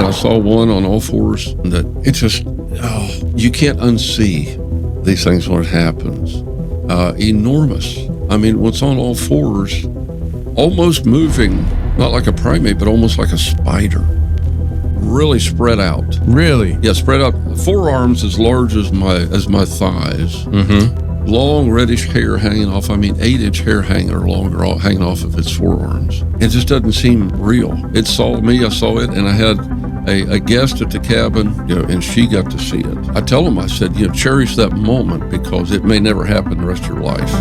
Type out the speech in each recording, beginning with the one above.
I saw one on all fours that it just, you can't unsee these things when it happens. Enormous. I mean, what's on all fours, almost moving, not like a primate, but almost like a spider. Really spread out. Really? Yeah, spread out. Forearms as large as my thighs. Mm-hmm. Long reddish hair hanging off. I mean, 8-inch hair hanging off of its forearms. It just doesn't seem real. It saw me, I saw it, and I had a guest at the cabin, and she got to see it. I tell them, I said, cherish that moment because it may never happen the rest of your life.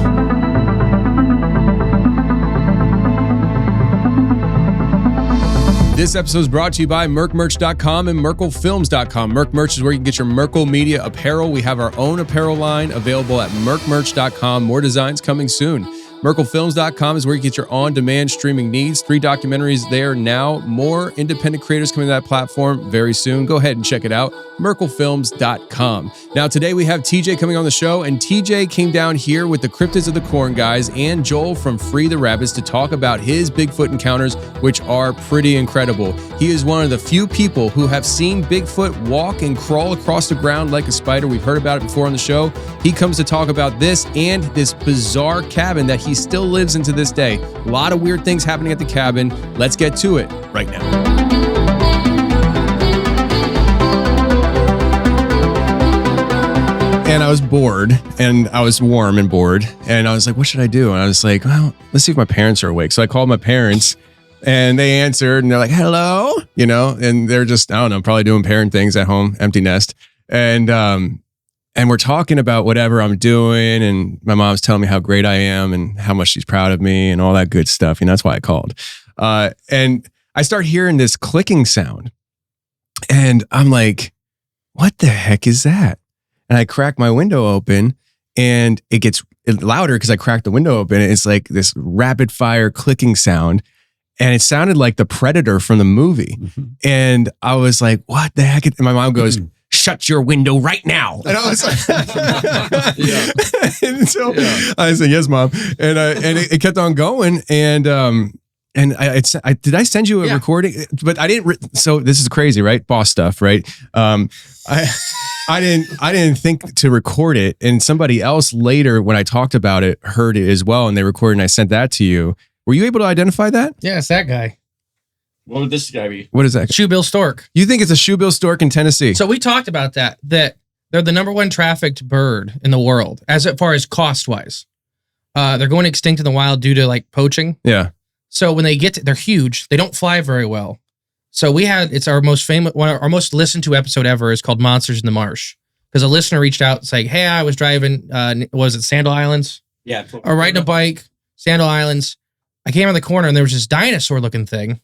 This episode is brought to you by merkmerch.com and merklefilms.com. Merk Merch is where you can get your Merkle Media apparel. We have our own apparel line available at merkmerch.com. More designs coming soon. merklefilms.com is where you get your on-demand streaming needs. 3 documentaries there now. More independent creators coming to that platform very soon. Go ahead and check it out. merklefilms.com. Now, today we have TJ coming on the show, and TJ came down here with the Cryptids of the Corn guys and Joel from Free the Rabbits to talk about his Bigfoot encounters, which are pretty incredible. He is one of the few people who have seen Bigfoot walk and crawl across the ground like a spider. We've heard about it before on the show. He comes to talk about this and this bizarre cabin that he still lives in to this day. A lot of weird things happening at the cabin. Let's get to it right now. And I was bored, and I was warm and bored, and I was like, what should I do? And I was like, well, let's see if my parents are awake. So I called my parents, and they answered, and they're like, hello, and they're just, I don't know, probably doing parent things at home, empty nest. And we're talking about whatever I'm doing, and my mom's telling me how great I am and how much she's proud of me and all that good stuff. That's why I called. And I start hearing this clicking sound, and I'm like, what the heck is that? And I crack my window open, and it gets louder because I cracked the window open. It's like this rapid fire clicking sound. And it sounded like the Predator from the movie. Mm-hmm. And I was like, what the heck? And my mom goes, shut your window right now. And I was like, and so I said, yes, Mom. And it kept on going. And I did I send you a recording? But I didn't. So this is crazy, right? Boss stuff, right? I didn't think to record it, and somebody else later, when I talked about it, heard it as well, and they recorded, and I sent that to you. Were you able to identify that? Yeah, it's that guy. What would this guy be? What is that? Shoebill stork. You think it's a shoebill stork in Tennessee? So we talked about that they're the #1 trafficked bird in the world, as far as cost-wise. They're going extinct in the wild due to like poaching. Yeah. So when they they're huge. They don't fly very well. So it's our most famous, our most listened to episode ever is called Monsters in the Marsh. Because a listener reached out saying, hey, I was driving, was it Sandal Islands? Yeah. Or riding a bike, Sandal Islands. I came around the corner and there was this dinosaur looking thing.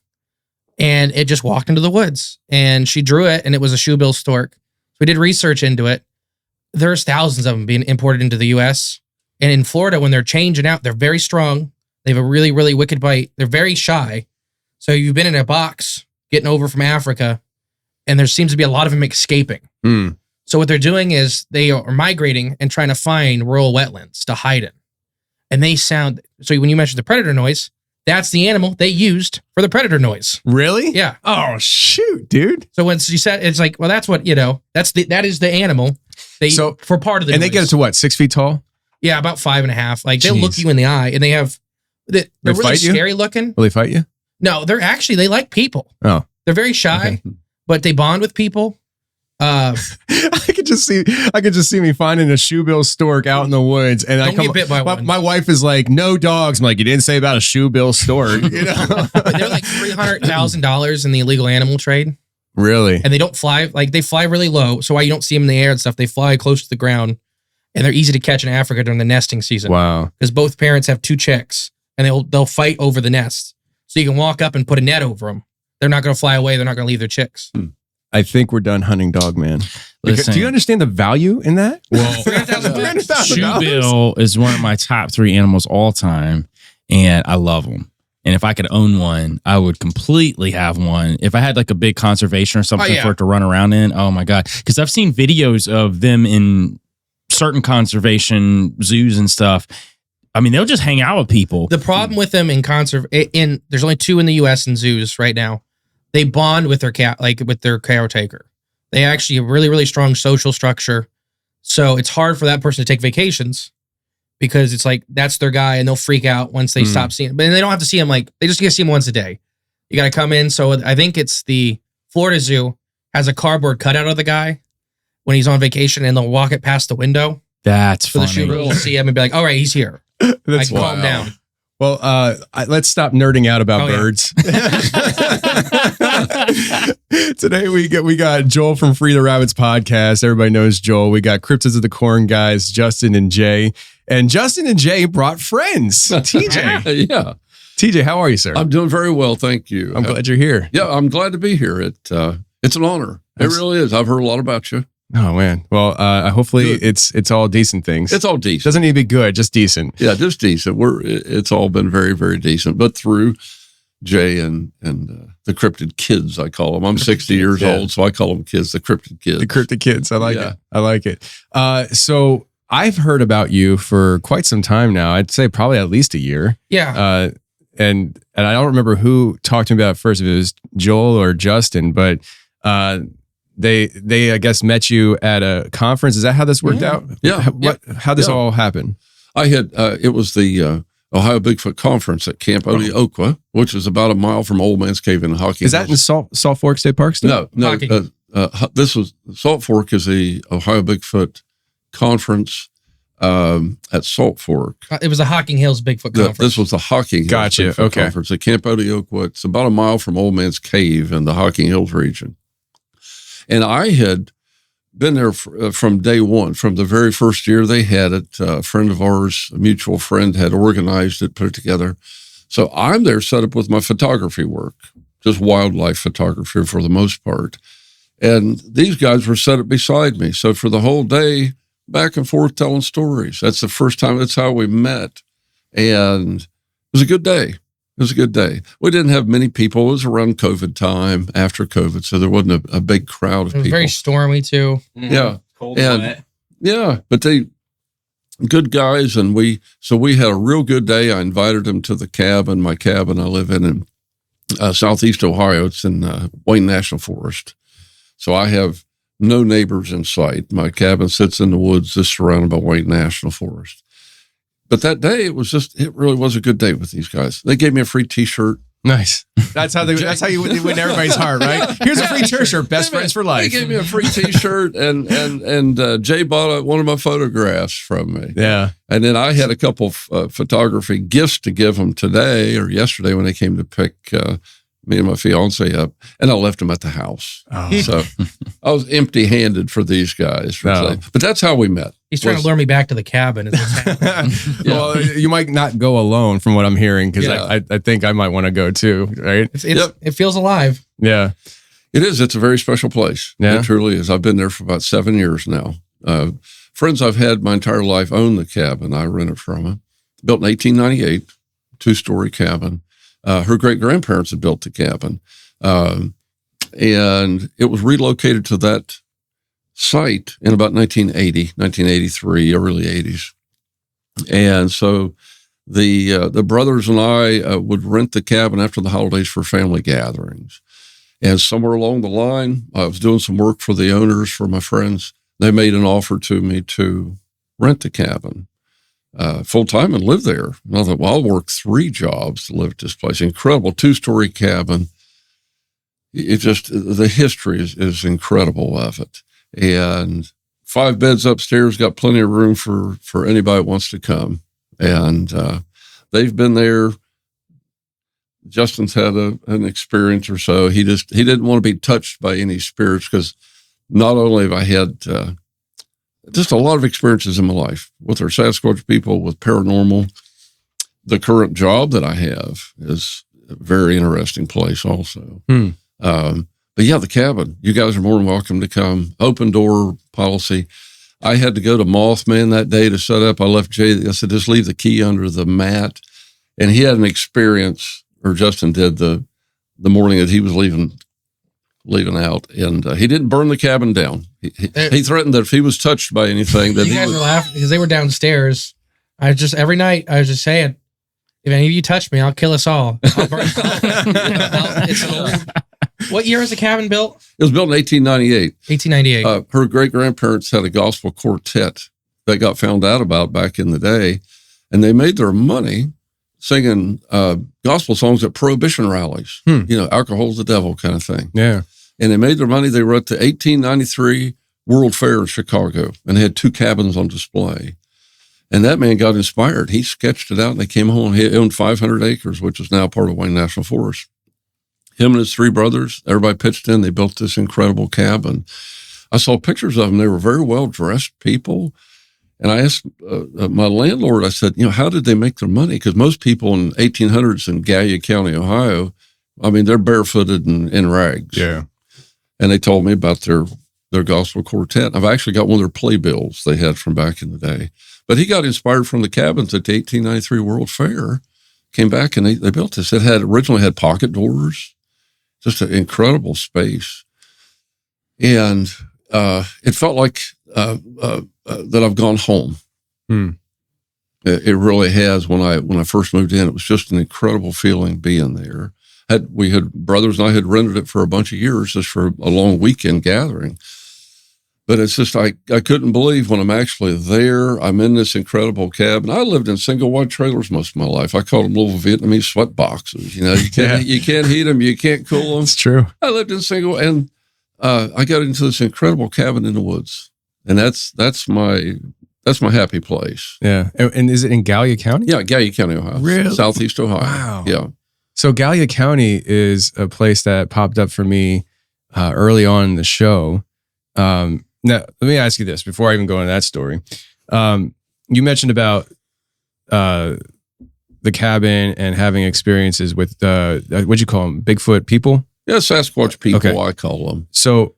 And it just walked into the woods. And she drew it and it was a shoebill stork. So we did research into it. There's thousands of them being imported into the US. And in Florida, when they're changing out, they're very strong. They have a really, really wicked bite. They're very shy. So you've been in a box getting over from Africa, and there seems to be a lot of them escaping. Mm. So what they're doing is they are migrating and trying to find rural wetlands to hide in. And they sound, so when you mentioned the predator noise, that's the animal they used for the predator noise. Really? Yeah. Oh, shoot, dude. So when you said, it's like, well, that's what, that is the animal for part of the And noise. they get it to what, 6 feet tall? Yeah, about 5.5. Like they'll Jeez. look you in the eye, and they're really scary looking. Will they fight you? No, they like people. Oh. They're very shy, but they bond with people. I could just see me finding a shoebill stork out in the woods, and Don't get bit by one. My wife is like, no dogs. I'm like, you didn't say about a shoebill stork. They're like $300,000 in the illegal animal trade. Really? And they don't fly, like they fly really low. So why you don't see them in the air and stuff, they fly close to the ground, and they're easy to catch in Africa during the nesting season. Wow. Because both parents have 2 chicks, and they'll fight over the nest. So you can walk up and put a net over them. They're not going to fly away. They're not going to leave their chicks. I think we're done hunting dog, man. Listen, do you understand the value in that? Well, $300,000. Shoebill is one of my top 3 animals all time, and I love them. And if I could own one, I would completely have one. If I had like a big conservation or something for it to run around in, oh my God. Because I've seen videos of them in certain conservation zoos and stuff. I mean, they'll just hang out with people. The problem with them in there's only 2 in the U.S. in zoos right now. they bond with their cat, like with their caretaker. They actually have really, really strong social structure. So it's hard for that person to take vacations because it's like, that's their guy and they'll freak out once they stop seeing him. But they don't have to see him they just get to see him once a day. You got to come in. So I think it's the Florida Zoo has a cardboard cutout of the guy when he's on vacation and they'll walk it past the window. That's so funny. the Shoebill will see him and be like, all right, he's here. I can calm down. Well, let's stop nerding out about birds. Today we got Joel from Free the Rabbits podcast. Everybody knows Joel. We got Cryptids of the Corn guys, Justin and Jay. And Justin and Jay brought friends. TJ. Yeah. TJ, how are you, sir? I'm doing very well, thank you. I'm glad you're here. Yeah, I'm glad to be here. It's an honor. It really is. I've heard a lot about you. Oh man. Well, hopefully Good. it's all decent things. It's all decent. Doesn't need to be good, just decent. Yeah, just decent. It's all been very, very decent. But through Jay and the cryptid kids, I call them. I'm 60 years old, so I call them kids, the cryptid kids. The cryptid kids. I like it. I like it. So I've heard about you for quite some time now. I'd say probably at least a year. Yeah. And I don't remember who talked to me about it first, if it was Joel or Justin, but they I guess met you at a conference. Is that how this worked out? Yeah. How this all happened? I had it was the Ohio Bigfoot Conference at Camp Oneokwa, which is about a mile from Old Man's Cave in Hocking. Is that in Salt Fork State Park still? No. This was Salt Fork is the Ohio Bigfoot Conference at Salt Fork. It was the Hocking Hills Bigfoot Conference. This was the Hocking Hills Bigfoot Conference at Camp Oneokwa. It's about a mile from Old Man's Cave in the Hocking Hills region. And I had been there from day one, from the very first year they had it. A friend of ours, a mutual friend, had organized it, put it together. So I'm there set up with my photography work, just wildlife photography for the most part. And these guys were set up beside me. So for the whole day, back and forth telling stories. That's the first time, that's how we met. And it was a good day. It was a good day. We didn't have many people. It was around COVID time, after COVID, so there wasn't a big crowd of people. It was very stormy too. Yeah. Cold and wet. Yeah, but they good guys, and we had a real good day. I invited them to the cabin, my cabin I live in southeast Ohio. It's in Wayne National Forest. So I have no neighbors in sight. My cabin sits in the woods, just surrounded by Wayne National Forest. But that day, it really was a good day with these guys. They gave me a free T-shirt. Nice. That's how you win everybody's heart, right? Here's a free T-shirt. Best friends for life. They gave me a free T-shirt, and Jay bought one of my photographs from me. Yeah. And then I had a couple of photography gifts to give them today or yesterday when they came to pick me and my fiance up, and I left them at the house. Oh. So I was empty-handed for these guys. But that's how we met. He's trying to lure me back to the cabin. Is what's happening. Well, you might not go alone from what I'm hearing, because I think I might want to go too, right? It feels alive. Yeah. It is. It's a very special place. Yeah. It truly is. I've been there for about 7 years now. Friends I've had my entire life own the cabin. I rented from them. Built in 1898, 2-story cabin. Her great-grandparents had built the cabin. And it was relocated to that site in about 1980, 1983, early 80s. And so the brothers and I would rent the cabin after the holidays for family gatherings. And somewhere along the line, I was doing some work for the owners, for my friends. They made an offer to me to rent the cabin full-time and live there. And I thought, well, I'll work 3 jobs to live at this place. Incredible 2-story cabin. It just, the history is incredible of it. And 5 beds upstairs, got plenty of room for anybody that wants to come. And they've been there. Justin's had an experience or so. He didn't want to be touched by any spirits, because not only have I had just a lot of experiences in my life with our Sasquatch people, with paranormal. The current job that I have is a very interesting place also. But yeah, the cabin, you guys are more than welcome to come. Open door policy. I had to go to Mothman that day to set up. I left Jay. I said, just leave the key under the mat. And he had an experience, or Justin did, the morning that he was leaving out. And he didn't burn the cabin down. He threatened that if he was touched by anything, that you guys were laughing because they were downstairs. Every night I was just saying, if any of you touch me, I'll kill us all. I'll burn. What year was the cabin built? It was built in 1898. 1898. Her great-grandparents had a gospel quartet they got found out about back in the day, and they made their money singing gospel songs at prohibition rallies. Alcohol's the devil kind of thing. Yeah. And they made their money. They were at the 1893 World Fair in Chicago, and they had 2 cabins on display. And that man got inspired. He sketched it out, and they came home. He owned 500 acres, which is now part of Wayne National Forest. Him and his 3 brothers, everybody pitched in. They built this incredible cabin. I saw pictures of them. They were very well-dressed people. And I asked my landlord, I said, how did they make their money? Because most people in 1800s in Gallia County, Ohio, I mean, they're barefooted and in rags. Yeah. And they told me about their gospel quartet. I've actually got one of their playbills they had from back in the day. But he got inspired from the cabins at the 1893 World Fair, came back, and they built this. It originally had pocket doors, just an incredible space. And it felt like that I've gone home. It really has. When I first moved in, it was just an incredible feeling being there. Brothers and I had rented it for a bunch of years just for a long weekend gathering. But it's just, I couldn't believe when I'm actually there. I'm in this incredible cabin. I lived in single wide trailers most of my life. I called them little Vietnamese sweat boxes. You can't heat them. You can't cool them. It's true. I lived in and I got into this incredible cabin in the woods. And that's my happy place. Yeah. And is it in Gallia County? Yeah, Gallia County, Ohio. Really? Southeast Ohio. Wow. Yeah. So Gallia County is a place that popped up for me early on in the show. Now, let me ask you this before I even go into that story. You mentioned about the cabin and having experiences with what'd you call them? Bigfoot people? Yeah, Sasquatch people, okay. I call them. So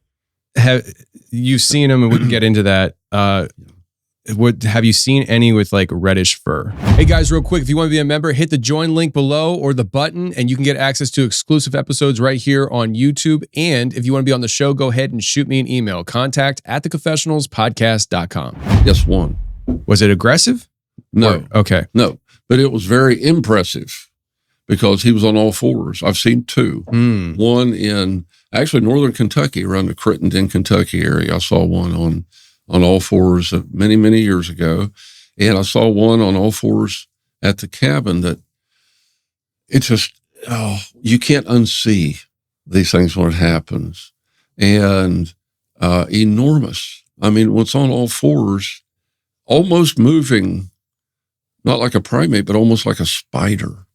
you've seen them, and we can get into that. Have you seen any with like reddish fur? Hey guys, real quick, if you want to be a member, hit the join link below or the button, and you can get access to exclusive episodes right here on YouTube. And if you want to be on the show, go ahead and shoot me an email, contact@theconfessionalspodcast.com. Yes, one. Was it aggressive? No. Okay. No, but it was very impressive because he was on all fours. I've seen 2. One in actually northern Kentucky, around the Crittenden, Kentucky area. I saw one on all fours many, many years ago. And I saw one on all fours at the cabin that it just, you can't unsee these things when it happens. And enormous. I mean, when it's on all fours, almost moving, not like a primate, but almost like a spider,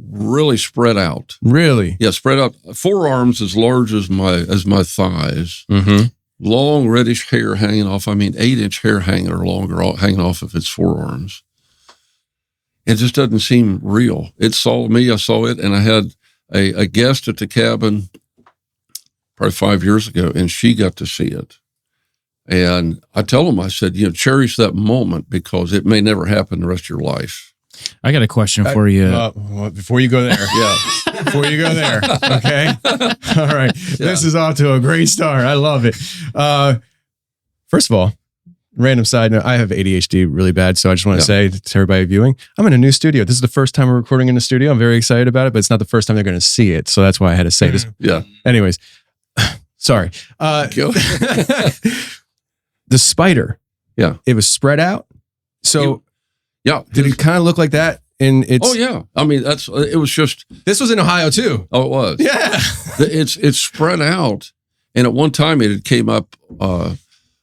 really spread out. Really? Yeah, spread out. Forearms as large as my thighs. Mm-hmm. Long reddish hair hanging off. 8-inch hair hanger longer hanging off of its forearms. It just doesn't seem real. It saw me, I saw it, and I had a guest at the cabin probably 5 years ago, and she got to see it. And I tell them, I said, cherish that moment because it may never happen the rest of your life. I got a question for you. Well, before you go there. Yeah. Before you go there. Okay. All right. Yeah. This is off to a great start. I love it. First of all, random side note, I have ADHD really bad. So I just want to say to everybody viewing, I'm in a new studio. This is the first time we're recording in a studio. I'm very excited about it, but it's not the first time they're going to see it. So that's why I had to say this. Yeah. Anyways, sorry. The spider. Yeah. It was spread out. So yeah. Did it kind of look like that? Oh yeah. It was just. This was in Ohio too. Oh, it was. Yeah. It's spread out. And at one time it came up on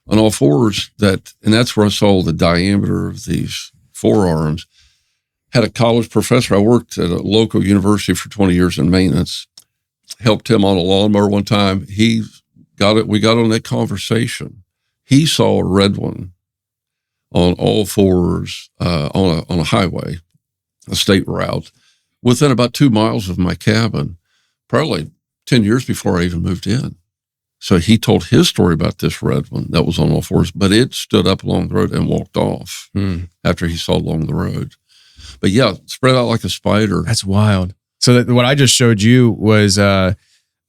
all fours and that's where I saw the diameter of these forearms. Had a college professor. I worked at a local university for 20 years in maintenance. Helped him on a lawnmower one time. We got on that conversation. He saw a red one on all fours on a highway, a state route, within about 2 miles of my cabin, probably 10 years before I even moved in. So he told his story about this red one that was on all fours, but it stood up along the road and walked off after he saw it along the road. But yeah, spread out like a spider. That's wild. So what I just showed you was a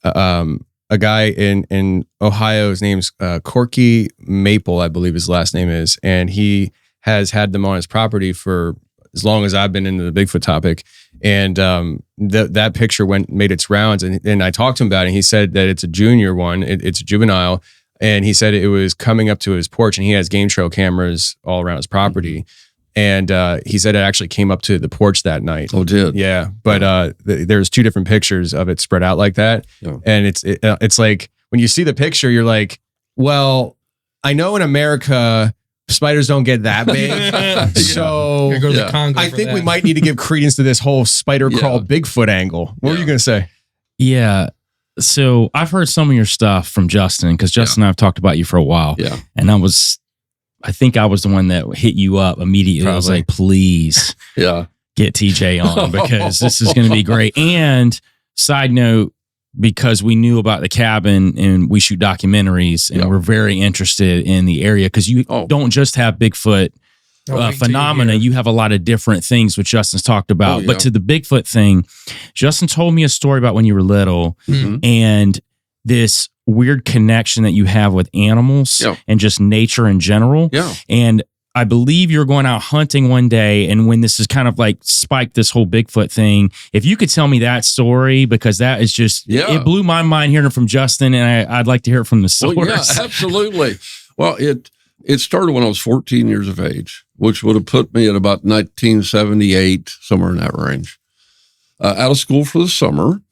guy in Ohio. His name's Corky Maple, I believe his last name is. And he has had them on his property for as long as I've been into the Bigfoot topic. And that picture made its rounds, and I talked to him about it, and he said that it's a junior one, it's a juvenile, and he said it was coming up to his porch, and he has game trail cameras all around his property. And he said it actually came up to the porch that night. Oh, did? Yeah. But there's 2 different pictures of it spread out like that. Yeah. And it's like, when you see the picture, you're like, well, I know in America, spiders don't get that big. So Go to the Congo I think that. we might need to give credence to this whole spider crawl Bigfoot angle. What were you going to say? Yeah. So I've heard some of your stuff from Justin, because Justin and I have talked about you for a while. Yeah. And I think I was the one that hit you up immediately. I was like, please get TJ on, because this is going to be great. And side note, because we knew about the cabin and we shoot documentaries, and we're very interested in the area, because you don't just have Bigfoot phenomena. You have a lot of different things, which Justin's talked about. But to the Bigfoot thing, Justin told me a story about when you were little and this weird connection that you have with animals and just nature in general. Yeah. And I believe you're going out hunting one day, and when this is kind of like spiked this whole Bigfoot thing, if you could tell me that story, because that is just, it blew my mind hearing it from Justin, and I'd like to hear it from the source. Well, yeah, absolutely. Well, it started when I was 14 years of age, which would have put me at about 1978, somewhere in that range. Out of school for the summer.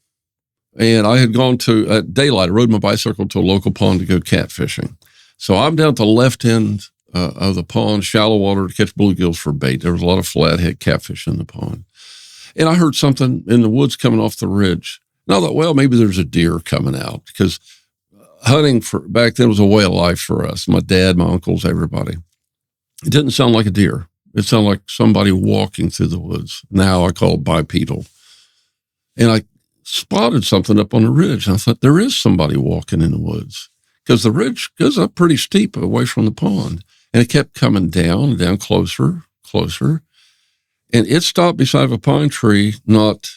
And I had gone to, at daylight, I rode my bicycle to a local pond to go catfishing. So I'm down at the left end of the pond, shallow water, to catch bluegills for bait. There was a lot of flathead catfish in the pond. And I heard something in the woods coming off the ridge. And I thought, well, maybe there's a deer coming out, because hunting back then was a way of life for us. My dad, my uncles, everybody. It didn't sound like a deer. It sounded like somebody walking through the woods. Now I call it bipedal. And I spotted something up on the ridge. And I thought, there is somebody walking in the woods, because the ridge goes up pretty steep away from the pond. And it kept coming down and down, closer. And it stopped beside a pine tree, not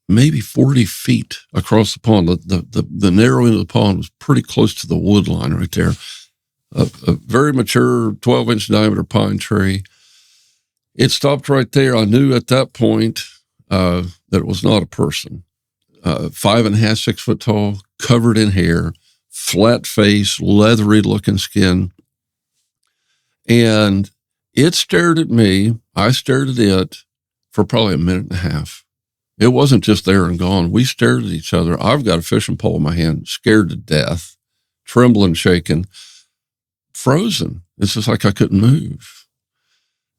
maybe 40 feet across the pond. The narrow end of the pond was pretty close to the wood line right there. A very mature 12-inch diameter pine tree. It stopped right there. I knew at that point that it was not a person. 5.5, 6 foot tall, covered in hair, flat face, leathery looking skin. And it stared at me. I stared at it for probably a minute and a half. It wasn't just there and gone. We stared at each other. I've got a fishing pole in my hand, scared to death, trembling, shaking, frozen. It's just like I couldn't move.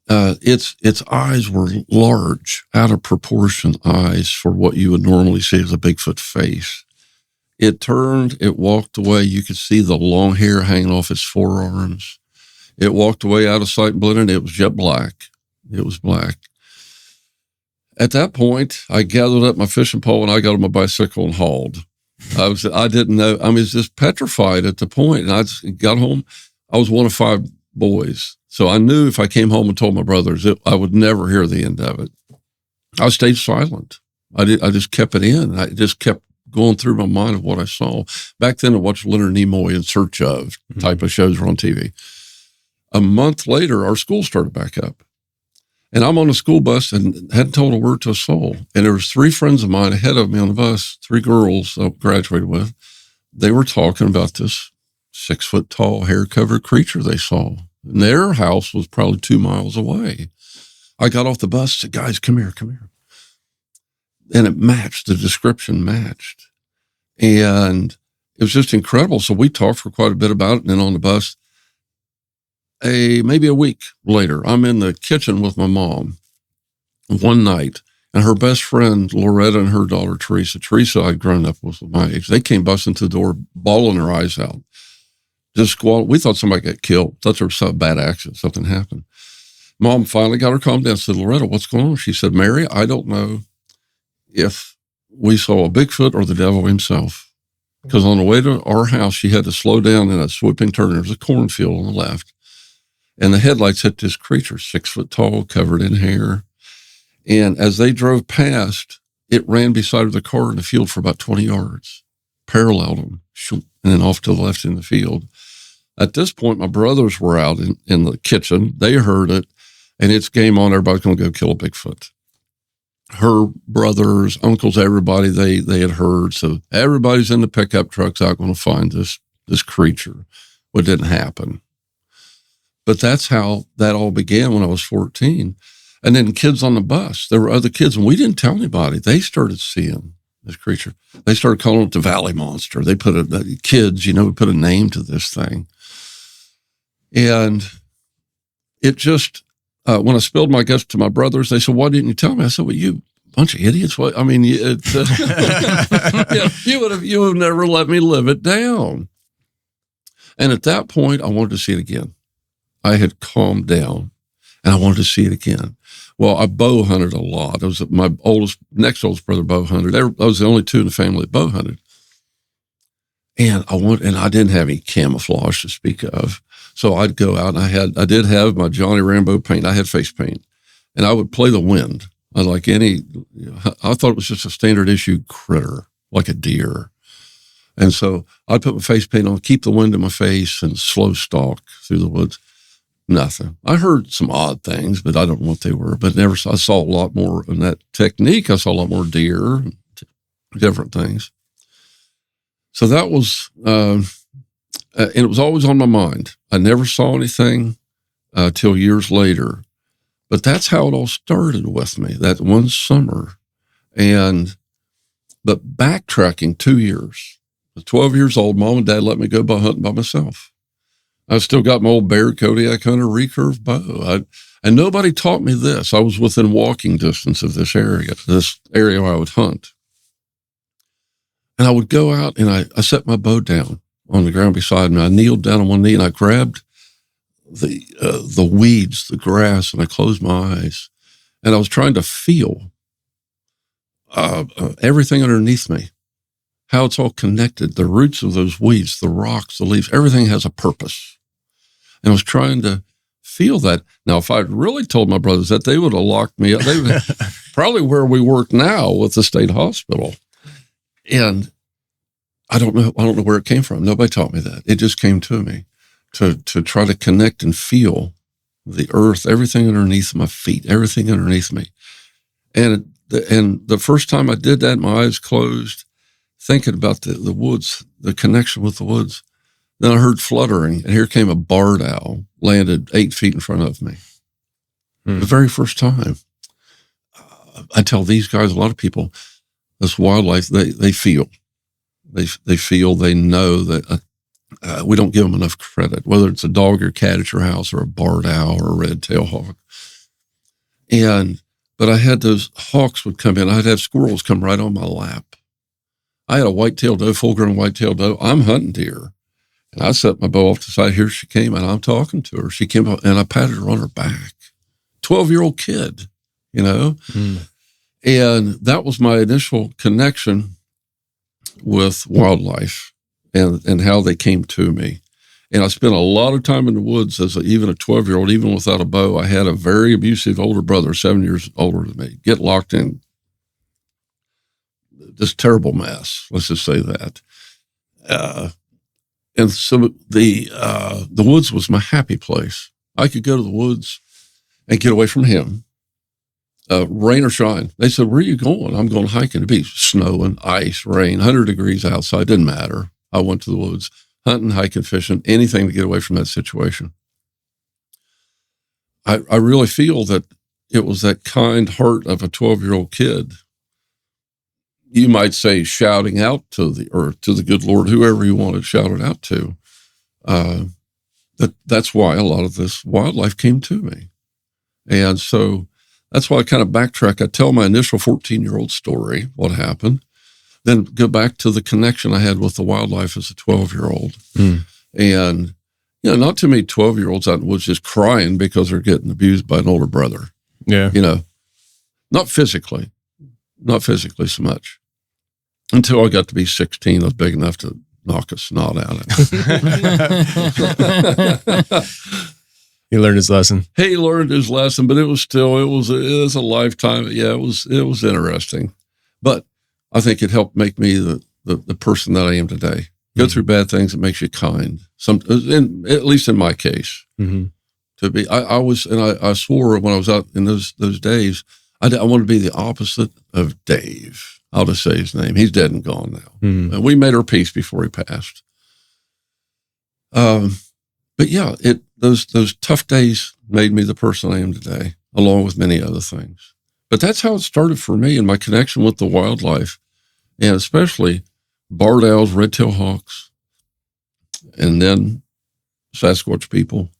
Its eyes were large, out of proportion eyes for what you would normally see as a Bigfoot face. It turned, it walked away. You could see the long hair hanging off its forearms. It walked away out of sight and blended. It was jet black. It was black. At that point, I gathered up my fishing pole and I got on my bicycle and hauled. I didn't know. I was just petrified at the point. And I just got home. I was one of 5 boys. So I knew if I came home and told my brothers, I would never hear the end of it. I stayed silent. I just kept it in. I just kept going through my mind of what I saw. Back then, I watched Leonard Nimoy In Search Of type of shows were on TV. A month later, our school started back up. And I'm on a school bus and hadn't told a word to a soul. And there was 3 friends of mine ahead of me on the bus, 3 girls I graduated with. They were talking about this 6 foot tall, hair covered creature they saw. And their house was probably 2 miles away. I got off the bus and said, guys, come here. And it matched, the description matched. And it was just incredible. So we talked for quite a bit about it. And then on the bus, maybe a week later, I'm in the kitchen with my mom one night, and her best friend, Loretta, and her daughter, Teresa, I'd grown up with my age. They came busting through the door, bawling their eyes out. Just squalling. We thought somebody got killed. Thought there was some bad accident. Something happened. Mom finally got her calmed down, said, Loretta, what's going on? She said, Mary, I don't know if we saw a Bigfoot or the devil himself. Because on the way to our house, she had to slow down in a sweeping turn. There was a cornfield on the left. And the headlights hit this creature, 6 foot tall, covered in hair. And as they drove past, it ran beside the car in the field for about 20 yards, paralleled them, and then off to the left in the field. At this point, my brothers were out in the kitchen. They heard it, and it's game on. Everybody's going to go kill a Bigfoot. her brothers, uncles, everybody, they had heard. So everybody's in the pickup trucks out going to find this creature. What didn't happen. But that's how that all began when I was 14. And then kids on the bus, there were other kids, and we didn't tell anybody. They started seeing this creature. They started calling it the Valley Monster. They put kids, put a name to this thing. And it just, when I spilled my guts to my brothers, they said, "Why didn't you tell me?" I said, "Well, you bunch of idiots. What? I mean, you would have never let me live it down." And at that point, I wanted to see it again. I had calmed down, and I wanted to see it again. Well, I bow hunted a lot. I was my next oldest brother bow hunted. I was the only two in the family that bow hunted. And I didn't have any camouflage to speak of. So I'd go out, and I did have my Johnny Rambo paint. I had face paint, and I would play the wind. I thought it was just a standard issue critter, like a deer. And so I'd put my face paint on, keep the wind in my face, and slow stalk through the woods. Nothing. I heard some odd things, but I don't know what they were. But I saw a lot more in that technique. I saw a lot more deer, and different things. So that was, and it was always on my mind. I never saw anything till years later. But that's how it all started with me, that one summer. But backtracking 2 years. I was 12 years old. Mom and Dad let me go bow hunting by myself. I still got my old Bear Kodiak Hunter recurve bow. And nobody taught me this. I was within walking distance of this area where I would hunt. And I would go out, and I set my bow down on the ground beside me. I kneeled down on one knee, and I grabbed the weeds, the grass, and I closed my eyes. And I was trying to feel everything underneath me, how it's all connected, the roots of those weeds, the rocks, the leaves, everything has a purpose. And I was trying to feel that. Now, if I'd really told my brothers that, they would have locked me up. They would probably where we work now with the state hospital. And I don't know where it came from. Nobody taught me that. It just came to me to try to connect and feel the earth, everything underneath my feet, everything underneath me. And the first time I did that, my eyes closed, thinking about the woods, the connection with the woods. Then I heard fluttering, and here came a barred owl, landed 8 feet in front of me. The very first time. I tell these guys, a lot of people, this wildlife, they feel. They feel, they know that we don't give them enough credit, whether it's a dog or cat at your house or a barred owl or a red-tailed hawk. But I had those hawks would come in. I'd have squirrels come right on my lap. I had a white-tailed doe, full-grown white-tailed doe. I'm hunting deer. And I set my bow off to the side. Here she came, and I'm talking to her. She came up, and I patted her on her back. 12-year-old kid, And that was my initial connection with wildlife and how they came to me. And I spent a lot of time in the woods as even a 12-year-old, even without a bow. I had a very abusive older brother, 7 years older than me, get locked in this terrible mess. Let's just say that. And so the woods was my happy place. I could go to the woods and get away from him, rain or shine. They said, "Where are you going?" I'm going hiking. It'd be snowing, ice, rain, 100 degrees outside. Didn't matter. I went to the woods, hunting, hiking, fishing, anything to get away from that situation. I really feel that it was that kind heart of a 12-year-old kid. You might say shouting out to the earth, to the good Lord, whoever you want to shout it out to. That's why a lot of this wildlife came to me. And so that's why I kind of backtrack. I tell my initial 14-year-old story, what happened, then go back to the connection I had with the wildlife as a 12-year-old. And, not too many 12-year-olds out in the woods just crying because they're getting abused by an older brother. Yeah. Not physically so much. Until I got to be 16, I was big enough to knock a snot out of him. He learned his lesson. He learned his lesson, but it was a lifetime. Yeah, it was interesting. But I think it helped make me the person that I am today. Go through bad things, it makes you kind. At least in my case. To be, I swore when I was out in those days, I want to be the opposite of Dave. I'll just say his name. He's dead and gone now. Mm. We made our peace before he passed. But yeah, those tough days made me the person I am today, along with many other things. But that's how it started for me and my connection with the wildlife, and especially barred owls, red-tailed hawks, and then Sasquatch people.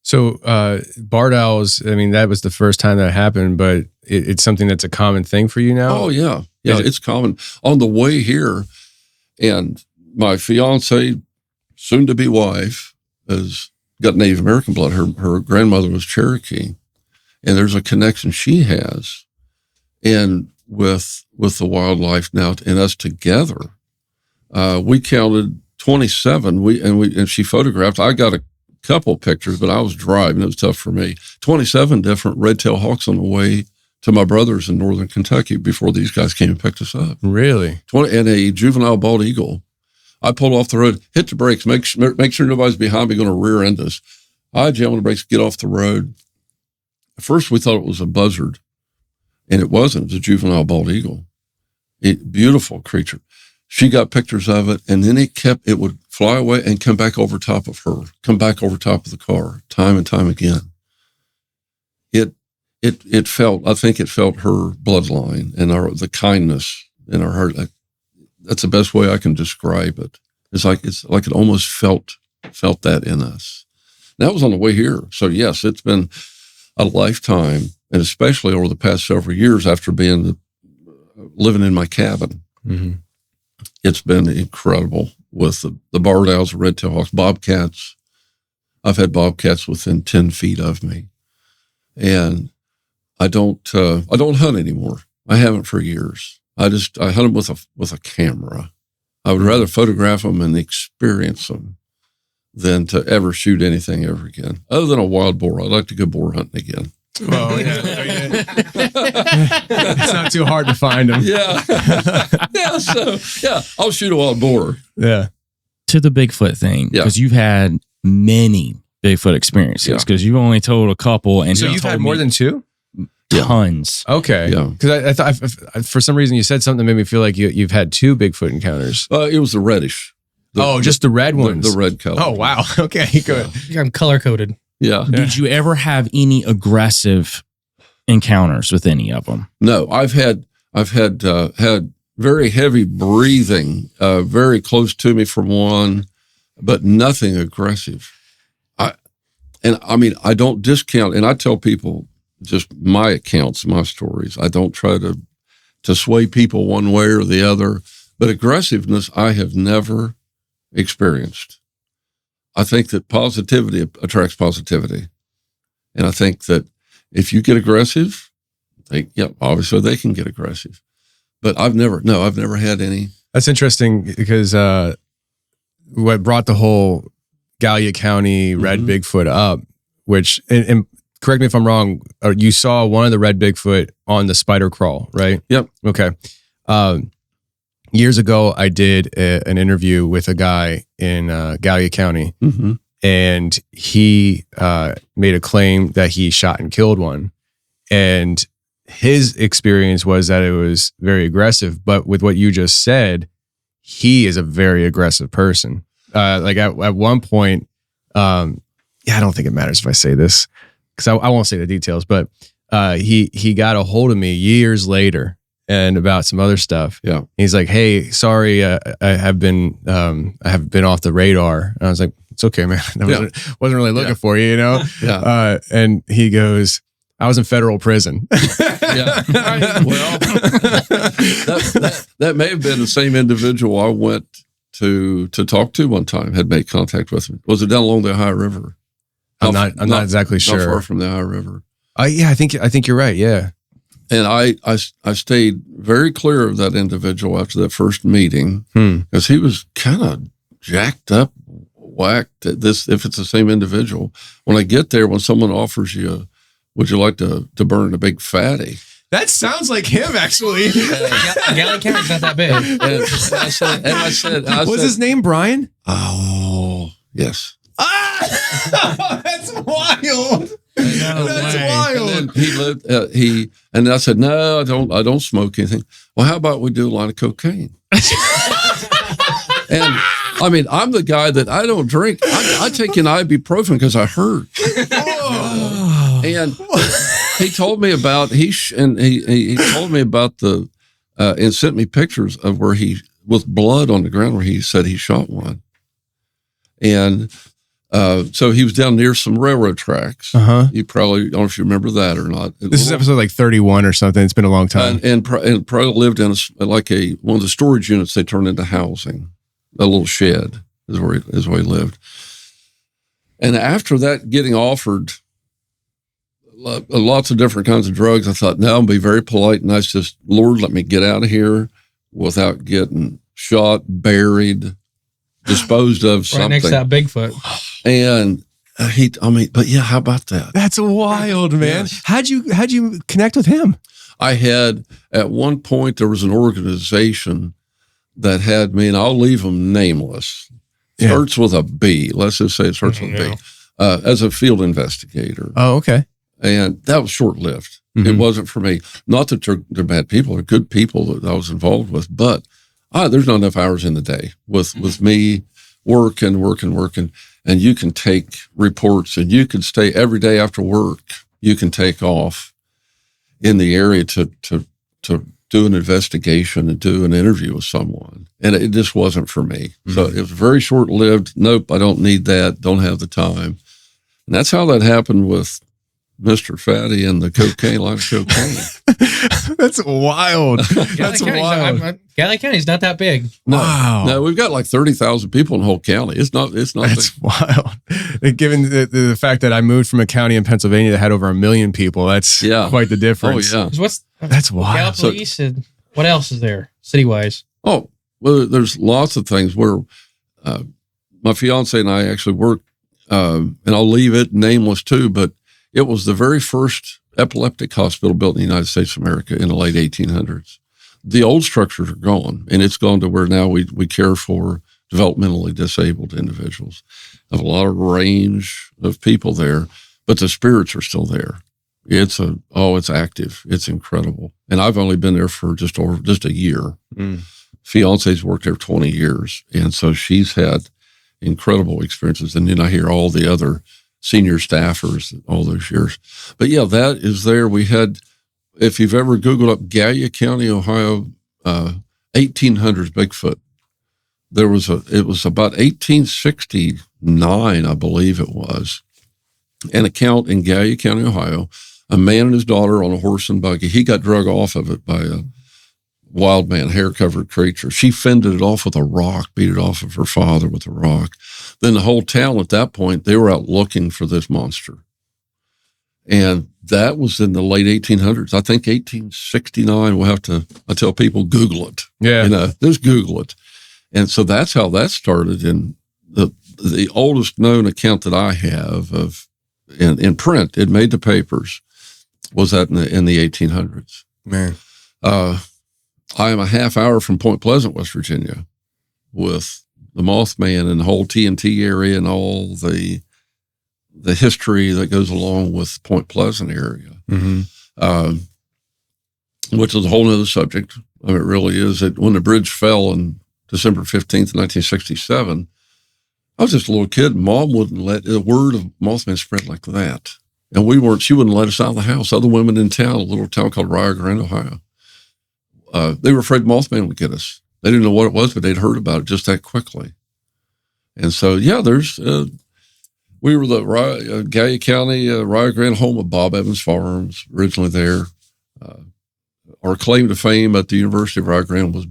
So barred owls, I mean, that was the first time that happened, but it's something that's a common thing for you now? Oh, yeah. Yeah, it's common. On the way here, and my fiance, soon-to-be wife, has got Native American blood. Her grandmother was Cherokee, and there's a connection she has, and with the wildlife now, and us together, we counted 27. And she photographed. I got a couple pictures, but I was driving. It was tough for me. 27 different red-tailed hawks on the way to my brothers in northern Kentucky before these guys came and picked us up. Really? 20, and a juvenile bald eagle. I pulled off the road, hit the brakes, make sure nobody's behind me going to rear end us. I jammed on the brakes, get off the road. At first, we thought it was a buzzard, and it wasn't. It was a juvenile bald eagle. Beautiful creature. She got pictures of it, and then it would fly away and come back over top of her, come back over top of the car, time and time again. It felt, I think it felt her bloodline and the kindness in our heart. That's the best way I can describe it. It's like it almost felt that in us. That was on the way here. So yes, it's been a lifetime, and especially over the past several years after living in my cabin. Mm-hmm. It's been incredible with the barred owls, red-tailed hawks, bobcats. I've had bobcats within 10 feet of me, and I don't hunt anymore. I haven't for years. I hunt them with a camera. I would rather photograph them and experience them than to ever shoot anything ever again. Other than a wild boar, I'd like to go boar hunting again. Oh, yeah. It's not too hard to find them. Yeah. I'll shoot a wild boar. Yeah. To the Bigfoot thing, because you've had many Bigfoot experiences, because you've only told a couple. And so you've had more than two? Tons. Okay. Yeah. Because I thought for some reason you said something that made me feel like you've had two Bigfoot encounters. It was the reddish. Just the red ones. The red color. Oh, wow. Okay, good. I'm color coded. Yeah. Did you ever have any aggressive encounters with any of them? No, I've had very heavy breathing, very close to me from one, but nothing aggressive. I don't discount, and I tell people just my accounts, my stories. I don't try to sway people one way or the other, but aggressiveness I have never experienced. I think that positivity attracts positivity. And I think that if you get aggressive, obviously they can get aggressive. But I've never had any. That's interesting because what brought the whole Gallia County red Bigfoot up, which, and correct me if I'm wrong, you saw one of the red Bigfoot on the spider crawl, right? Yep. Okay. Years ago, I did an interview with a guy in Gallia County, and he made a claim that he shot and killed one. And his experience was that it was very aggressive. But with what you just said, he is a very aggressive person. Like at one point, I don't think it matters if I say this because I won't say the details, but he got a hold of me years later and about some other stuff. Yeah. He's like, "Hey, sorry, I have been off the radar." And I was like, "It's okay, man. I wasn't really looking for you, you know?" Yeah. And he goes, "I was in federal prison." Yeah. Well, that may have been the same individual I went to talk to one time, had made contact with him. Was it down along the Ohio River? I'm not exactly sure. Not far from the Ohio River. Yeah, I think you're right. Yeah. And I stayed very clear of that individual after that first meeting because he was kind of jacked up, whacked. If it's the same individual, when I get there, when someone offers you, would you like to burn a big fatty? That sounds like him, actually. Gallia County's not that big. And I said, was his name Brian? Oh, yes. Ah, that's wild. That's wild. And then he lived. And I said, no, I don't smoke anything. Well, how about we do a line of cocaine? And I mean, I'm the guy that I don't drink. I take an ibuprofen because I hurt. And he told me about he told me about the and sent me pictures of where he with blood on the ground where he said he shot one. And so he was down near some railroad tracks. You probably, I don't know if you remember that or not. This is episode like 31 or something. It's been a long time. And probably lived in one of the storage units they turned into housing. A little shed is where he lived. And after that, getting offered lots of different kinds of drugs, I thought, now I'll be very polite and nice. Just, Lord, let me get out of here without getting shot, buried, disposed of, something. Right next to that Bigfoot. And but yeah, how about that? That's wild, man. Yes. How'd you connect with him? I had, at one point, there was an organization that had me, and I'll leave them nameless. Yeah. Starts with a B. Let's just say it starts with a B. As a field investigator. Oh, okay. And that was short-lived. Mm-hmm. It wasn't for me. Not that they're bad people. They're good people that I was involved with. But there's not enough hours in the day with me working. And you can take reports, and you can stay every day after work. You can take off in the area to do an investigation and do an interview with someone. And it just wasn't for me. Mm-hmm. So it was very short-lived. Nope, I don't need that. Don't have the time. And that's how that happened with Mr. Fatty and the cocaine, line of cocaine. That's wild. That's wild. Galley County's not that big. No, we've got like 30,000 people in the whole county. It's not. That's wild. Given the fact that I moved from a county in Pennsylvania that had over 1 million people, that's quite the difference. Oh, yeah. That's wild. Gallup Police, and what else is there city-wise? Oh, well, there's lots of things where my fiance and I actually worked, and I'll leave it nameless too, but it was the very first epileptic hospital built in the United States of America in the late 1800s. The old structures are gone, and it's gone to where now we care for developmentally disabled individuals. Have a lot of range of people there, but the spirits are still there. It's active. It's incredible. And I've only been there for just a year. Fiance's worked there 20 years. And so she's had incredible experiences. And then I hear all the other senior staffers all those years. But yeah, that is there. We had, if you've ever Googled up Gallia County, Ohio, 1800s Bigfoot, it was about 1869, I believe it was, an account in Gallia County, Ohio, a man and his daughter on a horse and buggy. He got drug off of it by a wild man, hair-covered creature. She fended it off with a rock, beat it off of her father with a rock. Then the whole town at that point, they were out looking for this monster. And that was in the late 1800s. I think 1869. I tell people, Google it. Yeah. Just Google it. And so that's how that started. And the oldest known account that I have of in print, it made the papers, was that in the 1800s. Man. I am a half hour from Point Pleasant, West Virginia, with the Mothman and the whole TNT area and all the history that goes along with Point Pleasant area, which is a whole other subject. I mean, it really is. When the bridge fell on December 15th, 1967, I was just a little kid. Mom wouldn't let the word of Mothman spread like that. And she wouldn't let us out of the house. Other women in town, a little town called Rio Grande, Ohio, they were afraid Mothman would get us. They didn't know what it was, but they'd heard about it just that quickly. And so, yeah, we were the Gallia County, Rio Grande home of Bob Evans Forearms, originally there. Our claim to fame at the University of Rio Grande was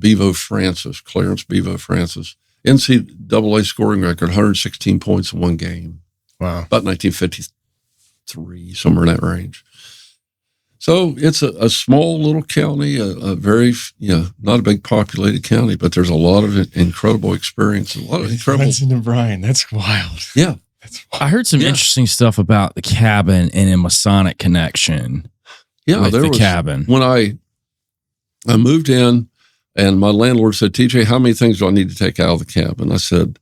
Clarence Bevo Francis. NCAA scoring record, 116 points in one game. Wow. About 1953, somewhere in that range. So it's a small little county, a very, not a big populated county, but there's a lot of incredible experience. A lot of incredible. Vincent and Brian, that's wild. Yeah. I heard some interesting stuff about the cabin and a Masonic connection. Yeah, with the cabin. When I moved in, and my landlord said, TJ, how many things do I need to take out of the cabin? I said,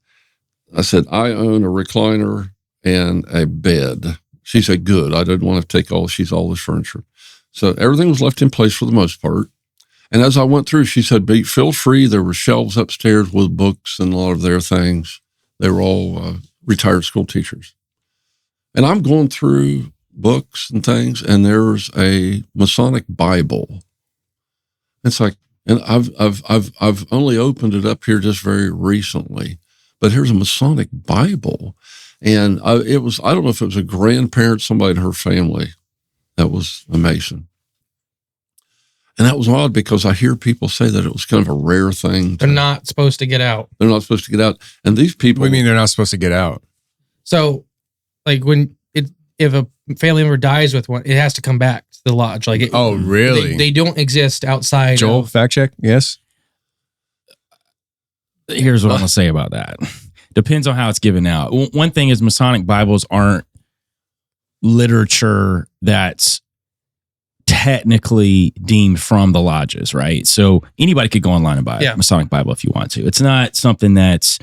I own a recliner and a bed. She said, good. I didn't want to take all this furniture. So everything was left in place for the most part. And as I went through, she said, feel free. There were shelves upstairs with books and a lot of their things. They were all retired school teachers. And I'm going through books and things, and there's a Masonic Bible. It's like, and I've only opened it up here just very recently, but here's a Masonic Bible. And I don't know if it was a grandparent, somebody in her family that was a Mason. And that was odd because I hear people say that it was kind of a rare thing. They're not supposed to get out. They're not supposed to get out. And these people. What do you mean they're not supposed to get out? So, like if a family member dies with one, it has to come back to the lodge. Like, oh, really? They don't exist outside. Joel, fact check. Yes. Here's what I'm going to say about that. Depends on how it's given out. One thing is Masonic Bibles aren't literature that's technically deemed from the lodges, right? So anybody could go online and buy a Masonic Bible if you want to. It's not something that's...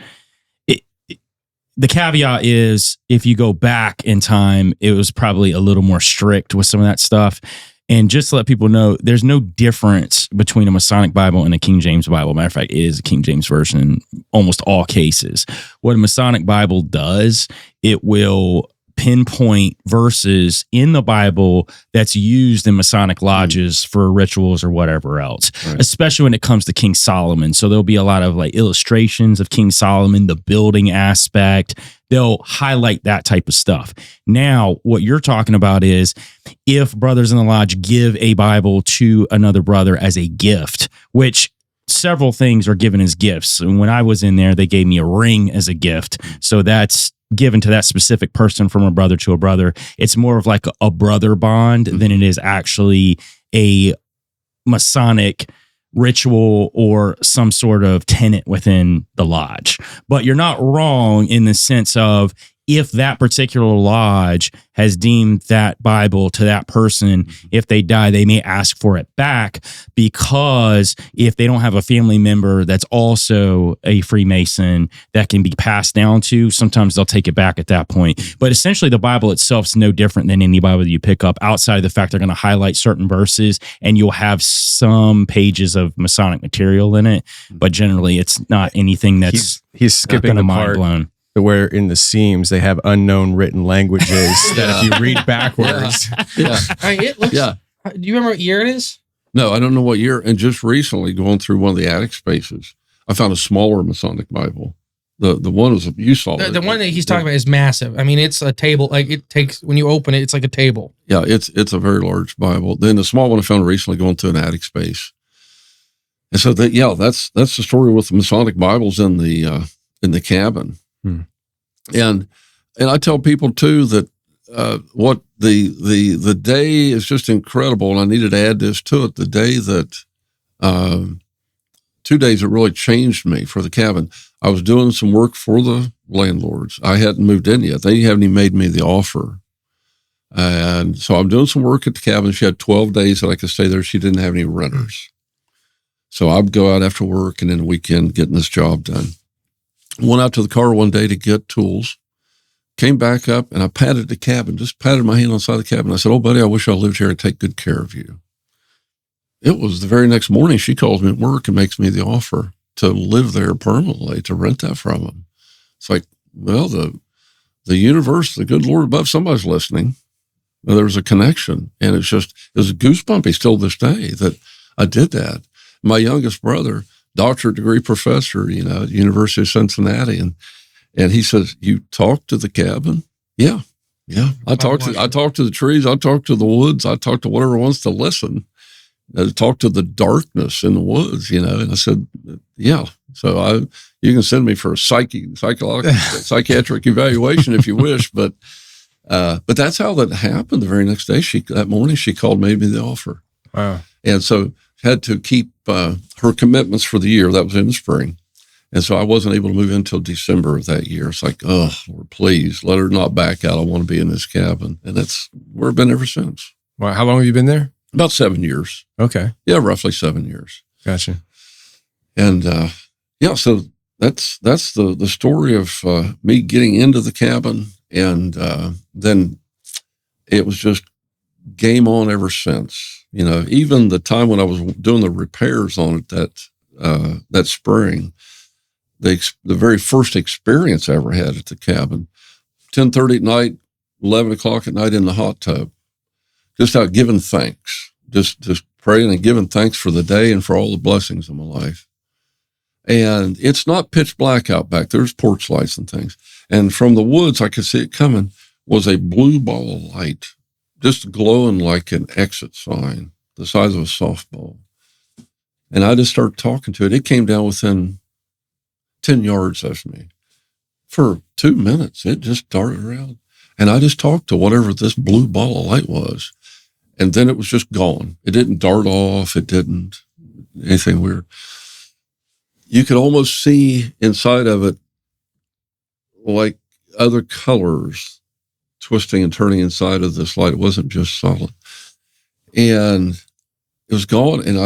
The caveat is if you go back in time, it was probably a little more strict with some of that stuff. And just to let people know, there's no difference between a Masonic Bible and a King James Bible. Matter of fact, it is a King James version in almost all cases. What a Masonic Bible does, it will pinpoint verses in the Bible that's used in Masonic lodges for rituals or whatever else, especially when it comes to King Solomon. So there'll be a lot of like illustrations of King Solomon, the building aspect. They'll highlight that type of stuff. Now, what you're talking about is if brothers in the lodge give a Bible to another brother as a gift, which several things are given as gifts. And when I was in there, they gave me a ring as a gift. So that's given to that specific person from a brother to a brother. It's more of like a brother bond than it is actually a Masonic ritual or some sort of tenet within the lodge. But you're not wrong in the sense of if that particular lodge has deemed that Bible to that person, if they die, they may ask for it back, because if they don't have a family member that's also a Freemason that can be passed down to, sometimes they'll take it back at that point. But essentially the Bible itself is no different than any Bible that you pick up, outside of the fact they're going to highlight certain verses and you'll have some pages of Masonic material in it. But generally it's not anything that's he's skipping the mind part blown. Where in the seams they have unknown written languages that if you read backwards. I mean, it looks, do you remember what year it is? No, I don't know what year. And just recently, going through one of the attic spaces, I found a smaller Masonic Bible. The one was, you saw the one that he's talking about is massive. I mean, it's a table. Like it takes, when you open it, it's like a table. Yeah, it's a very large Bible. Then the small one I found recently going to an attic space. And so that's the story with the Masonic Bibles in the cabin. And I tell people too that what the day is just incredible, and I needed to add this to it. The day that 2 days that really changed me for the cabin. I was doing some work for the landlords. I hadn't moved in yet. They haven't even made me the offer. And so I'm doing some work at the cabin. She had 12 days that I could stay there. She didn't have any renters. So I'd go out after work and then the weekend getting this job done. Went out to the car one day to get tools, came back up, and I patted the cabin, just patted my hand on the side of the cabin. I said, "Oh, buddy, I wish I lived here and take good care of you." It was the very next morning she calls me at work and makes me the offer to live there permanently, to rent that from them. It's like, well, the universe, the good Lord above, somebody's listening. Well, there's a connection, and it was goosebumpy still this day that I did that. My youngest brother, doctorate degree professor, at University of Cincinnati. And he says, "You talk to the cabin?" Yeah. I talk to the trees. I talk to the woods. I talk to whatever wants to listen. I talk to the darkness in the woods, And I said, yeah. So you can send me for a psychiatric evaluation if you wish. But that's how that happened. The very next day, that morning, she called, made me the offer. Wow. And so had to keep her commitments for the year. That was in the spring. And so I wasn't able to move in until December of that year. It's like, oh, Lord, please let her not back out. I want to be in this cabin. And that's where I've been ever since. Wow. How long have you been there? About 7 years. Okay. Yeah, roughly 7 years. Gotcha. And so that's the story of me getting into the cabin. And then it was just game on ever since. You know, even the time when I was doing the repairs on it that spring, the very first experience I ever had at the cabin, 10:30 at night, 11 o'clock at night in the hot tub, just out giving thanks, just praying and giving thanks for the day and for all the blessings of my life. And it's not pitch black out back. There's porch lights and things. And from the woods, I could see it coming, was a blue ball of light, just glowing like an exit sign, the size of a softball. And I just started talking to it. It came down within 10 yards of me. For 2 minutes, it just darted around. And I just talked to whatever this blue ball of light was. And then it was just gone. It didn't dart off. It didn't anything weird. You could almost see inside of it like other colors twisting and turning inside of this light. It wasn't just solid. And it was gone. And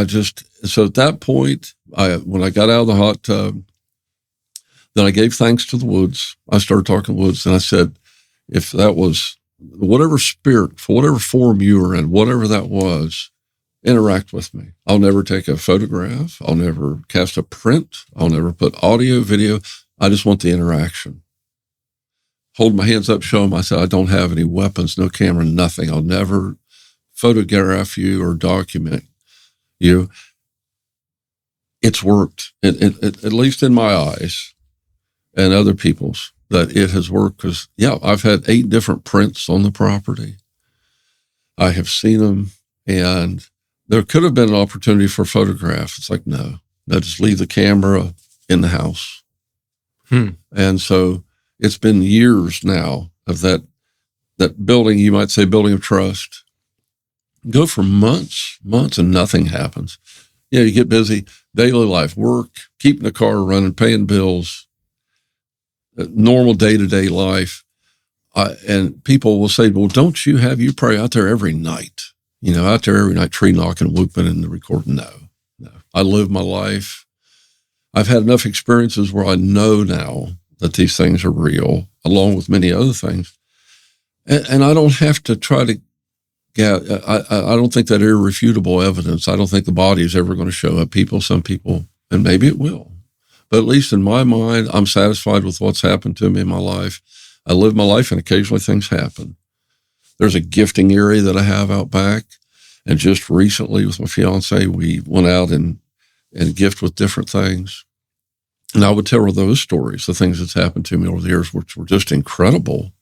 so at that point, when I got out of the hot tub, then I gave thanks to the woods. I started talking woods, and I said, if that was whatever spirit, for whatever form you were in, whatever that was, interact with me. I'll never take a photograph. I'll never cast a print. I'll never put audio, video. I just want the interaction. Hold my hands up, show them. I said, I don't have any weapons, no camera, nothing. I'll never photograph you or document you. It's worked, at least in my eyes and other people's, that it has worked. Because, I've had 8 different prints on the property. I have seen them, and there could have been an opportunity for photographs. It's like, no, just leave the camera in the house. And so it's been years now of that building, you might say building of trust. Go for months, and nothing happens. You get busy, daily life, work, keeping the car running, paying bills, normal day-to-day life. And people will say, well, don't you pray out there every night? Out there every night, tree knocking, whooping, and recording. No. I live my life. I've had enough experiences where I know now that these things are real, along with many other things. And I don't have to try to get, I don't think that irrefutable evidence, I don't think the body is ever going to show up. Some people, and maybe it will. But at least in my mind, I'm satisfied with what's happened to me in my life. I live my life, and occasionally things happen. There's a gifting area that I have out back. And just recently with my fiance, we went out and gift with different things. And I would tell her those stories, the things that's happened to me over the years, which were just incredible.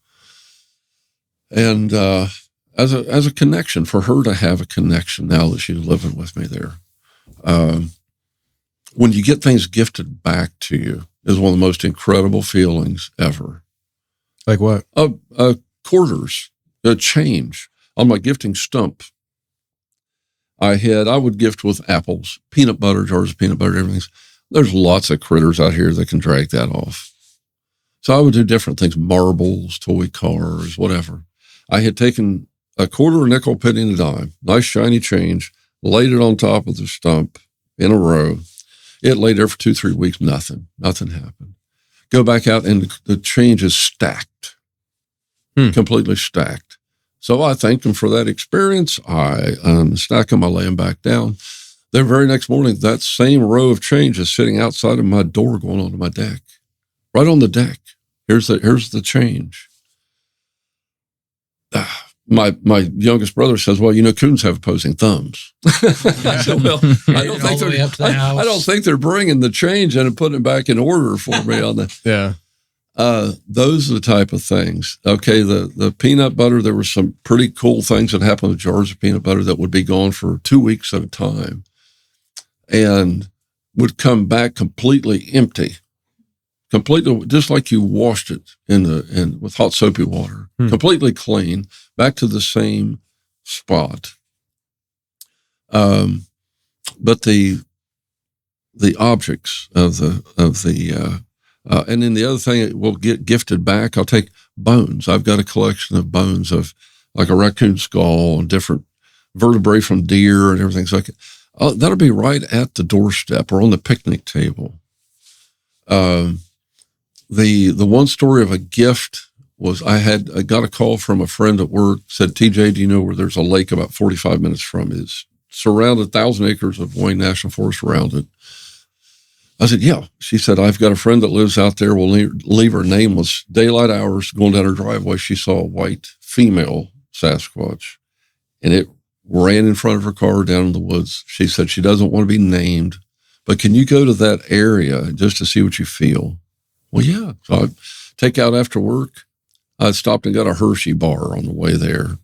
And as a connection, for her to have a connection now that she's living with me there. When you get things gifted back to you is one of the most incredible feelings ever. Like what? Quarters, a change. On my gifting stump, I would gift with apples, peanut butter, jars of peanut butter, everything. There's lots of critters out here that can drag that off. So I would do different things, marbles, toy cars, whatever. I had taken a quarter, a nickel, penny, and a dime, nice shiny change, laid it on top of the stump in a row. It lay there for 2-3 weeks, nothing happened. Go back out, and the change is stacked, completely stacked. So I thanked him for that experience. I stack them, I lay them back down. The very next morning, that same row of change is sitting outside of my door going onto my deck, right on the deck. Here's the change. My youngest brother says, well, coons have opposing thumbs. I said, well, I don't think they're bringing the change in and putting it back in order for me on the. Yeah. Those are the type of things. Okay, the peanut butter, there were some pretty cool things that happened with jars of peanut butter that would be gone for 2 weeks at a time and would come back completely empty, completely just like you washed it with hot soapy water, completely clean, back to the same spot. But the objects of the and then the other thing that will get gifted back, I'll take bones. I've got a collection of bones of like a raccoon skull and different vertebrae from deer and everything. So that'll be right at the doorstep or on the picnic table. The one story of a gift I got a call from a friend at work, said, TJ, do you know where there's a lake about 45 minutes from? It's surrounded 1,000 acres of Wayne National Forest around it. I said, yeah. She said, I've got a friend that lives out there. We'll leave her nameless. Daylight hours, going down her driveway, she saw a white female Sasquatch, and it ran in front of her car down in the woods. She said she doesn't want to be named, but can you go to that area just to see what you feel? Well, yeah. So I take out after work. I stopped and got a Hershey bar on the way there.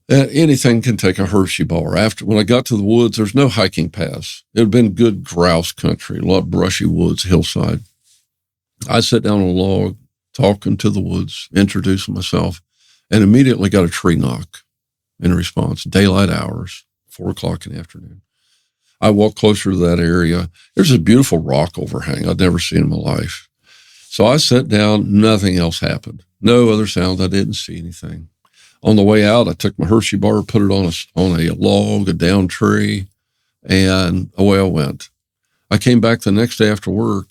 Anything can take a Hershey bar. When I got to the woods, there's no hiking paths. It had been good grouse country, a lot of brushy woods, hillside. I sat down on a log, talking to the woods, introducing myself, and immediately got a tree knock in response. Daylight hours, 4:00 in the afternoon. I walked closer to that area. There's a beautiful rock overhang I'd never seen in my life. So I sat down. Nothing else happened. No other sound. I didn't see anything. On the way out, I took my Hershey bar, put it on a log, a down tree, and away I went. I came back the next day after work.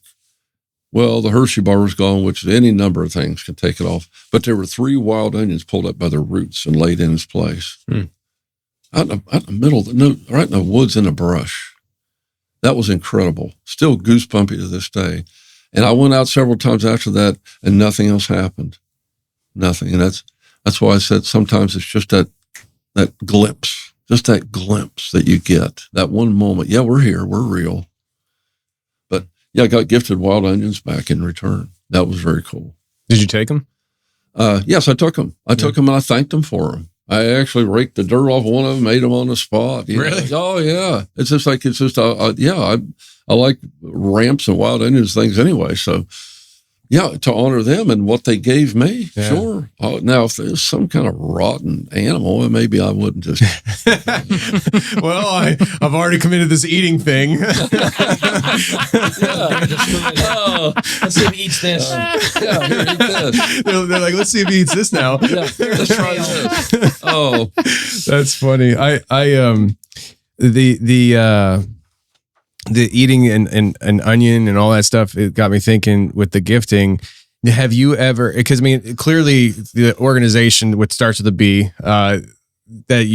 Well, the Hershey bar was gone, which any number of things could take it off. But there were 3 wild onions pulled up by their roots and laid in its place. Out in the middle, right in the woods in the brush. That was incredible. Still goosebumpy to this day. And I went out several times after that, and nothing else happened. Nothing. And that's why I said sometimes it's just that glimpse, that you get, that one moment. Yeah, we're here. We're real. But yeah, I got gifted wild onions back in return. That was very cool. Did you take them? Yes, I took them. I took them and I thanked them for them. I actually raked the dirt off one of them, ate them on the spot. Really? Oh, yeah. I like ramps and wild onions things anyway. So, yeah, to honor them and what they gave me, sure. Now, if there's some kind of rotten animal, maybe I wouldn't just. Well, I've already committed this eating thing. Let's see if he eats this. Yeah, here, eat this. They're like, let's see if he eats this now. Yeah, let's try this. Oh, that's funny. The eating and onion and all that stuff, it got me thinking with the gifting. Have you ever, because I mean, clearly the organization, which starts with a B, that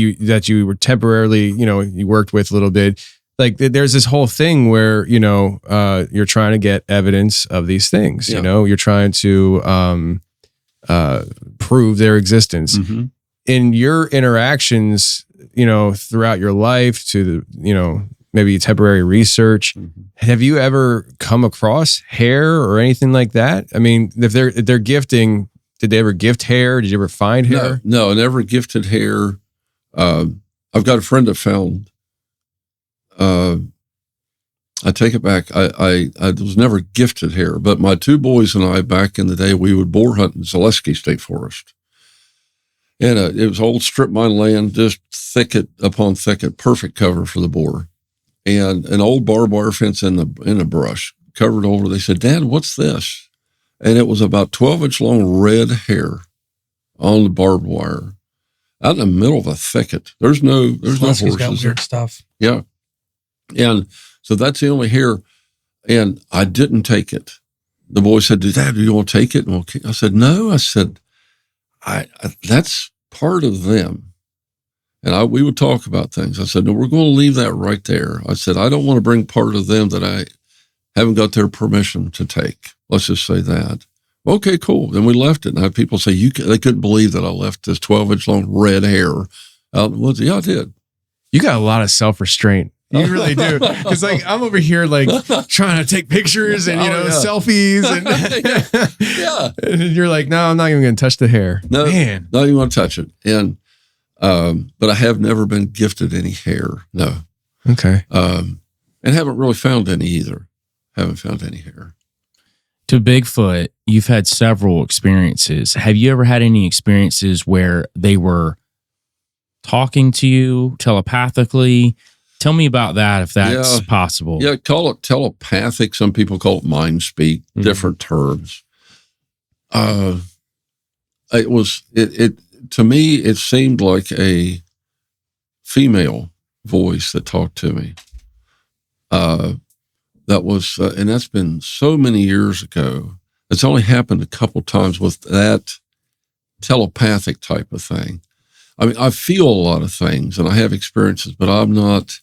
you were temporarily, you worked with a little bit, like there's this whole thing where, you're trying to get evidence of these things, you're trying to prove their existence. Mm-hmm. In your interactions, throughout your life to the, maybe temporary research. Mm-hmm. Have you ever come across hair or anything like that? I mean, if they're gifting, did they ever gift hair? Did you ever find hair? No, I never gifted hair. I've got a friend that found, I take it back. I was never gifted hair, but my 2 boys and I, back in the day, we would boar hunt in Zaleski State Forest. And it was old strip mine land, just thicket upon thicket, perfect cover for the boar. And an old barbed wire fence in the brush, covered over. They said, "Dad, what's this?" And it was about 12-inch long red hair on the barbed wire, out in the middle of a thicket. There's no horses. Got weird stuff. Yeah, and so that's the only hair. And I didn't take it. The boy said, "Dad, do you want to take it?" And I said, "No." I said, I that's part of them. And we would talk about things. I said, "No, we're going to leave that right there." I said, "I don't want to bring part of them that I haven't got their permission to take." Let's just say that. Okay, cool. Then we left it. And I had people say, they couldn't believe that I left this 12-inch long red hair out in the woods. Yeah, I did. You got a lot of self-restraint. You really do. Because I'm over here trying to take pictures and, selfies. And yeah. And you're like, no, I'm not even going to touch the hair. No, man. Not even want to touch it. And, but I have never been gifted any hair. No. Okay. And haven't really found any either. Haven't found any hair. To Bigfoot, you've had several experiences. Have you ever had any experiences where they were talking to you telepathically? Tell me about that, if that's possible. Yeah, call it telepathic. Some people call it mind speak, different terms. To me, it seemed like a female voice that talked to me. That was, and that's been so many years ago It's only happened a couple times with that telepathic type of thing. I mean, I feel a lot of things and I have experiences, but I'm not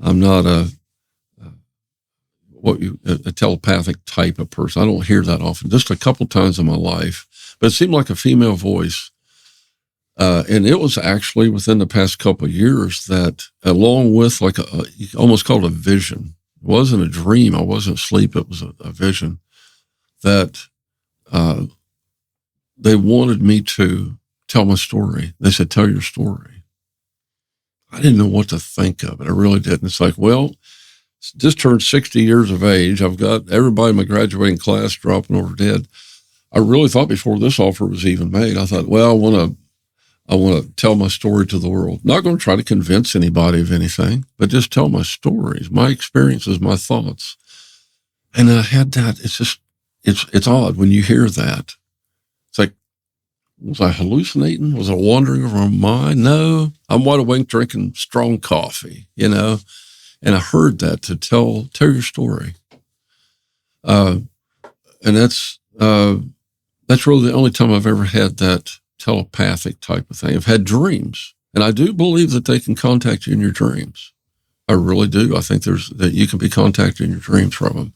a telepathic type of person. I don't hear that often, just a couple times in my life, but it seemed like a female voice. And it was actually within the past couple of years that, along with like you almost call it a vision. It wasn't a dream. I wasn't asleep. It was a vision that they wanted me to tell my story. They said, tell your story. I didn't know what to think of it. I really didn't. It's like, well, just turned 60 years of age. I've got everybody in my graduating class dropping over dead. I really thought before this offer was even made, I thought, well, I want to tell my story to the world. Not going to try to convince anybody of anything, but just tell my stories, my experiences, my thoughts. And I had that. It's just, it's odd when you hear that. It's like, was I hallucinating? Was I wandering over my mind? No, I'm wide awake drinking strong coffee, and I heard that to tell your story. And that's really the only time I've ever had that telepathic type of thing. I've had dreams, and I do believe that they can contact you in your dreams. I really do. I think that you can be contacted in your dreams from them.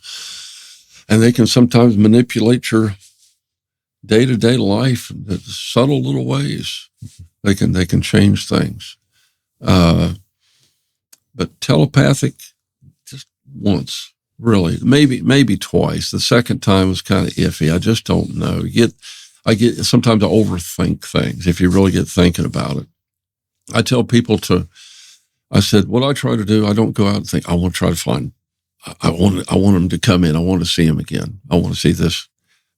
And they can sometimes manipulate your day-to-day life in subtle little ways. They can change things. But telepathic, just once, really, maybe twice. The second time was kind of iffy. I just don't know. Sometimes I overthink things if you really get thinking about it. I tell people I said, what I try to do, I don't go out and think, I want to try to find, I want them to come in. I want to see them again. I want to see this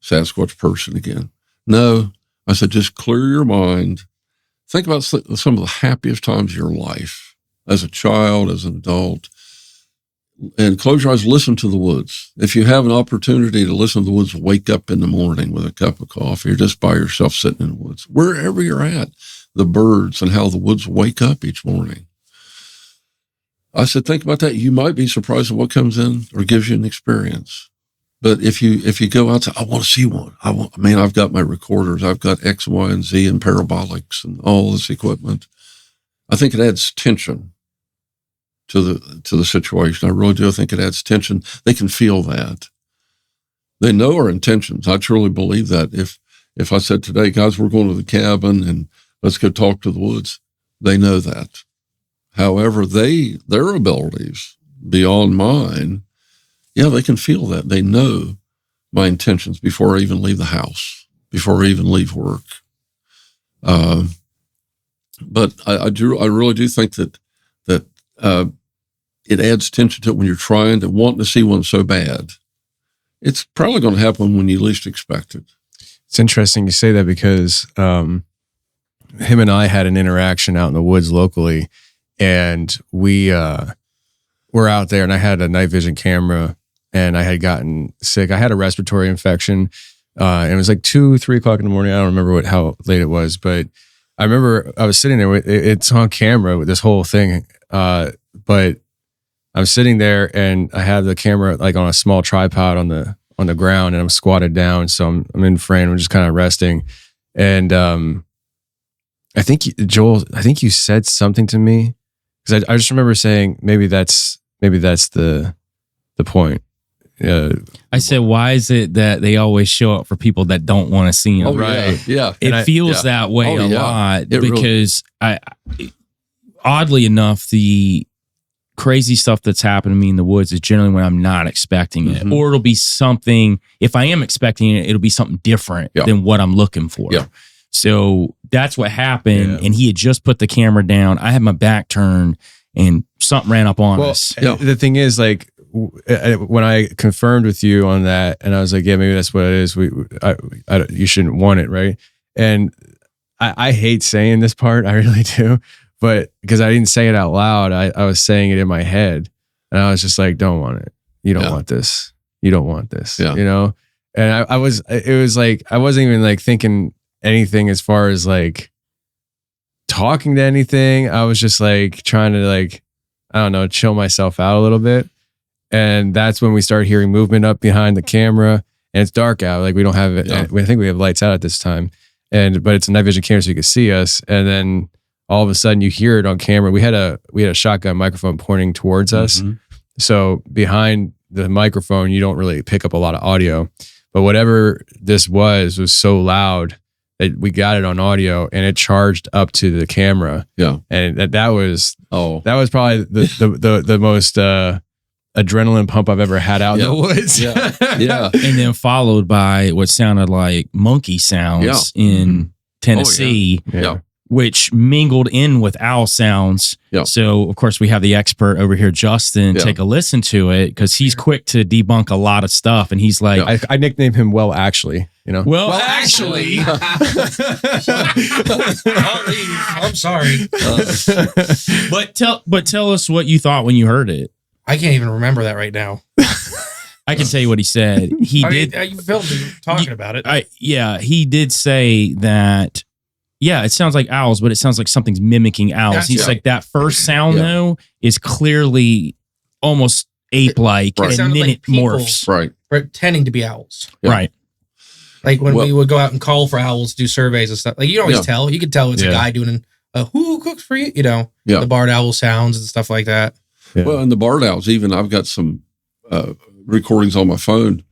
Sasquatch person again. No, I said, just clear your mind. Think about some of the happiest times of your life as a child, as an adult, and close your eyes, listen to the woods. If you have an opportunity to listen to the woods, wake up in the morning with a cup of coffee or just by yourself sitting in the woods, wherever you're at, the birds and how the woods wake up each morning. I said, think about that. You might be surprised at what comes in or gives you an experience. But if you go out to, I want to see one. I've got my recorders. I've got X, Y, and Z and parabolics and all this equipment. I think it adds tension to the situation. I really do. I think it adds tension. They can feel that. They know our intentions. I truly believe that. If I said today, guys, we're going to the cabin and let's go talk to the woods, they know that. However, their abilities beyond mine, yeah, they can feel that. They know my intentions before I even leave the house, before I even leave work. But I really do think that it adds tension to it when you're trying to want to see one so bad. It's probably going to happen when you least expect it. It's interesting you say that because him and I had an interaction out in the woods locally, and we were out there, and I had a night vision camera, and I had gotten sick. I had a respiratory infection, and it was like 2-3 o'clock in the morning. I don't remember how late it was, but I remember I was sitting there with it's on camera with this whole thing. But I'm sitting there and I have the camera like on a small tripod on the ground, and I'm squatted down. So I'm in frame. I'm just kind of resting. And I think Joel, you said something to me because I just remember saying maybe that's the point. I said, why is it that they always show up for people that don't want to see them? Oh, right. Yeah. It feels that way a lot because oddly enough, the crazy stuff that's happened to me in the woods is generally when I'm not expecting it. Or it'll be something, if I am expecting it, it'll be something different than what I'm looking for. Yeah. So that's what happened. And he had just put the camera down. I had my back turned and something ran up on us. The thing is, like, when I confirmed with you on that, and I was like, yeah, maybe that's what it is. You shouldn't want it, right? And I hate saying this part, I really do, but because I didn't say it out loud, I was saying it in my head, and I was just like, don't want it. You don't want this. You don't want this. Yeah. And it was like I wasn't even like thinking anything as far as like talking to anything. I was just like trying to like, I don't know, chill myself out a little bit. And that's when we started hearing movement up behind the camera. and it's dark out. Like we don't have it. I think we have lights out at this time, but it's a night vision camera, so you can see us. And then all of a sudden, you hear it on camera. We had a shotgun microphone pointing towards us, so behind the microphone, you don't really pick up a lot of audio. But whatever this was so loud that we got it on audio, and it charged up to the camera. Yeah, and that was probably the most adrenaline pump I've ever had out in the woods. Yeah. And then followed by what sounded like monkey sounds in Tennessee. Which mingled in with owl sounds. So, of course, we have the expert over here, Justin, take a listen to it because he's quick to debunk a lot of stuff. And he's like, I nicknamed him Well Actually, Well, actually. I'll leave. I'm sorry. But tell us what you thought when you heard it. I can't even remember that right now. I can tell you what he said. You filmed me talking about it. He did say that. Yeah, it sounds like owls, but it sounds like something's mimicking owls. Gotcha. He's like, that first sound, though, is clearly almost ape-like, and then like it morphs. Pretending to be owls. Right. Like when we would go out and call for owls, do surveys and stuff. Like, you always tell. You could tell it's a guy doing who cooks for you? The barred owl sounds and stuff like that. Yeah. Well, and the barred owls, even I've got some recordings on my phone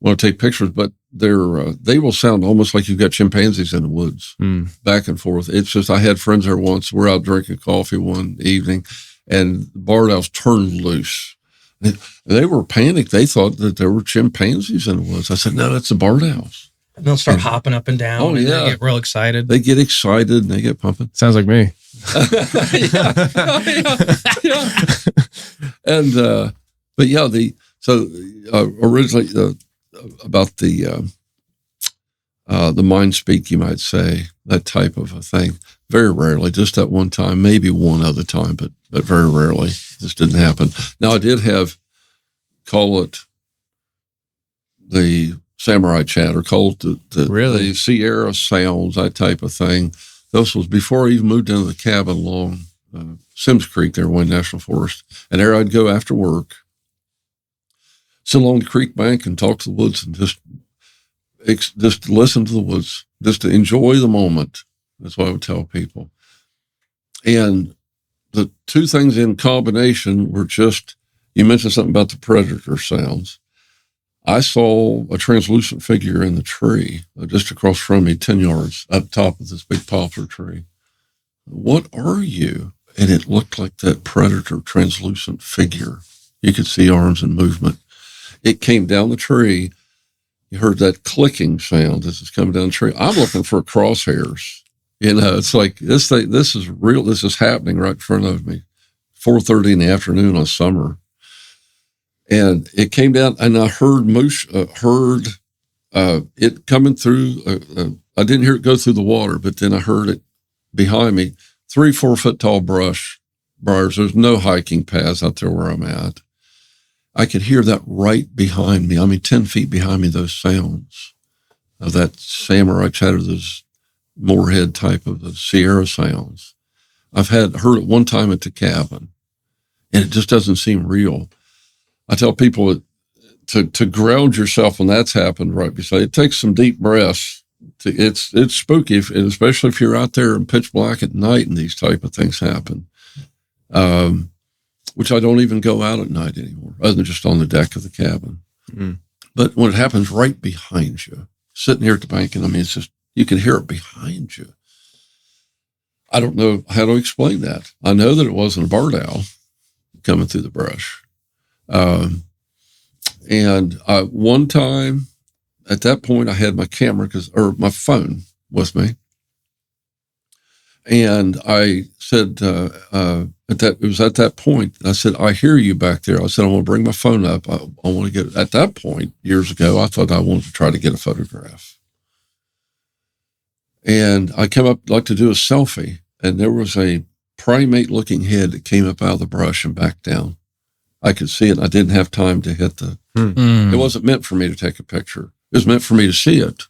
when I take pictures, but they will sound almost like you've got chimpanzees in the woods, back and forth. It's just, I had friends there once. We're out drinking coffee one evening, and the barred owls turned loose. They were panicked. They thought that there were chimpanzees in the woods. I said, no, that's the barred owls. And they'll start hopping up and down. Oh, yeah. They get real excited. They get excited and they get pumping. Sounds like me. And, but yeah, originally, about the mind speak, you might say, that type of a thing. Very rarely, just at one time, maybe one other time, but very rarely. This didn't happen. Now, I did call it the samurai chatter, call it the Sierra sounds, that type of thing. This was before I even moved into the cabin along Sims Creek there, Wayne National Forest. And there I'd go after work, sit along the creek bank and talk to the woods and just listen to the woods, just to enjoy the moment. That's what I would tell people. And the two things in combination were just, you mentioned something about the predator sounds. I saw a translucent figure in the tree just across from me, 10 yards up top of this big poplar tree. What are you? And it looked like that predator translucent figure. You could see arms and movement. It came down the tree. You heard that clicking sound as it's coming down the tree. I'm looking for crosshairs. It's like this is real. This is happening right in front of me. 4:30 in the afternoon on summer. And it came down, and I heard it coming through. I didn't hear it go through the water, but then I heard it behind me, 3-4 foot tall briars. There's no hiking paths out there where I'm at. I could hear that right behind me. 10 feet behind me, those sounds of that samurai chatter, those moorhead type of the Sierra sounds. I've heard it one time at the cabin, and it just doesn't seem real. I tell people to ground yourself when that's happened right beside. It takes some deep breaths. It's spooky, especially if you're out there in pitch black at night and these type of things happen. Which I don't even go out at night anymore, other than just on the deck of the cabin. Mm. But when it happens right behind you, sitting here at the bank, and it's just, you can hear it behind you. I don't know how to explain that. I know that it wasn't a barred owl coming through the brush. One time, at that point, I had my camera or my phone with me. And I said, it was at that point, I said, I hear you back there. I said, I want to bring my phone up. I want to get, at that point, years ago, I thought I wanted to try to get a photograph. And I came up, like to do a selfie, and there was a primate looking head that came up out of the brush and back down. I could see it. I didn't have time to hit it wasn't meant for me to take a picture. It was meant for me to see it.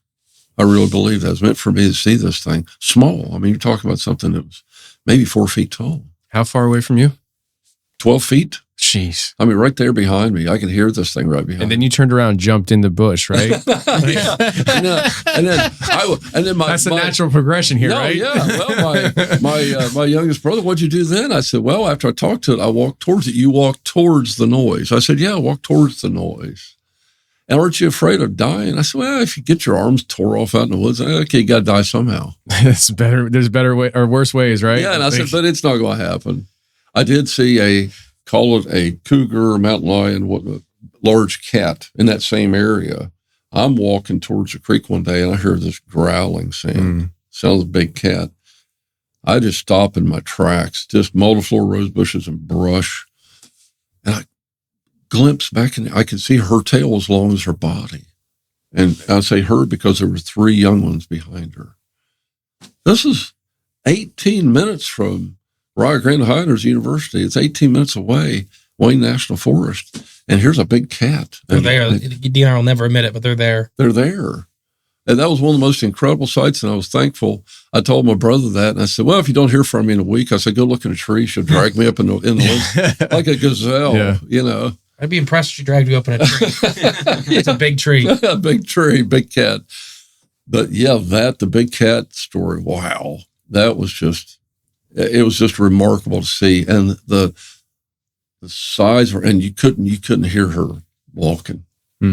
I really believe that. It was meant for me to see this thing. Small. You're talking about something that was maybe 4 feet tall. How far away from you? 12 feet. Jeez. I mean, right there behind me. I could hear this thing right behind And then you turned around and jumped in the bush, right? yeah. And then that's the natural progression here, right? Yeah. Well, my youngest brother, what'd you do then? I said, well, after I talked to it, I walked towards it. You walked towards the noise. I said, yeah, walk towards the noise. And aren't you afraid of dying? I said, well, if you get your arms tore off out in the woods, okay, you got to die somehow. It's better. There's better way or worse ways, right? Yeah. And I said, but it's not going to happen. I did see call it a cougar, mountain lion, a large cat in that same area. I'm walking towards the creek one day and I heard this growling sound. Sounds a big cat. I just stopped in my tracks, just multiflora rose bushes and brush. And I glimpsed back and I could see her tail as long as her body. And I say her because there were 3 young ones behind her. This is 18 minutes from Rio Grande Highlanders University. It's 18 minutes away, Wayne National Forest. And here's a big cat. They're there. DNR will never admit it, but they're there. They're there. And that was one of the most incredible sights. And I was thankful. I told my brother that. And I said, well, if you don't hear from me in a week, I said, go look in a tree. She'll drag me up in the woods like a gazelle, you know. I'd be impressed if she dragged you up in a tree. It's a big tree. A big tree, big cat. But yeah, the big cat story, wow. That was just, it was just remarkable to see. And the size, and you couldn't hear her walking.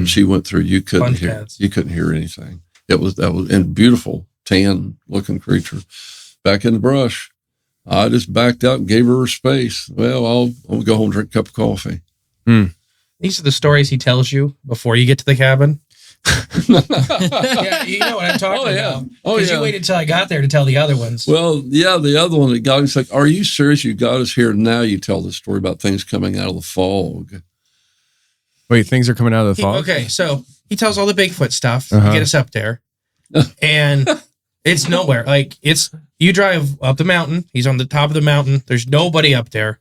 She went through, you couldn't hear anything. That was and beautiful, tan looking creature back in the brush. I just backed out and gave her space. Well, I'll go home and drink a cup of coffee. These are the stories he tells you before you get to the cabin. Yeah, you know what I'm talking about. Because you waited till I got there to tell the other ones. Well, yeah, the other one that got me, like, are you serious? You got us here. Now you tell the story about things coming out of the fog. Wait, things are coming out of the fog? Okay, so he tells all the Bigfoot stuff to get us up there. And it's nowhere. Like, you drive up the mountain. He's on the top of the mountain. There's nobody up there.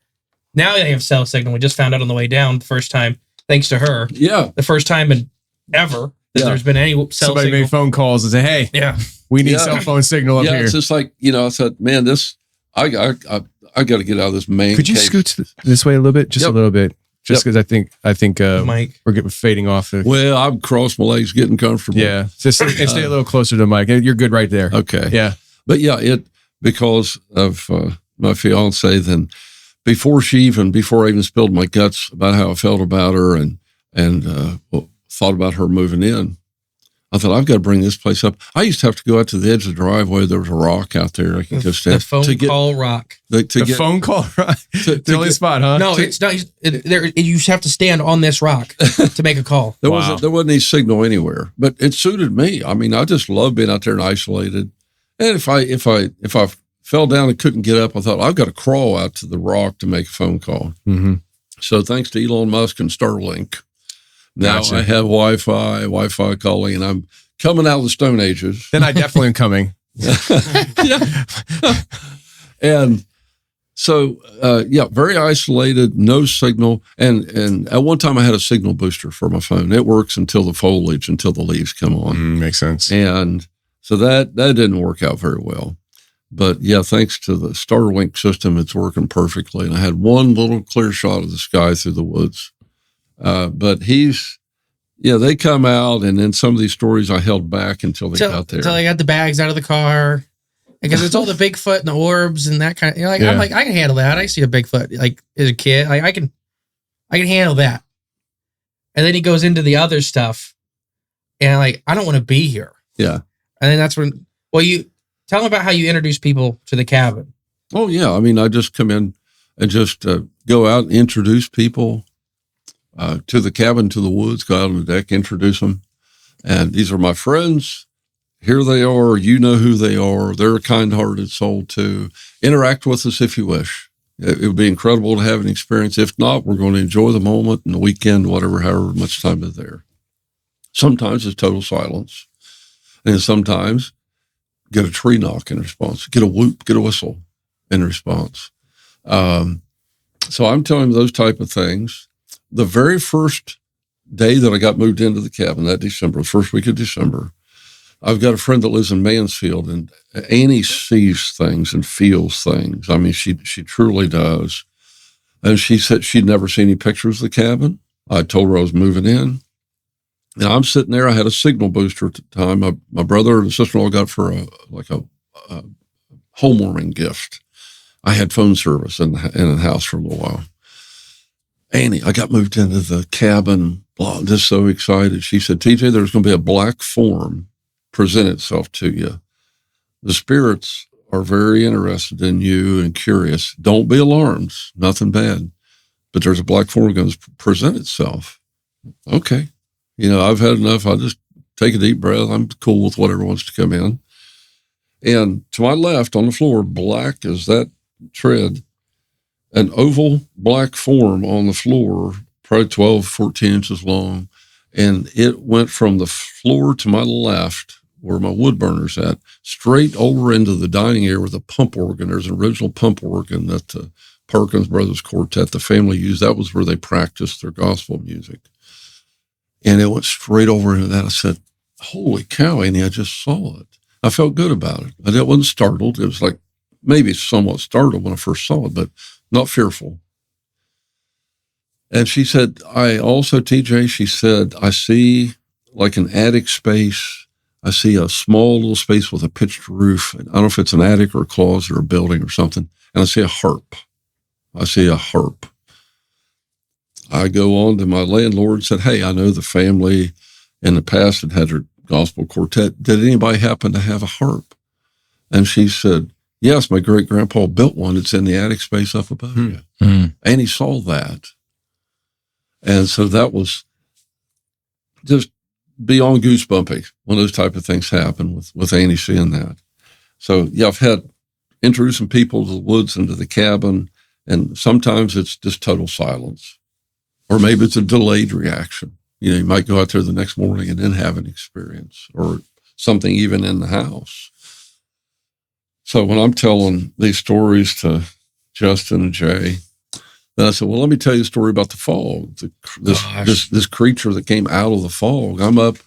Now they have cell signal. We just found out on the way down the first time, thanks to her. Yeah. The first time in ever that there's been any cell Somebody signal. made phone calls and say, hey, we need cell phone signal up here. It's just like, I said, man, I got to get out of this man Could you scoot this way a little bit? Just a little bit. Just because I think Mike, we're getting fading off. Well, I've crossed my legs, getting comfortable. Yeah, just stay a little closer to Mike. You're good right there. Okay. Yeah, but yeah, because of my fiance, then before I even spilled my guts about how I felt about her and thought about her moving in, I thought, I've got to bring this place up. I used to have to go out to the edge of the driveway. There was a rock out there. I could go stand. The phone call rock. The phone call rock? The only spot, huh? No, it's not. You have to stand on this rock to make a call. There wasn't any signal anywhere, but it suited me. I mean, I just love being out there and isolated. And if I fell down and couldn't get up, I thought, I've got to crawl out to the rock to make a phone call. Mm-hmm. So thanks to Elon Musk and Starlink, now I have Wi-Fi calling, and I'm coming out of the Stone Ages. Then I definitely am coming. And so, very isolated, no signal. And at one time I had a signal booster for my phone. It works until the leaves come on. Makes sense. And so that didn't work out very well. But yeah, thanks to the Starlink system, it's working perfectly. And I had one little clear shot of the sky through the woods. But they come out, and then some of these stories I held back until they got there. Until I got the bags out of the car. Because it's all the Bigfoot and the orbs and that kind of, I'm like, I can handle that. I see a Bigfoot, like, as a kid. I can handle that. And then he goes into the other stuff, and I don't want to be here. Yeah. And then that's when, you tell them about how you introduce people to the cabin. Oh, yeah. I mean, I just come in and just go out and introduce people to the cabin, to the woods, go out on the deck, introduce them. And these are my friends. Here they are. You know who they are. They're a kind-hearted soul, too. Interact with us if you wish. It would be incredible to have an experience. If not, we're going to enjoy the moment and the weekend, however much time is there. Sometimes it's total silence. And sometimes get a tree knock in response, get a whoop, get a whistle in response. So I'm telling you those type of things. The very first day that I got moved into the cabin, that December, the first week of December, I've got a friend that lives in Mansfield, and Annie sees things and feels things. I mean, she truly does. And she said she'd never seen any pictures of the cabin. I told her I was moving in. And I'm sitting there. I had a signal booster at the time. My brother and sister-in-law got for a homewarming gift. I had phone service in the house for a little while. Annie, I got moved into the cabin, just so excited. She said, TJ, there's going to be a black form present itself to you. The spirits are very interested in you and curious. Don't be alarmed. Nothing bad. But there's a black form going to present itself. Okay. I've had enough. I'll just take a deep breath. I'm cool with whatever wants to come in. And to my left on the floor, black as that tread, an oval black form on the floor, probably 12, 14 inches long. And it went from the floor to my left, where my wood burner's at, straight over into the dining area with a pump organ. There's an original pump organ that the Perkins Brothers Quartet, the family used. That was where they practiced their gospel music. And it went straight over into that. I said, holy cow, Annie, I just saw it. I felt good about it. I wasn't startled. It was like maybe somewhat startled when I first saw it, but not fearful. And she said, I also, TJ, she said, I see like an attic space. I see a small little space with a pitched roof. I don't know if it's an attic or a closet or a building or something. And I see a harp. I go on to my landlord and said, hey, I know the family in the past had their gospel quartet. Did anybody happen to have a harp? And she said, yes, my great-grandpa built one. It's in the attic space up above you. And he saw that. And so that was just beyond goosebumpy when those type of things happen with Annie seeing that. So, yeah, I've had introducing people to the woods and to the cabin, and sometimes it's just total silence. Or maybe it's a delayed reaction. You might go out there the next morning and then have an experience, or something even in the house. So when I'm telling these stories to Justin and Jay, then I said, well, let me tell you a story about the fog. This creature that came out of the fog. I'm up,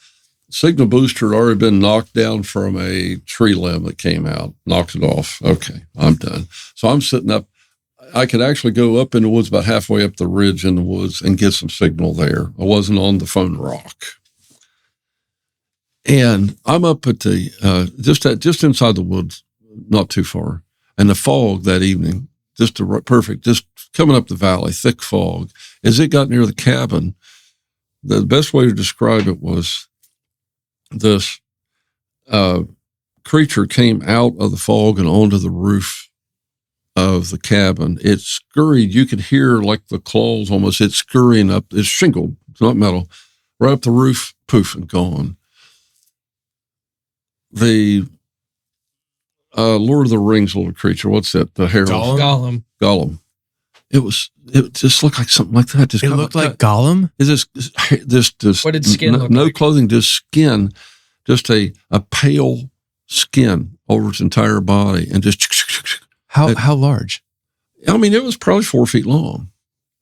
signal booster had already been knocked down from a tree limb that came out, knocked it off. Okay, I'm done. So I'm sitting up. I could actually go up in the woods, about halfway up the ridge in the woods, and get some signal there. I wasn't on the phone rock. And I'm up at the, just inside the woods, not too far. And the fog that evening, just coming up the valley, thick fog. As it got near the cabin, the best way to describe it was this creature came out of the fog and onto the roof of the cabin. It scurried. You could hear like the claws almost. It's scurrying up. It's shingled. It's not metal. Right up the roof, poof, and gone. The Lord of the Rings little creature. What's that? The herald. Gollum. It just looked like something like that. It looked like Gollum? Is this what did skin look no like? clothing, just skin, just a pale skin over its entire body, and just how large? I mean, it was probably 4 feet long.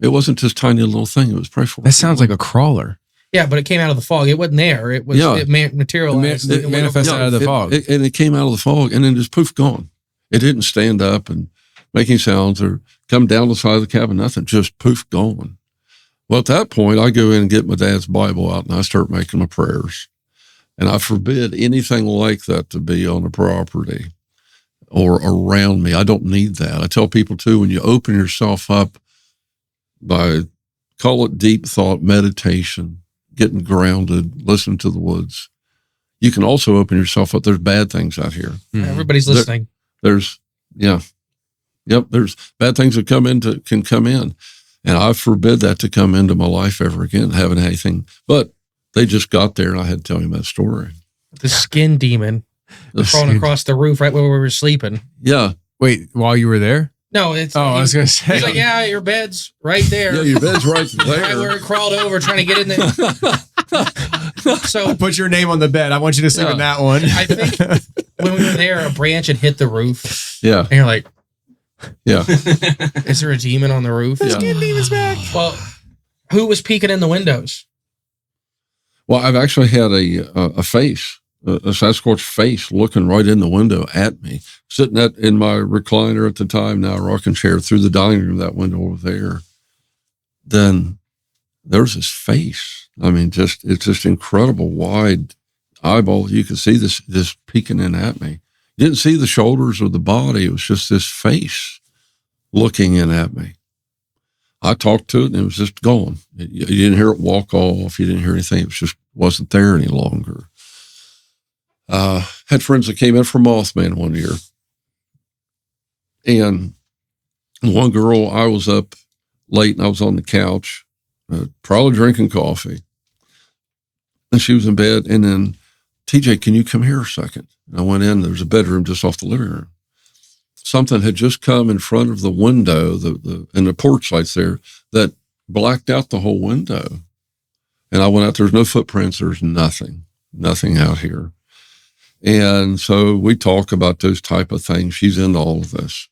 It wasn't this tiny little thing. It was probably 4 feet. That sounds like a crawler. Yeah, but it came out of the fog. It wasn't there. It was it materialized. It manifested out of the fog. And it came out of the fog and then just poof, gone. It didn't stand up and make any sounds or come down the side of the cabin, nothing, just poof, gone. Well, at that point, I go in and get my dad's Bible out and I start making my prayers. And I forbid anything like that to be on the property or around me. I don't need that. I tell people too, when you open yourself up by, call it deep thought, meditation, getting grounded, listening to the woods, you can also open yourself up. There's bad things out here. Everybody's listening. There's bad things that can come in. And I forbid that to come into my life ever again, having anything. But they just got there and I had to tell him that story. The skin demon crawling across the roof right where we were sleeping. Yeah. Wait, while you were there? No, it's. Oh, I was going to say. He's like, yeah, your bed's right there. Yeah, your bed's right there. Right where it crawled over trying to get in there. So put your name on the bed. I want you to sleep in that one. I think when we were there, a branch had hit the roof. Yeah. And you're like, yeah. Is there a demon on the roof? The skin demon's back. Well, who was peeking in the windows? Well, I've actually had a face a Sasquatch face looking right in the window at me, sitting in my recliner at the time, now rocking chair through the dining room, that window over there. Then there's this face. I mean, it's just incredible, wide eyeball. You could see this peeking in at me. You didn't see the shoulders or the body. It was just this face looking in at me. I talked to it and it was just gone. You didn't hear it walk off. You didn't hear anything. It wasn't there any longer. Had friends that came in for Mothman one year. And one girl, I was up late and I was on the couch, probably drinking coffee. And she was in bed. And then, TJ, can you come here a second? And I went in. There's a bedroom just off the living room. Something had just come in front of the window, and the porch lights there, that blacked out the whole window. And I went out. There's no footprints. There's nothing out here. And so we talk about those type of things. She's into all of this.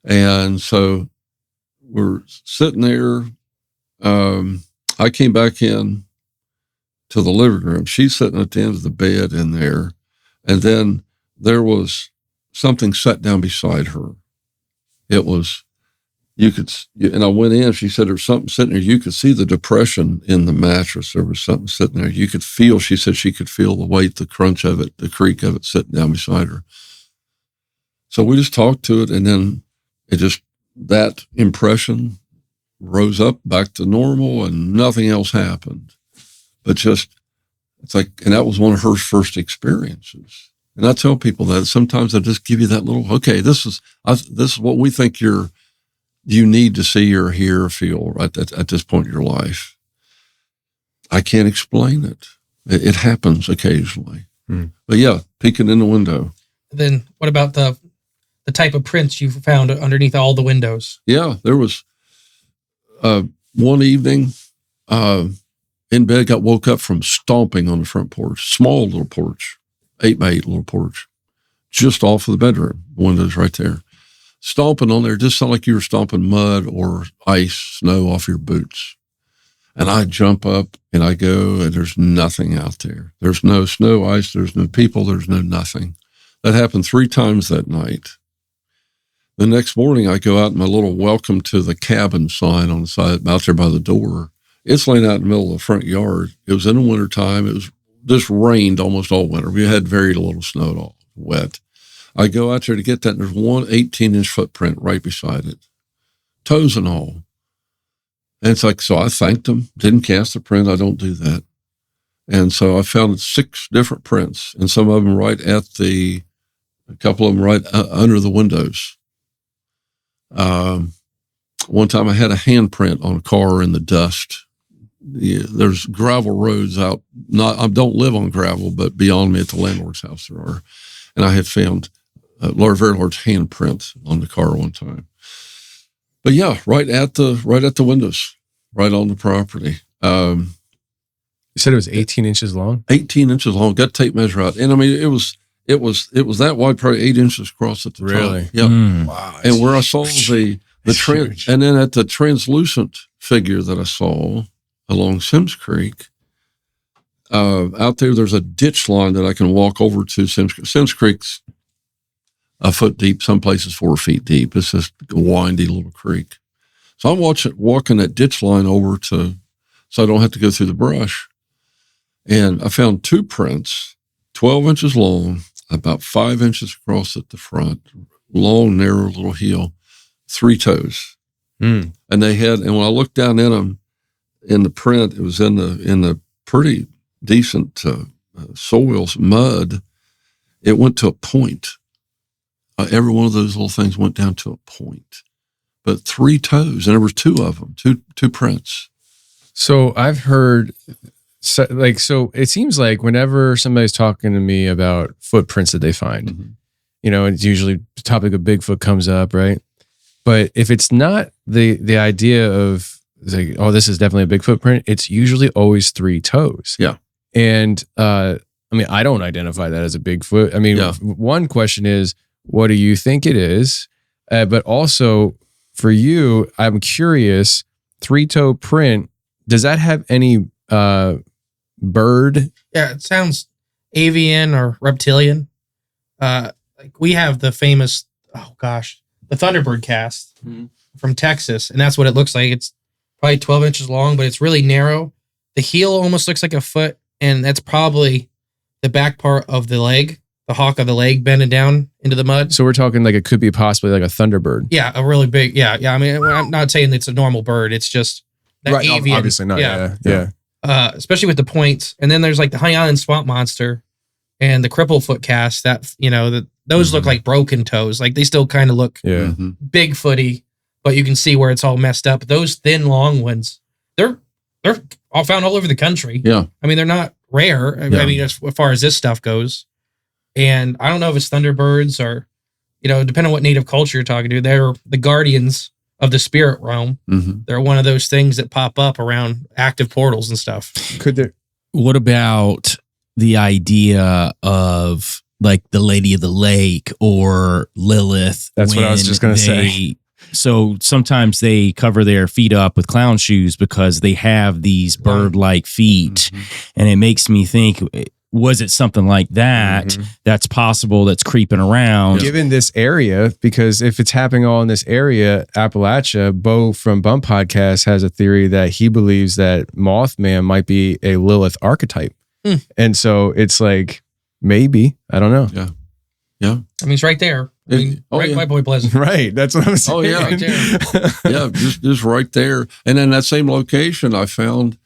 And so we're sitting there. I came back in to the living room. She's sitting at the end of the bed in there. And then there was something sat down beside her. It was, and I went in, she said, there's something sitting there. You could see the depression in the mattress. There was something sitting there. You could feel, she said she could feel the weight, the crunch of it, the creak of it sitting down beside her. So we just talked to it, and then that impression rose up back to normal and nothing else happened. But it's like, and that was one of her first experiences. And I tell people that sometimes I just give you that little, okay, this is what we think you need to see or hear or feel at this point in your life. I can't explain it. It happens occasionally. But yeah, peeking in the window. Then what about the type of prints you found underneath all the windows? Yeah, there was one evening in bed, got woke up from stomping on the front porch, small little porch, 8x8 little porch, just off of the bedroom. Windows right there. Stomping on there just sounded like you were stomping mud or ice, snow off your boots. And I jump up and I go, and there's nothing out there. There's no snow, ice, there's no people, there's no nothing. That happened 3 times that night. The next morning, I go out and my little welcome to the cabin sign on the side, out there by the door. It's laying out in the middle of the front yard. It was in the wintertime. It was just rained almost all winter. We had very little snow at all, wet. I go out there to get that, and there's one 18-inch footprint right beside it, toes and all. And it's like, so I thanked them, didn't cast the print. I don't do that. And so I found 6 different prints, and some of them a couple of them right under the windows. One time I had a handprint on a car in the dust. Yeah, there's gravel roads out. I don't live on gravel, but beyond me at the landlord's house there are. And I had found a very large handprint on the car one time. But yeah, right at the windows, right on the property. You said it was 18 inches long? 18 inches long. Got tape measure out. And I mean, it was that wide, probably 8 inches across at the top. Really? Yeah. Wow. And where I saw the and then at the translucent figure that I saw along Sims Creek, out there's a ditch line that I can walk over to Sims Creek. Sims Creek's a foot deep, some places 4 feet deep. It's just a windy little creek. So I'm walking that ditch line over so I don't have to go through the brush. And I found 2 prints, 12 inches long, about 5 inches across at the front, long, narrow little heel, 3 toes. And when I looked down in them, in the print, it was in the pretty decent soils, mud. It went to a point. Every one of those little things went down to a point. But 3 toes, and there was 2 of them, two prints. So I've heard, so it seems like whenever somebody's talking to me about footprints that they find, it's usually the topic of Bigfoot comes up, right? But if it's not the idea of like, oh, this is definitely a Bigfoot print, it's usually always 3 toes. Yeah. And I mean, I don't identify that as a Bigfoot. I mean, one question is, what do you think it is? But also for you, I'm curious, 3-toe print, does that have any bird? Yeah, it sounds avian or reptilian. Like we have the famous, the Thunderbird cast from Texas, and that's what it looks like. It's probably 12 inches long, but it's really narrow. The heel almost looks like a foot, and that's probably the back part of the leg, the hawk of the leg bending down into the mud. So we're talking like it could be possibly like a thunderbird. Yeah, a really big, yeah. I mean, I'm not saying it's a normal bird. It's just that Right, avian. obviously not. Yeah. Especially with the points. And then there's like the High Island Swamp Monster and the Cripplefoot cast that, those look like broken toes. Like they still kind of look Bigfooty, but you can see where it's all messed up. Those thin, long ones, they're all found all over the country. Yeah. I mean, they're not rare. I mean, as far as this stuff goes. And I don't know if it's Thunderbirds or, depending on what native culture you're talking to, they're the guardians of the spirit realm. They're one of those things that pop up around active portals and stuff. What about the idea of like the Lady of the Lake or Lilith? That's what I was just going to say. So sometimes they cover their feet up with clown shoes because they have these bird-like feet. And it makes me think, was it something like that that's possible, that's creeping around? Given this area, because if it's happening all in this area, Appalachia, Bo from Bump Podcast has a theory that he believes that Mothman might be a Lilith archetype. And so it's like, maybe, I don't know. Yeah. I mean, it's right there. I mean, my boy Pleasant. Right. That's what I'm saying. Oh, yeah. Right there. Yeah, just right there. And in that same location, I found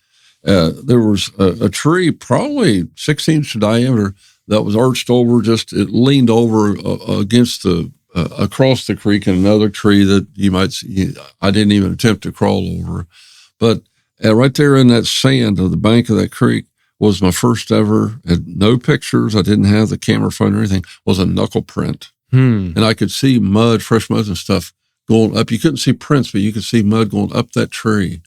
there was a tree, probably 6 inches diameter, that was arched over. It leaned over against across the creek, and another tree that you might see. I didn't even attempt to crawl over, but right there in that sand of the bank of that creek was my first ever. Had no pictures. I didn't have the camera phone or anything. Was a knuckle print, and I could see mud, fresh mud and stuff going up. You couldn't see prints, but you could see mud going up that tree.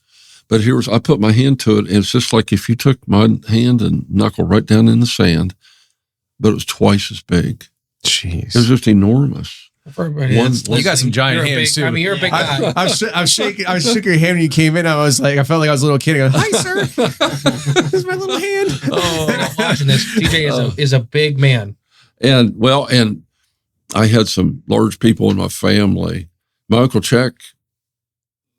But I put my hand to it, and it's just like if you took my hand and knuckle right down in the sand, but it was twice as big. Jeez. It was just enormous. You got some giant hands too. I mean, you're a big guy. I shook your hand when you came in. I felt like I was a little kid. I go, hi, sir. This is my little hand. I'm watching this. TJ is a big man. And I had some large people in my family. My Uncle Chuck,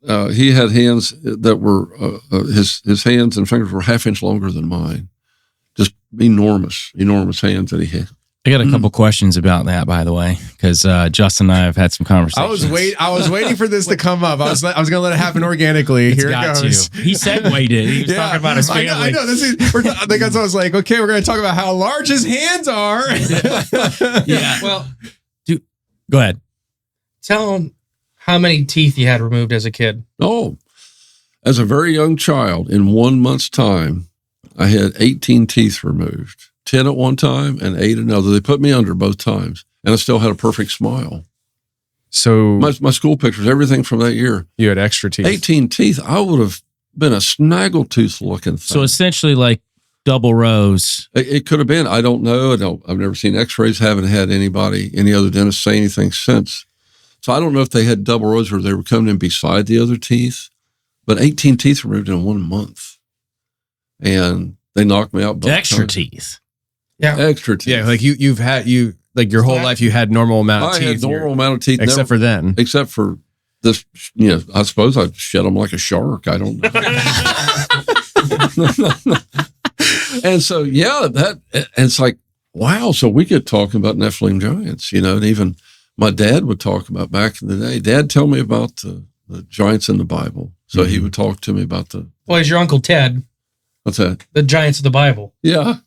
he had hands that were, his hands and fingers were half-inch longer than mine. Just enormous hands that he had. I got a couple questions about that, by the way, because Justin and I have had some conversations. I was waiting for this to come up. I was going to let it happen organically. Here it goes. He segued it. He was talking about his family. I know. Because I was like, okay, we're going to talk about how large his hands are. Yeah. Well, go ahead. Tell him how many teeth you had removed as a kid. Oh, as a very young child, in 1 month's time, I had 18 teeth removed. 10 at one time and 8 another. They put me under both times, and I still had a perfect smile. So my school pictures, everything from that year. You had extra teeth. 18 teeth. I would have been a snaggletooth looking thing. So essentially like double rows. It could have been. I don't know. I've never seen x-rays. Haven't had any other dentist say anything since. So I don't know if they had double rows or they were coming in beside the other teeth, but 18 teeth removed in 1 month. And they knocked me out both extra times. Teeth. Yeah. Extra teeth. Yeah, like you've had your whole life you had normal amount of teeth. I had normal amount of teeth. Except for then. Except for this, I suppose I'd shed them like a shark. I don't know. And so, it's like, wow. So we get talking about Nephilim giants, and even my dad would talk about back in the day. Dad told me about the giants in the Bible. So he would talk to me about well, it's your Uncle Ted. What's that? The giants of the Bible. Yeah.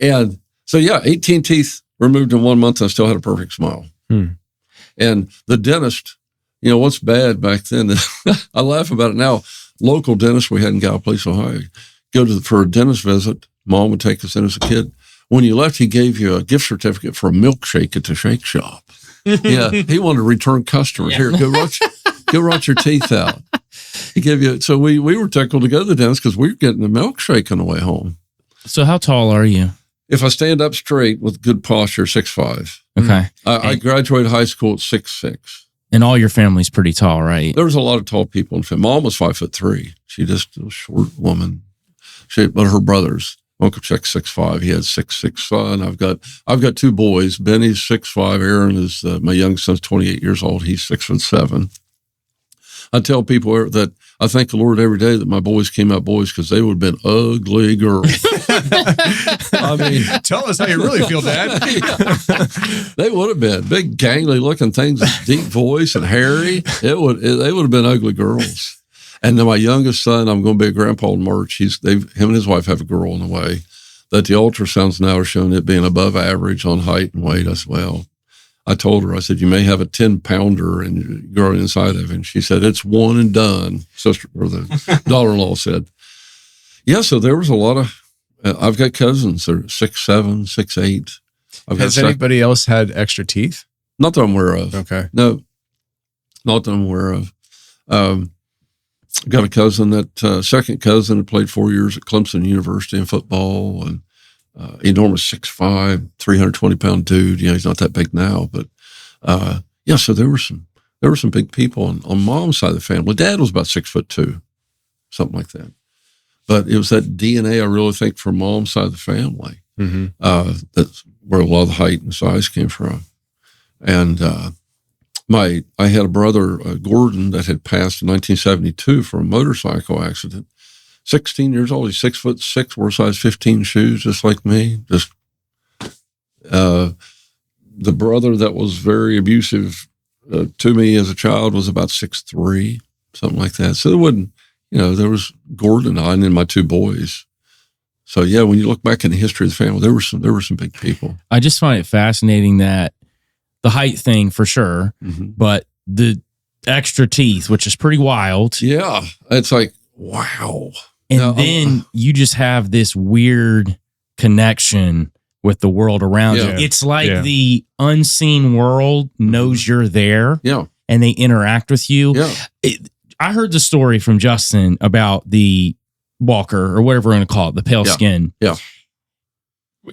And so, 18 teeth removed in 1 month, and I still had a perfect smile. And the dentist, what's bad back then, I laugh about it now. Local dentist we had in Gallipolis, Ohio, for a dentist visit. Mom would take us in as a kid. When you left, he gave you a gift certificate for a milkshake at the shake shop. Yeah, he wanted to return customers. Here, go rot your teeth out. He gave you. So we were tickled to go to the dentist because we were getting a milkshake on the way home. So how tall are you? If I stand up straight with good posture, 6'5". Okay. I graduated high school at 6'6". And all your family's pretty tall, right? There was a lot of tall people in family. Mom was 5'3". She just was a short woman. But her brothers, Uncle Chuck's 6'5". He had 6'6" son. I've got two boys. Benny's 6'5". Aaron is my youngest son's 28 years old. He's 6'7". I tell people that I thank the Lord every day that my boys came out boys, because they would have been ugly girls. I mean, tell us how you really feel, Dad. They would have been big, gangly looking things, deep voice and hairy. They would have been ugly girls. And then my youngest son, I'm going to be a grandpa in March. Him and his wife have a girl on the way. That the ultrasounds now are showing it being above average on height and weight as well. I told her, I said, you may have a 10-pounder and growing inside of it. And she said, it's one and done. The daughter-in-law said. Yeah, so there was a lot of, I've got cousins that are 6'7", 6'8". Has anybody else had extra teeth? Not that I'm aware of. Okay. No, not that I'm aware of. Got a cousin second cousin that played 4 years at Clemson University in football, and enormous 6'5", 320-pound dude. He's not that big now, but so there were some big people on mom's side of the family. Dad was about 6'2", something like that. But it was that DNA, I really think, from mom's side of the family. Mm-hmm. That's where a lot of the height and size came from. And I had a brother, Gordon, that had passed in 1972 from a motorcycle accident. 16 years old. He's 6'6", wears size 15 shoes, just like me. Just the brother that was very abusive to me as a child was about 6'3", something like that. So there was Gordon and I, and then my two boys. So yeah, when you look back in the history of the family, there were some big people. I just find it fascinating that the height thing for sure, mm-hmm. but the extra teeth, which is pretty wild. Yeah, it's like, wow. And then you just have this weird connection with the world around you. It's like the unseen world knows you're there. Yeah. And they interact with you. Yeah. I heard the story from Justin about the walker, or whatever we're going to call it, the pale skin. Yeah.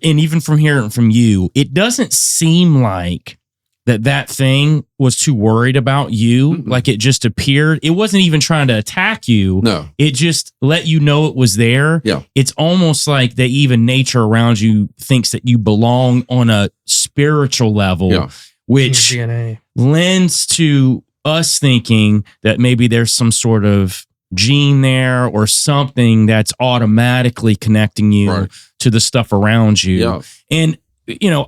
And even from hearing from you, it doesn't seem like that thing was too worried about you. Mm-mm. Like it just appeared. It wasn't even trying to attack you. No. It just let you know it was there. Yeah. It's almost like that even nature around you thinks that you belong on a spiritual level, which lends to us thinking that maybe there's some sort of gene there or something that's automatically connecting you to the stuff around you. Yeah. And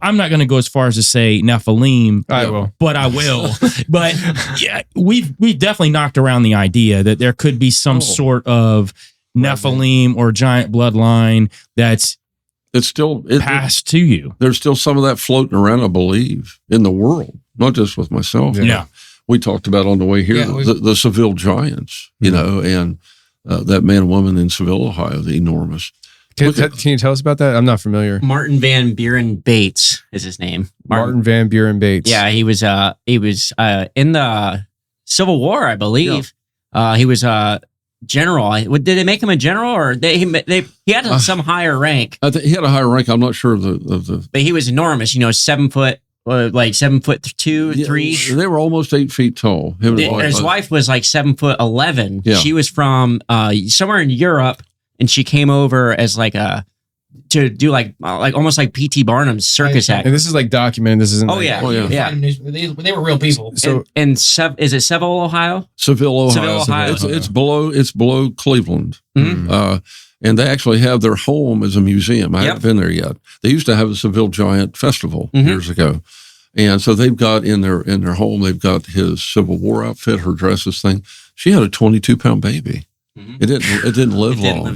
I'm not going to go as far as to say Nephilim. I will. But I will. But yeah, we've definitely knocked around the idea that there could be some sort of Nephilim or giant bloodline that's still passed to you. There's still some of that floating around, I believe, in the world, not just with myself. Yeah. We talked about on the way here, the Seville giants, and that man and woman in Seville, Ohio, the enormous. Can you tell us about that? I'm not familiar. Martin Van Buren Bates is his name. Martin Van Buren Bates. Yeah, he was in the Civil War, I believe. Yeah. He was a general. Did they make him a general, or he had some higher rank? He had a higher rank. I'm not sure of the. But he was enormous. 7 foot. Like 7'2", 3. They were almost 8 feet tall. His wife was like 7'11". Yeah. She was from somewhere in Europe, and she came over as to do like almost like P.T. Barnum's circus act. And this is like documented. This isn't. Yeah. They were real people. So is it Seville, Ohio? Seville, Ohio. It's below Cleveland. Mm-hmm. And they actually have their home as a museum. I haven't been there yet. They used to have a Seville Giant Festival years ago. And so they've got in their home, they've got his Civil War outfit, her dresses thing. She had a 22-pound baby. Mm-hmm. It didn't live long.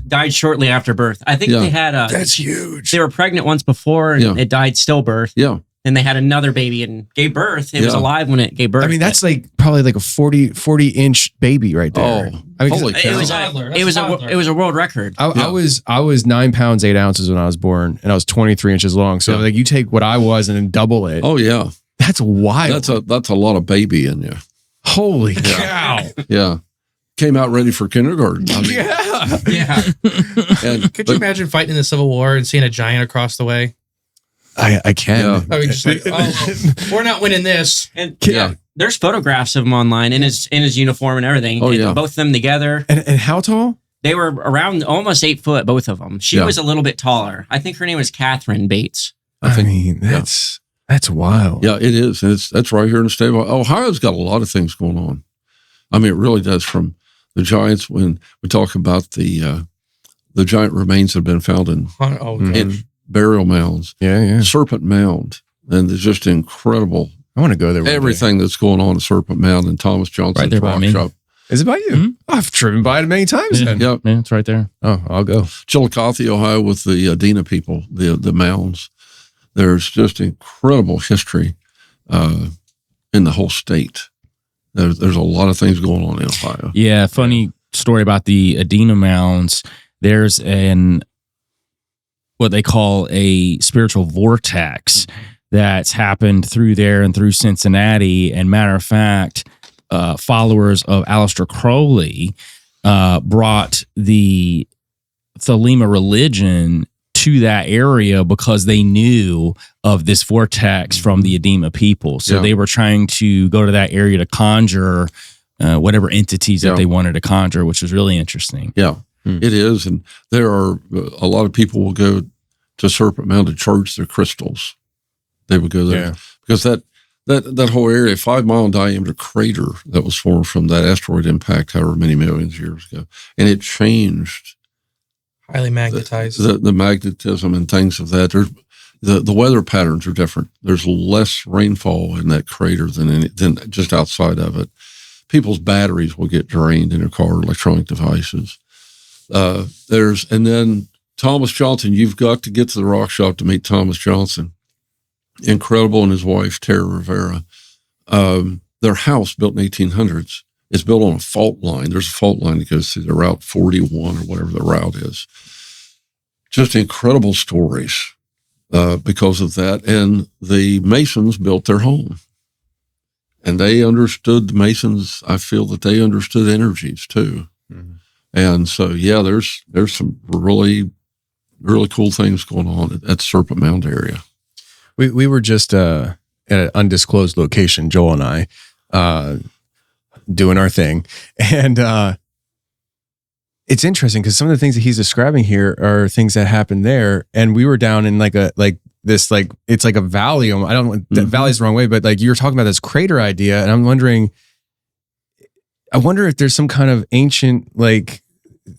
Died shortly after birth. I think they had that's huge. They were pregnant once before, and it died stillbirth. Yeah. And they had another baby and gave birth. It was alive when it gave birth. I mean, that's probably like a 40-inch baby right there. Oh, I mean, holy cow. It was a world record. I was 9 pounds 8 ounces when I was born, and I was 23 inches long. So like you take what I was and then double it. Oh yeah, that's wild. That's a lot of baby in you. Holy cow! Yeah, came out ready for kindergarten. I mean, yeah. Could you imagine fighting in the Civil War and seeing a giant across the way? I can. Yeah. I mean, just like, we're not winning this. And there's photographs of him online in his uniform and everything. Oh, and both of them together. And how tall? They were around almost 8 foot, both of them. She was a little bit taller. I think her name was Catherine Bates. I mean, that's wild. Yeah, it is. And that's right here in the state of Ohio's got a lot of things going on. I mean, it really does. From the giants, when we talk about the giant remains that have been found in burial mounds. Yeah. Serpent Mound. And there's just incredible. I want to go there. Everything that's going on at Serpent Mound and Thomas Johnson's right there by rock me. shop. Is it by you? Mm-hmm. I've driven by it many times. Yeah. Yeah, it's right there. Oh, I'll go. Chillicothe, Ohio, with the Adena people, the mounds. There's just incredible history in the whole state. There's a lot of things going on in Ohio. Yeah, funny story about the Adena mounds. There's what they call a spiritual vortex that's happened through there and through Cincinnati. And matter of fact, followers of Aleister Crowley brought the Thelema religion to that area because they knew of this vortex from the Adena people. So they were trying to go to that area to conjure whatever entities that they wanted to conjure, which was really interesting. Yeah, it is. And there are a lot of people will go to Serpent Mound to charge their crystals. They would go there because that whole area, 5-mile diameter crater that was formed from that asteroid impact, however many millions of years ago, and it changed. Highly magnetized. The magnetism and things of that. The weather patterns are different. There's less rainfall in that crater than just outside of it. People's batteries will get drained in their car, electronic devices. And then Thomas Johnson, you've got to get to the rock shop to meet Thomas Johnson. Incredible, and his wife, Tara Rivera. Their house, built in 1800s, is built on a fault line. There's a fault line that goes through the Route 41 or whatever the route is. Just incredible stories because of that. And the Masons built their home. And they understood, the Masons, I feel that they understood energies too. Mm-hmm. And so, there's some really, really cool things going on at the Serpent Mound area. We were just at an undisclosed location, Joel and I, doing our thing. And it's interesting because some of the things that he's describing here are things that happened there. And we were down in it's like a valley. I don't know, that valley's the wrong way, but like you're talking about this crater idea. And I'm wondering, I wonder if there's some kind of ancient, like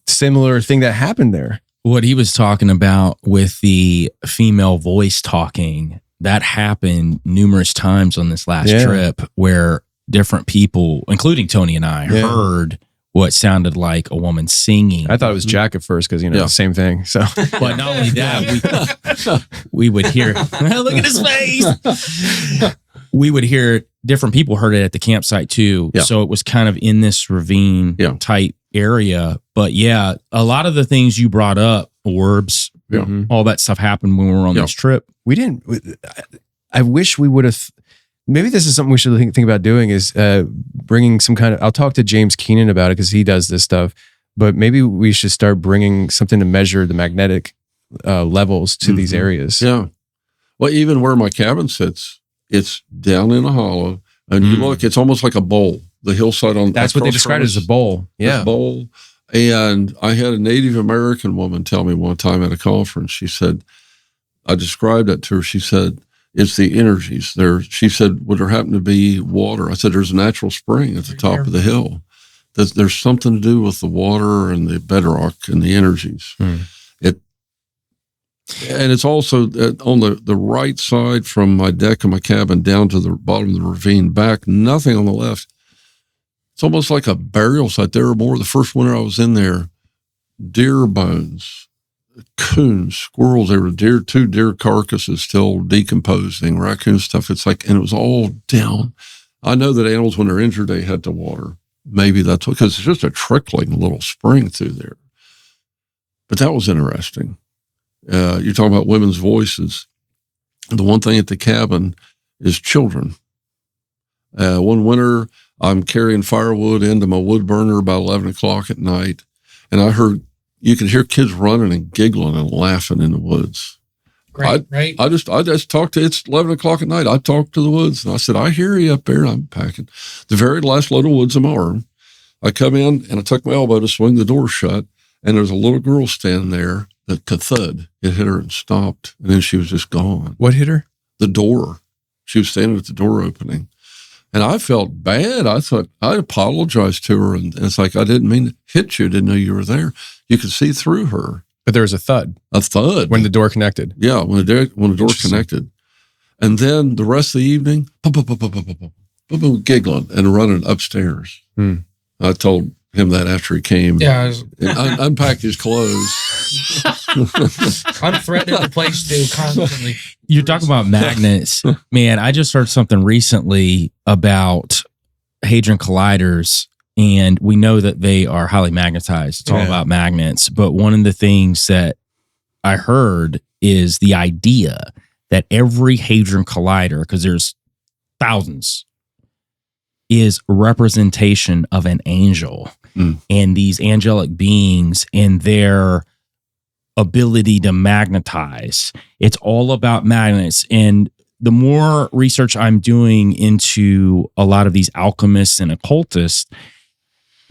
similar thing that happened there. What he was talking about with the female voice talking, that happened numerous times on this last trip where different people, including Tony and I, heard what sounded like a woman singing. I thought it was Jack at first because, the same thing. So, but not only that, we would hear, look at his face. We would hear different people heard it at the campsite too. Yeah. So it was kind of in this ravine type area. But a lot of the things you brought up, orbs, all that stuff happened when we were on this trip. We didn't. I wish we would have. Maybe this is something we should think about doing is bringing some kind of. I'll talk to James Keenan about it because he does this stuff. But maybe we should start bringing something to measure the magnetic levels to these areas. Yeah. Well, even where my cabin sits, it's down in a hollow, and you look. It's almost like a bowl. The hillside on that's what they described as a bowl. Yeah, bowl. And I had a Native American woman tell me one time at a conference. She said, I described it to her. She said, it's the energies there. She said, would there happen to be water? I said, there's a natural spring at the top of the hill. There's something to do with the water and the bedrock and the energies. And it's also on the right side from my deck of my cabin down to the bottom of the ravine, back, nothing on the left. It's almost like a burial site. There were more. The first winter I was in there, deer bones, coons, squirrels. There were two deer carcasses still decomposing, raccoon stuff. It's like, and it was all down. I know that animals, when they're injured, they had to water. Maybe that's because it's just a trickling little spring through there. But that was interesting. You're talking about women's voices. The one thing at the cabin is children. One winter, I'm carrying firewood into my wood burner about 11 o'clock at night, and you could hear kids running and giggling and laughing in the woods. Right. I just talked to, it's 11 o'clock at night. I talked to the woods, and I said, I hear you up there, and I'm packing. The very last load of wood's in my arm. I come in, and I took my elbow to swing the door shut, And there was a little girl standing there that thud. It hit her and stopped. And then she was just gone. What hit her? The door. She was standing at the door opening. And I felt bad. I thought, I apologized to her. And it's like, I didn't mean to hit you. Didn't know you were there. You could see through her. But there was a thud. A thud. When the door connected. Yeah, when the door connected. And then the rest of the evening, giggling and running upstairs. I told him that after he came. Yeah. Unpacked his clothes. I'm threatening the place too constantly. You're talking about magnets. Man, I just heard something recently about hadron colliders, and we know that they are highly magnetized. It's all about magnets. But one of the things that I heard is the idea that every hadron collider, because there's thousands, is a representation of an angel. And these angelic beings and their ability to magnetize. It's all about magnets. And the more research I'm doing into a lot of these alchemists and occultists,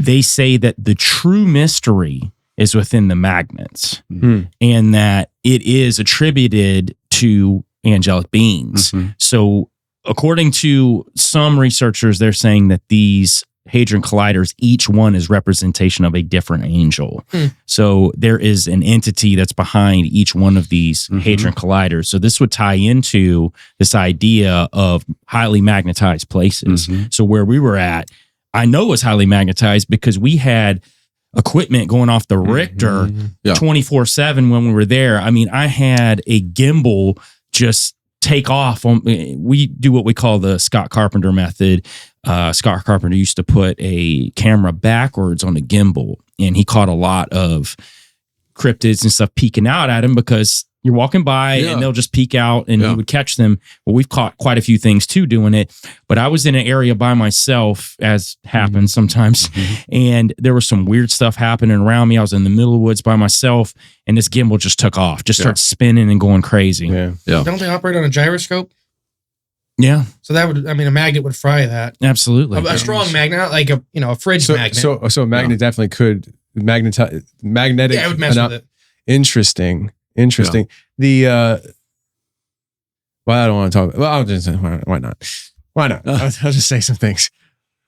they say that the true mystery is within the magnets and that it is attributed to angelic beings. So according to some researchers, they're saying that these hadron colliders, each one is representation of a different angel. So there is an entity that's behind each one of these hadron colliders. So this would tie into this idea of highly magnetized places. So where we were at, I know was highly magnetized because we had equipment going off the Richter 24/7 when we were there. I mean, I had a gimbal just take off. We do what we call the Scott Carpenter method. Scott Carpenter used to put a camera backwards on a gimbal, and he caught a lot of cryptids and stuff peeking out at him because you're walking by and they'll just peek out and he would catch them. Well, we've caught quite a few things too doing it, but I was in an area by myself, as happens sometimes, and there was some weird stuff happening around me. I was in the middle of the woods by myself, and this gimbal just took off, just started spinning and going crazy. Don't they operate on a gyroscope? Yeah. So that would, I mean, a magnet would fry that. Absolutely. A strong magnet, not like a fridge magnet. So a magnet definitely could magnetize. Magnetic. Yeah, it would mess with it. Interesting. The well, I don't want to talk. Well, I'll just why not? I'll just say some things.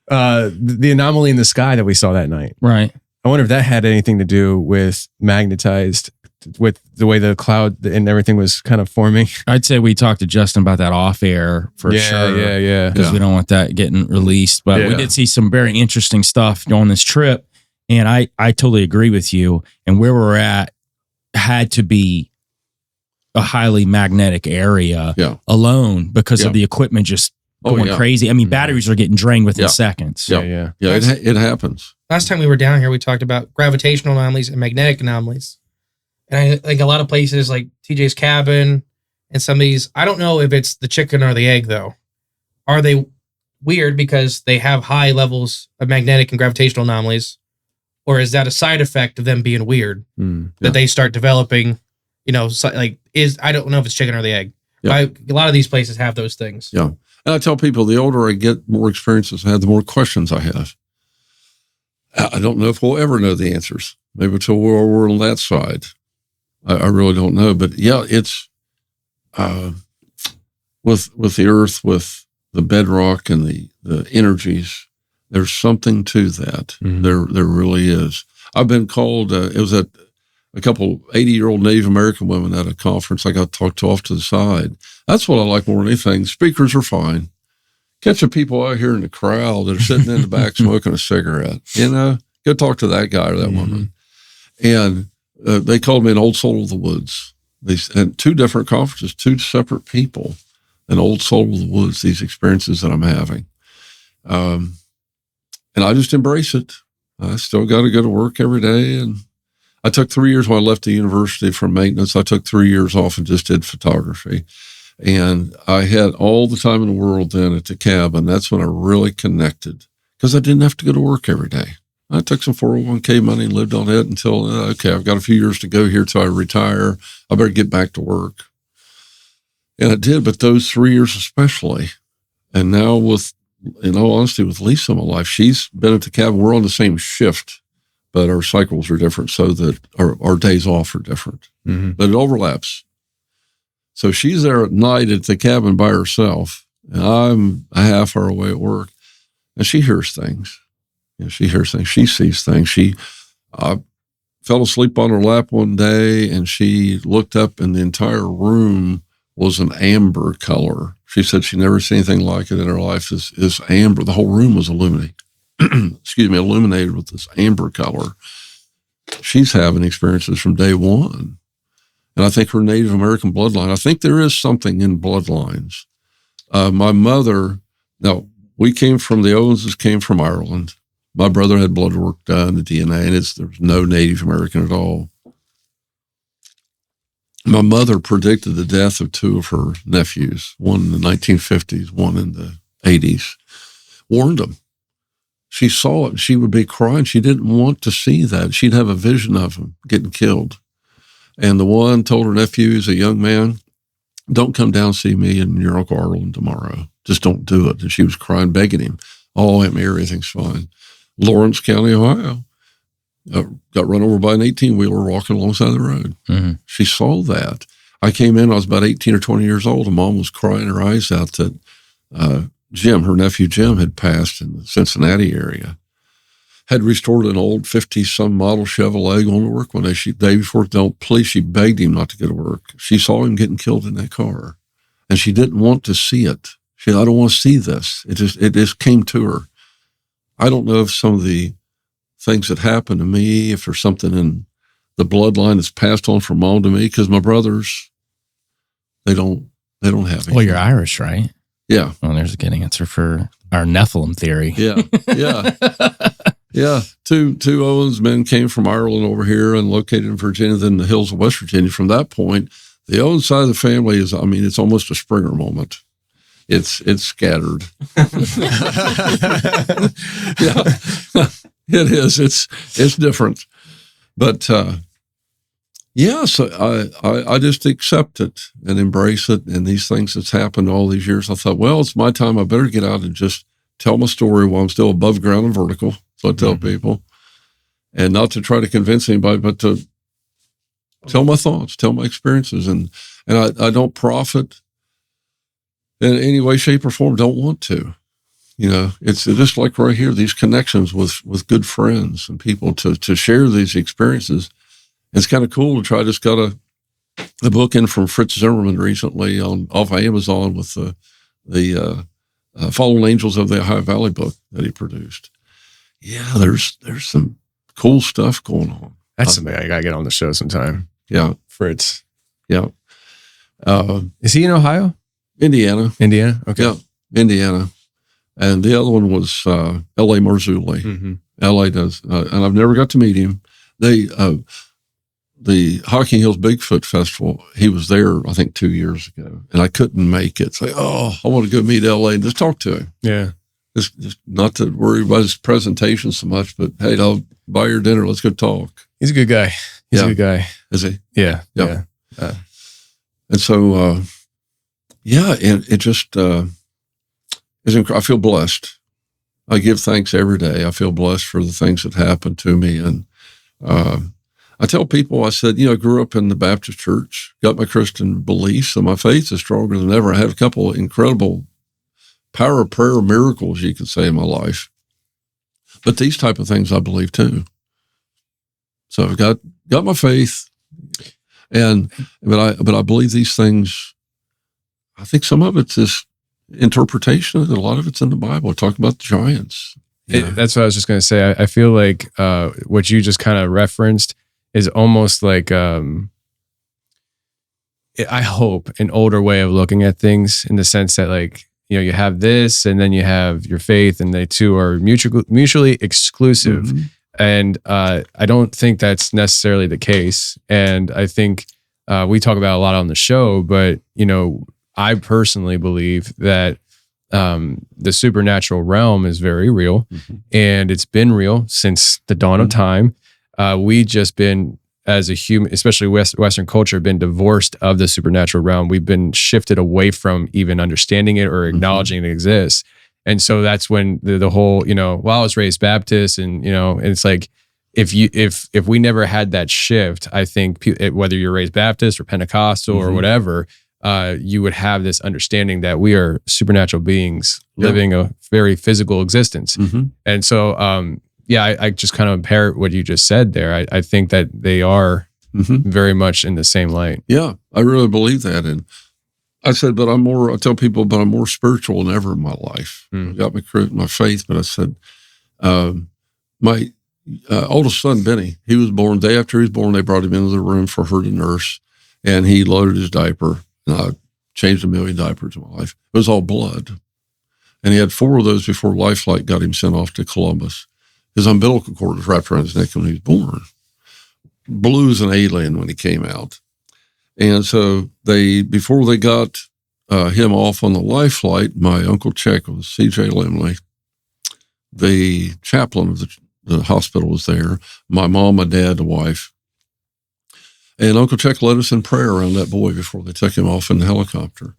The anomaly in the sky that we saw that night. Right. I wonder if that had anything to do with magnetized, with the way the cloud and everything was kind of forming. I'd say we talked to Justin about that off air for sure. Yeah. Because we don't want that getting released. But we did see some very interesting stuff on this trip. And I totally agree with you. And where we're at had to be a highly magnetic area alone because of the equipment just going crazy. I mean, batteries are getting drained within seconds. Yeah. It happens. Last time we were down here, we talked about gravitational anomalies and magnetic anomalies. And I think a lot of places like TJ's cabin and some of these, I don't know if it's the chicken or the egg though. Are they weird because they have high levels of magnetic and gravitational anomalies? Or is that a side effect of them being weird that they start developing, I don't know if it's chicken or the egg. A lot of these places have those things. Yeah. And I tell people the older I get, more experiences I have, the more questions I have. I don't know if we'll ever know the answers. Maybe until we're on that side. I really don't know. But yeah, it's with the earth, with the bedrock and the energies, there's something to that. There really is. I've been called, it was a couple 80-year-old Native American women at a conference I got talked to off to the side. That's what I like more than anything. Speakers are fine. Catching people out here in the crowd that are sitting in the back smoking a cigarette, go talk to that guy or that woman. And they called me an old soul of the woods. And two different conferences, two separate people, an old soul of the woods, these experiences that I'm having. And I just embrace it. I still got to go to work every day. And I took 3 years when I left the university for maintenance. I took 3 years off and just did photography. And I had all the time in the world then at the cabin. That's when I really connected because I didn't have to go to work every day. I took some 401k money and lived on it until, I've got a few years to go here till I retire. I better get back to work. And I did, but those 3 years especially. And now in all honesty, with Lisa in my life, she's been at the cabin. We're on the same shift, but our cycles are different, so that our days off are different. Mm-hmm. But it overlaps. So she's there at night at the cabin by herself, and I'm a half hour away at work, and she hears things. She hears things. She sees things. She fell asleep on her lap one day, and she looked up, and the entire room was an amber color. She said she'd never seen anything like it in her life. This amber, the whole room was illuminated. Illuminated with this amber color. She's having experiences from day one. And I think her Native American bloodline, I think there is something in bloodlines. My mother, now we came from, the Owenses came from Ireland. My brother had blood work done, the DNA, and there's no Native American at all. My mother predicted the death of two of her nephews, one in the 1950s, one in the 80s, warned them. She saw it and she would be crying. She didn't want to see that. She'd have a vision of him getting killed. And the one told her nephew, he's a young man, don't come down and see me and your Uncle Arlen tomorrow. Just don't do it. And she was crying, begging him. Oh, Aunt Mary, everything's fine. Lawrence County, Ohio, got run over by an 18-wheeler walking alongside the road. Mm-hmm. She saw that. I came in, I was about 18 or 20 years old, and Mom was crying her eyes out that Jim, her nephew Jim, had passed in the Cincinnati area. Had restored an old 50-some model Chevrolet going to work one day. Day before police, she begged him not to go to work. She saw him getting killed in that car, and she didn't want to see it. She said, I don't want to see this. It just came to her. I don't know if some of the things that happened to me, if there's something in the bloodline that's passed on from Mom to me, because my brothers, they don't have anything. Well, you're Irish, right? Yeah. Well, there's a good answer for our Nephilim theory. Yeah. Yeah. Two Owens men came from Ireland over here and located in Virginia, then the hills of West Virginia. From that point, the Owens side of the family is, it's almost a Springer moment. It's scattered. Yeah, it is. It's different. But, so I just accept it and embrace it. And these things that's happened all these years, I thought, well, it's my time. I better get out and just tell my story while I'm still above ground and vertical. So I tell people, and not to try to convince anybody, but to tell my thoughts, tell my experiences. And I don't profit in any way, shape, or form. Don't want to. It's just like right here, these connections with good friends and people to share these experiences. It's kind of cool to try. I just got a book in from Fritz Zimmerman recently off of Amazon with the Fallen Angels of the Ohio Valley book that he produced. Yeah, there's some cool stuff going on. That's something I gotta get on the show sometime. Yeah, Fritz. Yeah. Is he in Ohio? Indiana. Okay. Yeah, Indiana. And the other one was L.A. Marzulli. Mm-hmm. L.A. does, and I've never got to meet him. The Hocking Hills Bigfoot Festival, he was there, I think, 2 years ago, and I couldn't make it. Say, I want to go meet L.A. and just talk to him. Yeah. Just not to worry about his presentation so much, but hey, I'll buy your dinner. Let's go talk. He's a good guy. He's a good guy. Is he? Yeah. And so, and it just is incredible. I feel blessed. I give thanks every day. I feel blessed for the things that happened to me. And I tell people, I said, I grew up in the Baptist church, got my Christian beliefs, and my faith is stronger than ever. I had a couple of incredible power of prayer miracles, you could say, in my life. But these type of things I believe too. So I've got my faith, but I believe these things. I think some of it's this interpretation, and a lot of it's in the Bible. Talking about the giants. That's what I was just going to say. I feel like what you just kind of referenced is almost like I hope an older way of looking at things, in the sense that, like, you have this, and then you have your faith, and they two are mutually exclusive. Mm-hmm. And I don't think that's necessarily the case. And I think we talk about it a lot on the show, but, I personally believe that the supernatural realm is very real, mm-hmm. and it's been real since the dawn of time. We just been, as a human, especially Western culture, been divorced of the supernatural realm. We've been shifted away from even understanding it or acknowledging it exists. And so that's when the whole, I was raised Baptist, and, and it's like, if we never had that shift, I think whether you're raised Baptist or Pentecostal or whatever, you would have this understanding that we are supernatural beings living a very physical existence. And so, I just kind of parrot what you just said there. I think that they are very much in the same light. Yeah, I really believe that. And I said, I tell people, but I'm more spiritual than ever in my life. I got my faith, but I said, my oldest son, Benny, he was born, day after he was born, they brought him into the room for her to nurse, and he loaded his diaper, and I changed 1 million diapers in my life. It was all blood. And he had 4 of those before Lifelike got him sent off to Columbus. His umbilical cord was wrapped around his neck when he was born. Blue as an alien when he came out. And so before they got him off on the life flight, my Uncle Check was C.J. Limley. The chaplain of the hospital was there. My mom, my dad, the wife. And Uncle Check led us in prayer around that boy before they took him off in the helicopter.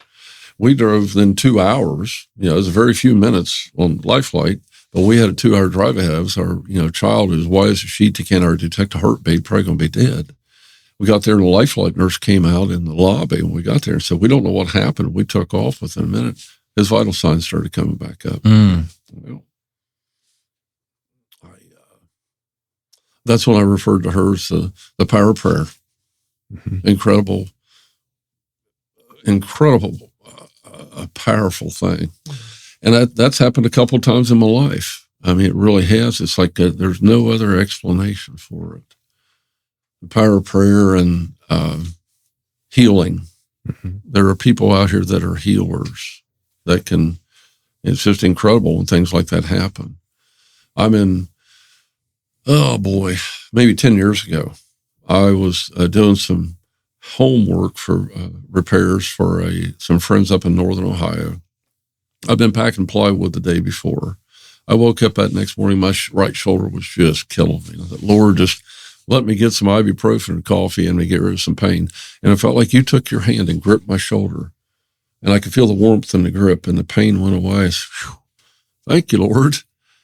We drove then 2 hours. It was a very few minutes on life flight, but we had a 2-hour drive ahead of us. Our child who's white as a sheet, he can't already detect a heartbeat, probably going to be dead. We got there and the life flight nurse came out in the lobby when we got there and said, we don't know what happened. We took off within a minute. His vital signs started coming back up. Well, that's when I referred to her as the power of prayer. Incredible, a powerful thing. And that's happened a couple of times in my life. I mean, it really has. It's like there's no other explanation for it. The power of prayer and healing. There are people out here that are healers it's just incredible when things like that happen. Maybe 10 years ago, I was doing some homework for repairs for some friends up in Northern Ohio. I've been packing plywood the day before. I woke up that next morning, my right shoulder was just killing me. I thought, Lord, just let me get some ibuprofen and coffee and me get rid of some pain. And it felt like you took your hand and gripped my shoulder. And I could feel the warmth in the grip and the pain went away. I said, thank you, Lord.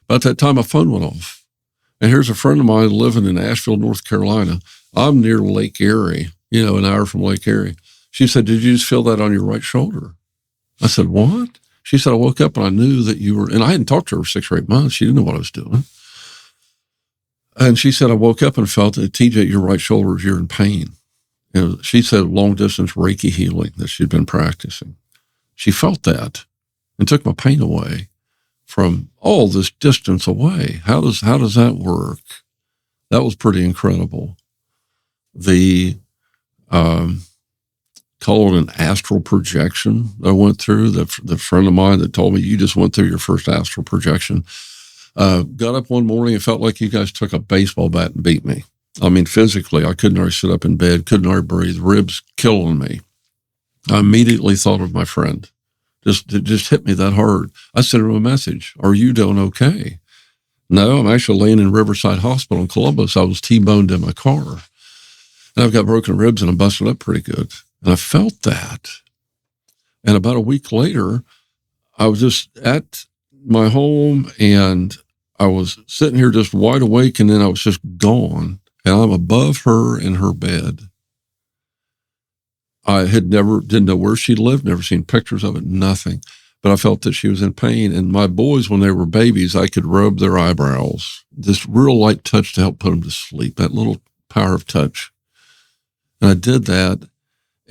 About that time, my phone went off. And here's a friend of mine living in Asheville, North Carolina. I'm near Lake Erie, an hour from Lake Erie. She said, did you just feel that on your right shoulder? I said, what? She said, I woke up and I knew that you were, and I hadn't talked to her for 6 or 8 months. She didn't know what I was doing. And she said, I woke up and felt that, TJ, your right shoulder, you're in pain. She said long distance Reiki healing that she'd been practicing. She felt that and took my pain away from all this distance away. How does that work? That was pretty incredible. The call it an astral projection I went through. The friend of mine that told me, you just went through your first astral projection. Got up one morning and felt like you guys took a baseball bat and beat me. I mean, physically, I couldn't already sit up in bed, couldn't already breathe, ribs killing me. I immediately thought of my friend. It just hit me that hard. I sent him a message. Are you doing okay? No, I'm actually laying in Riverside Hospital in Columbus. I was T-boned in my car. And I've got broken ribs and I'm busted up pretty good. And I felt that. And about a week later, I was just at my home and I was sitting here just wide awake and then I was just gone. And I'm above her in her bed. I didn't know where she lived, never seen pictures of it, nothing. But I felt that she was in pain. And my boys, when they were babies, I could rub their eyebrows. This real light touch to help put them to sleep, that little power of touch. And I did that.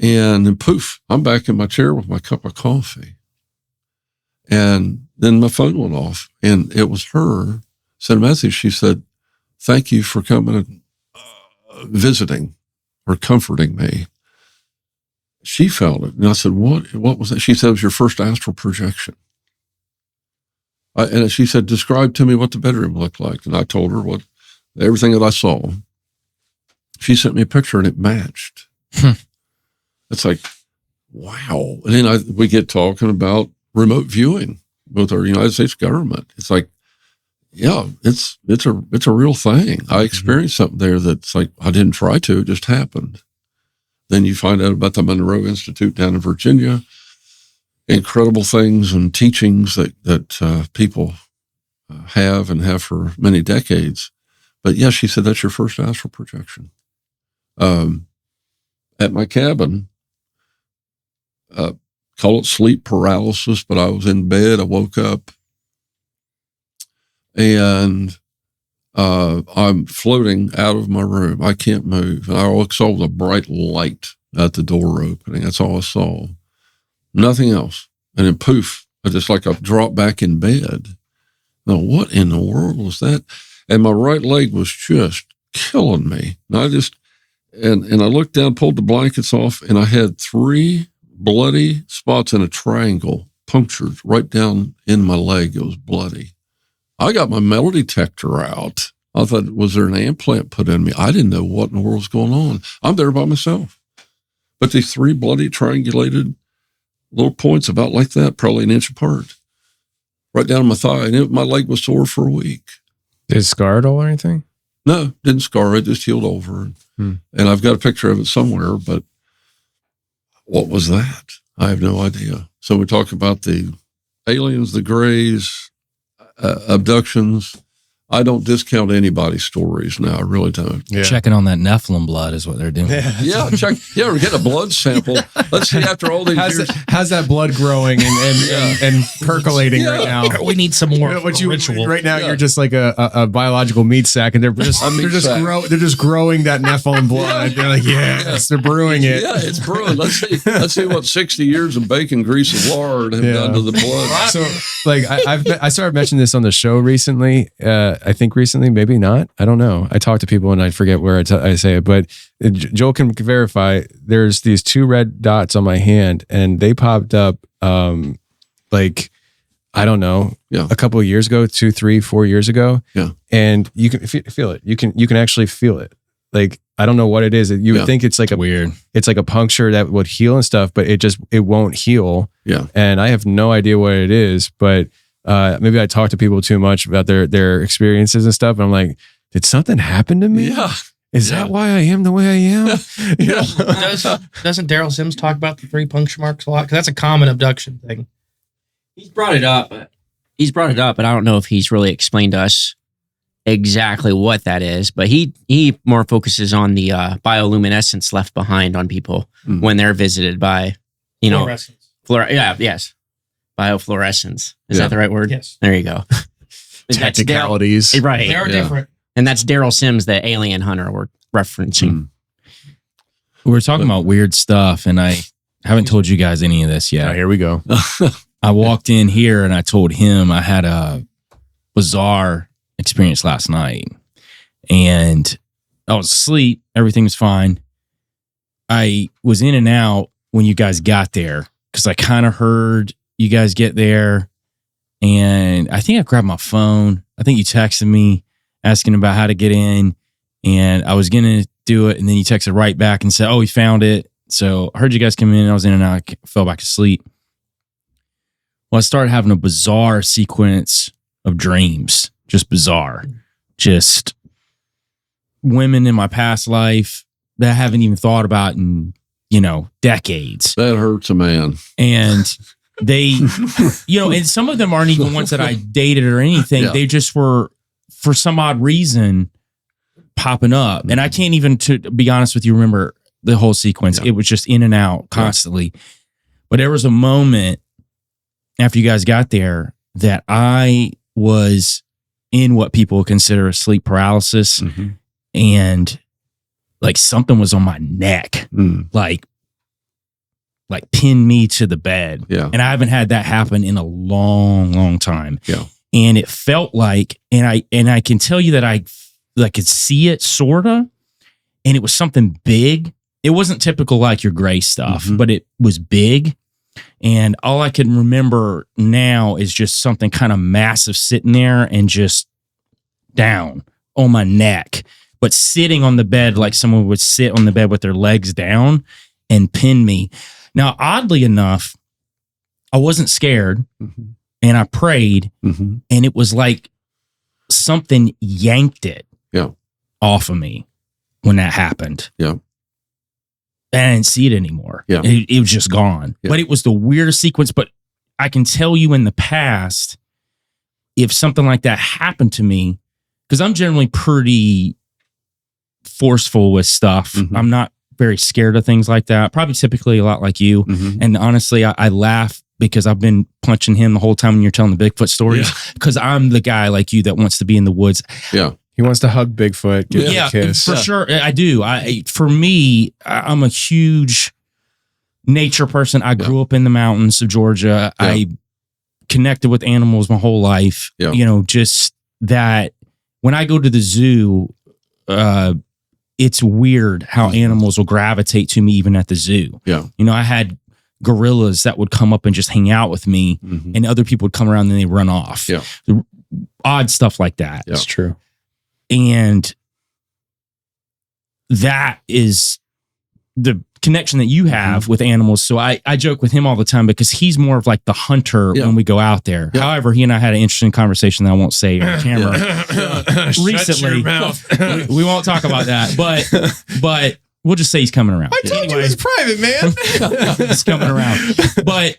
And then poof, I'm back in my chair with my cup of coffee. And then my phone went off. And it was her, sent a message. She said, thank you for coming and visiting or comforting me. She felt it. And I said, what was that? She said, it was your first astral projection. And she said, describe to me what the bedroom looked like. And I told her everything that I saw. She sent me a picture and it matched. It's like, wow. And then we get talking about remote viewing with our United States government. It's like, yeah, it's a real thing. I experienced something there that's like, I didn't try to, it just happened. Then you find out about the Monroe Institute down in Virginia, incredible things and teachings that people have for many decades. But yeah, she said, that's your first astral projection. At my cabin, call it sleep paralysis, but I was in bed. I woke up and I'm floating out of my room. I can't move. And I saw the bright light at the door opening. That's all I saw. Nothing else. And then poof, I just like I dropped back in bed. Now, what in the world was that? And my right leg was just killing me. And I just, and I looked down, pulled the blankets off, and I had 3 bloody spots in a triangle punctured right down in my leg. It was bloody. I got my metal detector out. I thought, was there an implant put in me? I didn't know what in the world was going on. I'm there by myself. But these 3 bloody triangulated little points about like that, probably an inch apart, right down my thigh. And my leg was sore for a week. Did it scar at all or anything? No, didn't scar. It just healed over. And I've got a picture of it somewhere, but what was that? I have no idea. So we talk about the aliens, the grays, abductions. I don't discount anybody's stories now. I really don't. Yeah. Checking on that Nephilim blood is what they're doing. Yeah, check. Yeah, we're getting a blood sample. Let's see after all these years. How's that blood growing and percolating right now? We need some more ritual. Right now, you're just like a biological meat sack, and they're just growing that Nephilim blood. They're like, yes, they're brewing it. Yeah, it's brewing. Let's see what 60 years of bacon grease and lard have done to the blood. So, like, I started mentioning this on the show recently. I think recently, maybe not. I don't know. I talk to people and I forget where I say it, but Joel can verify. There's these 2 red dots on my hand, and they popped up, like, I don't know, a couple of years ago, 2, 3, 4 years ago. Yeah, and you can feel it. You can actually feel it. Like, I don't know what it is. You would think it's like weird. It's like a puncture that would heal and stuff, but it won't heal. Yeah, and I have no idea what it is, but. Maybe I talk to people too much about their experiences and stuff. And I'm like, did something happen to me? Yeah. Is that why I am the way I am? Doesn't Daryl Sims talk about the 3 puncture marks a lot? Because that's a common abduction thing. He's brought it up, but I don't know if he's really explained to us exactly what that is. But he more focuses on the bioluminescence left behind on people when they're visited by, Fluorescence. Yes. Biofluorescence. Is that the right word? Yes. There you go. Technicalities. Right. They are different. And that's Daryl Sims, the alien hunter we're referencing. We were talking about weird stuff, and I haven't told you guys any of this yet. Here we go. I walked in here and I told him I had a bizarre experience last night. And I was asleep. Everything was fine. I was in and out when you guys got there because I kind of heard you guys get there, and I think I grabbed my phone. I think you texted me asking about how to get in, and I was going to do it, and then you texted right back and said, oh, we found it. So I heard you guys come in, and I was in and out. I fell back asleep. Well, I started having a bizarre sequence of dreams, just bizarre. Just women in my past life that I haven't even thought about in, decades. That hurts a man. And they, and some of them aren't even ones that I dated or anything. Yeah. They just were, for some odd reason, popping up. And I can't even, to be honest with you, remember the whole sequence. Yeah. It was just in and out constantly. Yeah. But there was a moment after you guys got there that I was in what people consider a sleep paralysis. Mm-hmm. And like something was on my neck, like pinned me to the bed. Yeah. And I haven't had that happen in a long, long time. Yeah. And it felt like, and I can tell you that I could see it sorta, and it was something big. It wasn't typical like your gray stuff, but it was big. And all I can remember now is just something kind of massive sitting there and just down on my neck, but sitting on the bed like someone would sit on the bed with their legs down and pin me. Now, oddly enough, I wasn't scared, and I prayed, and it was like something yanked it off of me when that happened. Yeah. And I didn't see it anymore. Yeah. It was just gone. Yeah. But it was the weirdest sequence. But I can tell you in the past, if something like that happened to me, because I'm generally pretty forceful with stuff. Mhm. I'm not very scared of things like that. Probably typically a lot like you. Mhm. And honestly, I laugh because I've been punching him the whole time when you're telling the Bigfoot stories. Because I'm the guy like you that wants to be in the woods. Yeah. He wants to hug Bigfoot, give him a kiss. For sure. I do. For me, I'm a huge nature person. I grew up in the mountains of Georgia. Yeah. I connected with animals my whole life. Yeah. You know, just that when I go to the zoo, it's weird how animals will gravitate to me even at the zoo. Yeah. You know, I had gorillas that would come up and just hang out with me, Mhm. and other people would come around and they run off. Yeah. Odd stuff like that. Yeah. It's true. And that is the connection that you have with animals. So I joke with him all the time because he's more of like the hunter Yeah. when we go out there. Yeah. However, he and I had an interesting conversation that I won't say on camera. Recently, we won't talk about that, but we'll just say he's coming around. I told you it's private, man. He's coming around. But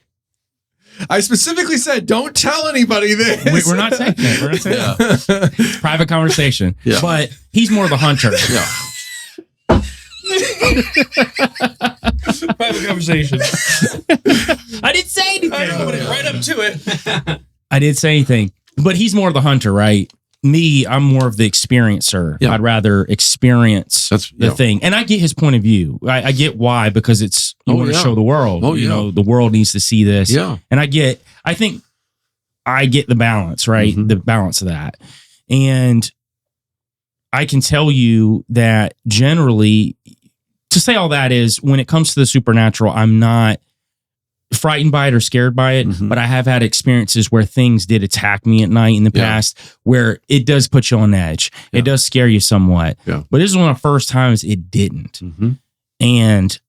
I specifically said, don't tell anybody this. we're not saying that. We're not saying that. It's private conversation. Yeah. But he's more the hunter. Yeah. Private conversation. I didn't say anything. I know, but it's right up to it. I didn't say anything. But he's more the hunter, right? Me, I'm more of the experiencer. Yeah. I'd rather experience That's the thing. And I get his point of view. I get why, because it's you Oh, want to yeah. show the world. Oh, You yeah. know, the world needs to see this. Yeah. And I think I get the balance, right? Mhm. The balance of that. And I can tell you that generally, to say all that is, when it comes to the supernatural, I'm not frightened by it or scared by it, Mhm. but I have had experiences where things did attack me at night in the Yeah. past where it does put you on edge. Yeah. It does scare you somewhat. Yeah. But this is one of the first times it didn't. Mm-hmm. And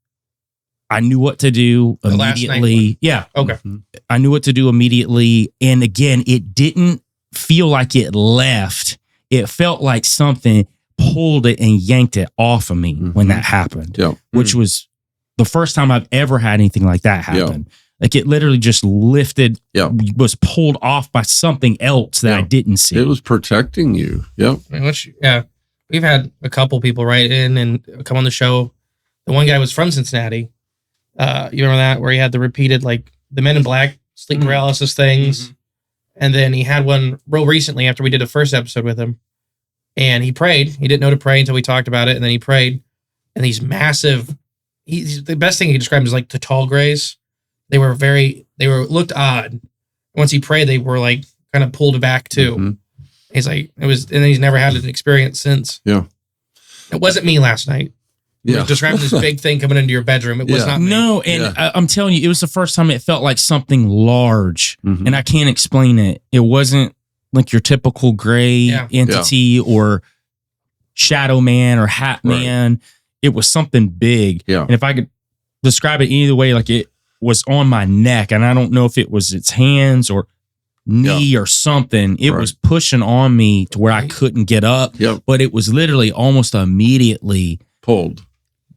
I knew what to do The last night immediately. Yeah. Okay. Mm-hmm. I knew what to do immediately. And again, it didn't feel like it left. It felt like something pulled it and yanked it off of me when that happened, Yeah. which was the first time I've ever had anything like that happen. Like it literally just lifted, Yeah. was pulled off by something else that I Yeah. didn't see. It was protecting you. Yep. I mean, we've had a couple people write in and come on the show. The one guy was from Cincinnati. You remember that, where he had the repeated, like, the Men in Black sleep paralysis things. And then he had one real recently after we did a first episode with him. And he prayed. He didn't know to pray until we talked about it. And then he prayed. And these massive, the best thing he described is like the tall grays. They looked odd. Once he prayed, they were like kind of pulled back too. Mhm. He's like, and then he's never had an experience since. Yeah. It wasn't me last night. He Yeah. was describing this big thing coming into your bedroom. It was Yeah. not me. No, and Yeah. I'm telling you, it was the first time it felt like something large, Mhm. and I can't explain it. It wasn't like your typical gray Yeah. entity or shadow man or hat Right. man. It was something big. Yeah. And if I could describe it either way, like it was on my neck, and I don't know if it was its hands or knee or something. It Right. was pushing on me to where I couldn't get up, Yep. but it was literally almost immediately Pulled.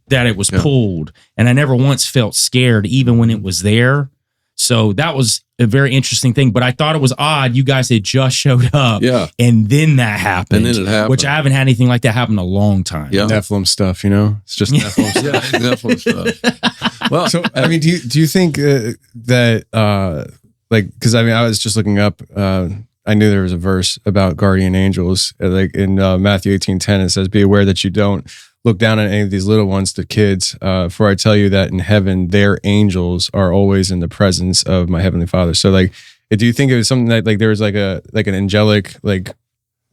that it was Yeah. pulled, and I never once felt scared even when it was there. So that was a very interesting thing, but I thought it was odd. You guys had just showed up, Yeah. and then that happened, And then it happened. which I haven't had anything like that happen in a long time. Yeah. Nephilim stuff, you know? It's just Nephilim stuff. Yeah. Definitely stuff. Well, So, I mean, do you think that, like, because I mean, I was just looking up, I knew there was a verse about guardian angels, like in Matthew 18:10, it says, "Be aware that you don't look down on any of these little ones, the kids, for I tell you that in heaven, their angels are always in the presence of my heavenly Father." So, like, do you think it was something that, like, there was like an angelic, like,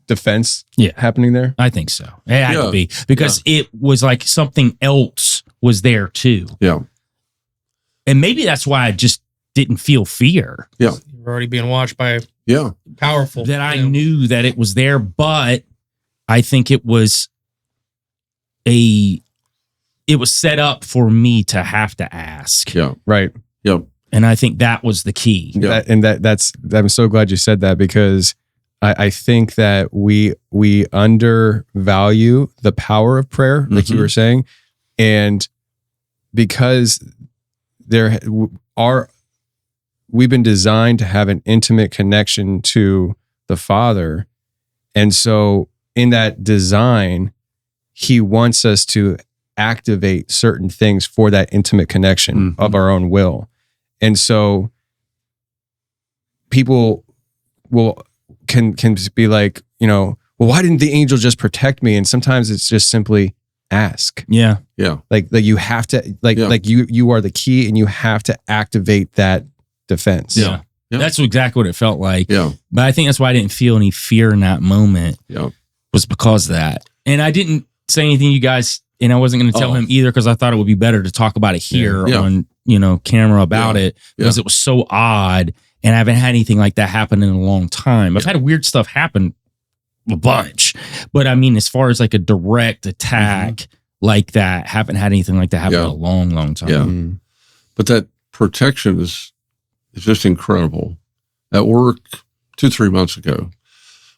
defense happening there? I think so. It had Yeah. to be, because it was like something else was there too. yeah. And maybe that's why I just didn't feel fear, You're already being watched by Yeah. powerful. that I you know. knew that it was there, but I think it was set up for me to have to ask. Yeah. Right. Yep. And I think that was the key. Yeah. That's I'm so glad you said that, because I think that we undervalue the power of prayer, like you Mhm. were saying, and because we've been designed to have an intimate connection to the Father, and so in that design, he wants us to activate certain things for that intimate connection of our own will. And so people can be like, well, why didn't the angel just protect me? And sometimes it's just simply ask. Yeah. Like you have to like you are the key, and you have to activate that defense. Yeah. That's exactly what it felt like. Yeah. But I think that's why I didn't feel any fear in that moment. Yeah. Was because of that. And I didn't say anything to you guys, and I wasn't going to tell him either, because I thought it would be better to talk about it here on, camera about it, because it was so odd, and I haven't had anything like that happen in a long time. I've had weird stuff happen a bunch, but I mean, as far as like a direct attack like that, haven't had anything like that happen in a long, long time. Yeah. But that protection is just incredible. At work 2-3 months ago,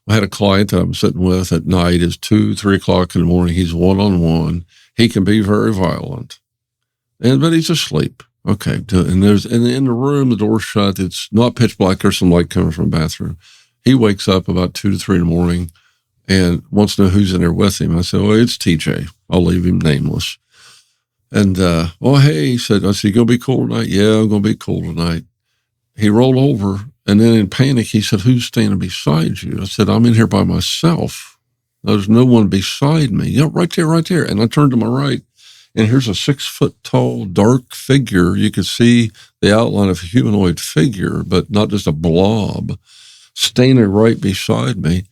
I had a client that I'm sitting with at night. It's 2-3 o'clock in the morning. He's one-on-one. He can be very violent, but he's asleep. Okay. And in the room, the door's shut. It's not pitch black. There's some light coming from the bathroom. He wakes up about 2 to 3 in the morning and wants to know who's in there with him. I said, well, it's TJ. I'll leave him nameless. And, hey, he said, I said, you going to be cool tonight? Yeah, I'm going to be cool tonight. He rolled over, and then in panic, he said, who's standing beside you? I said, I'm in here by myself. There's no one beside me. Yeah, right there. And I turned to my right, and here's a 6-foot-tall, dark figure. You could see the outline of a humanoid figure, but not just a blob, standing right beside me.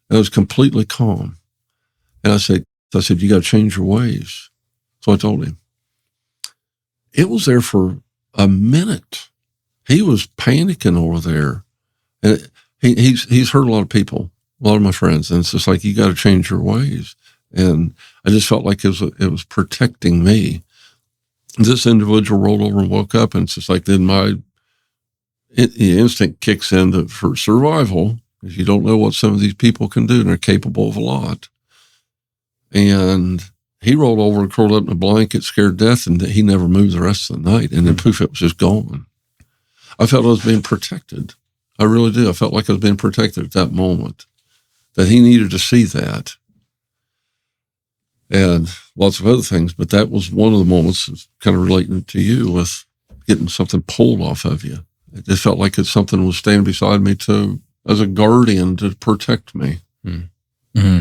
And I was completely calm. And I said, you got to change your ways. So I told him. It was there for a minute. He was panicking over there. And he's hurt a lot of people, a lot of my friends. And it's just like, you got to change your ways. And I just felt like it was protecting me. This individual rolled over and woke up, and it's just like, then my instinct kicks in for survival, because you don't know what some of these people can do, and they're capable of a lot. And he rolled over and curled up in a blanket, scared to death, and he never moved the rest of the night. And then poof, it was just gone. I felt I was being protected. I really did. I felt like I was being protected at that moment, that he needed to see that. And lots of other things, but that was one of the moments kind of relating to you with getting something pulled off of you. It just felt like something was standing beside me as a guardian to protect me. Mm-hmm.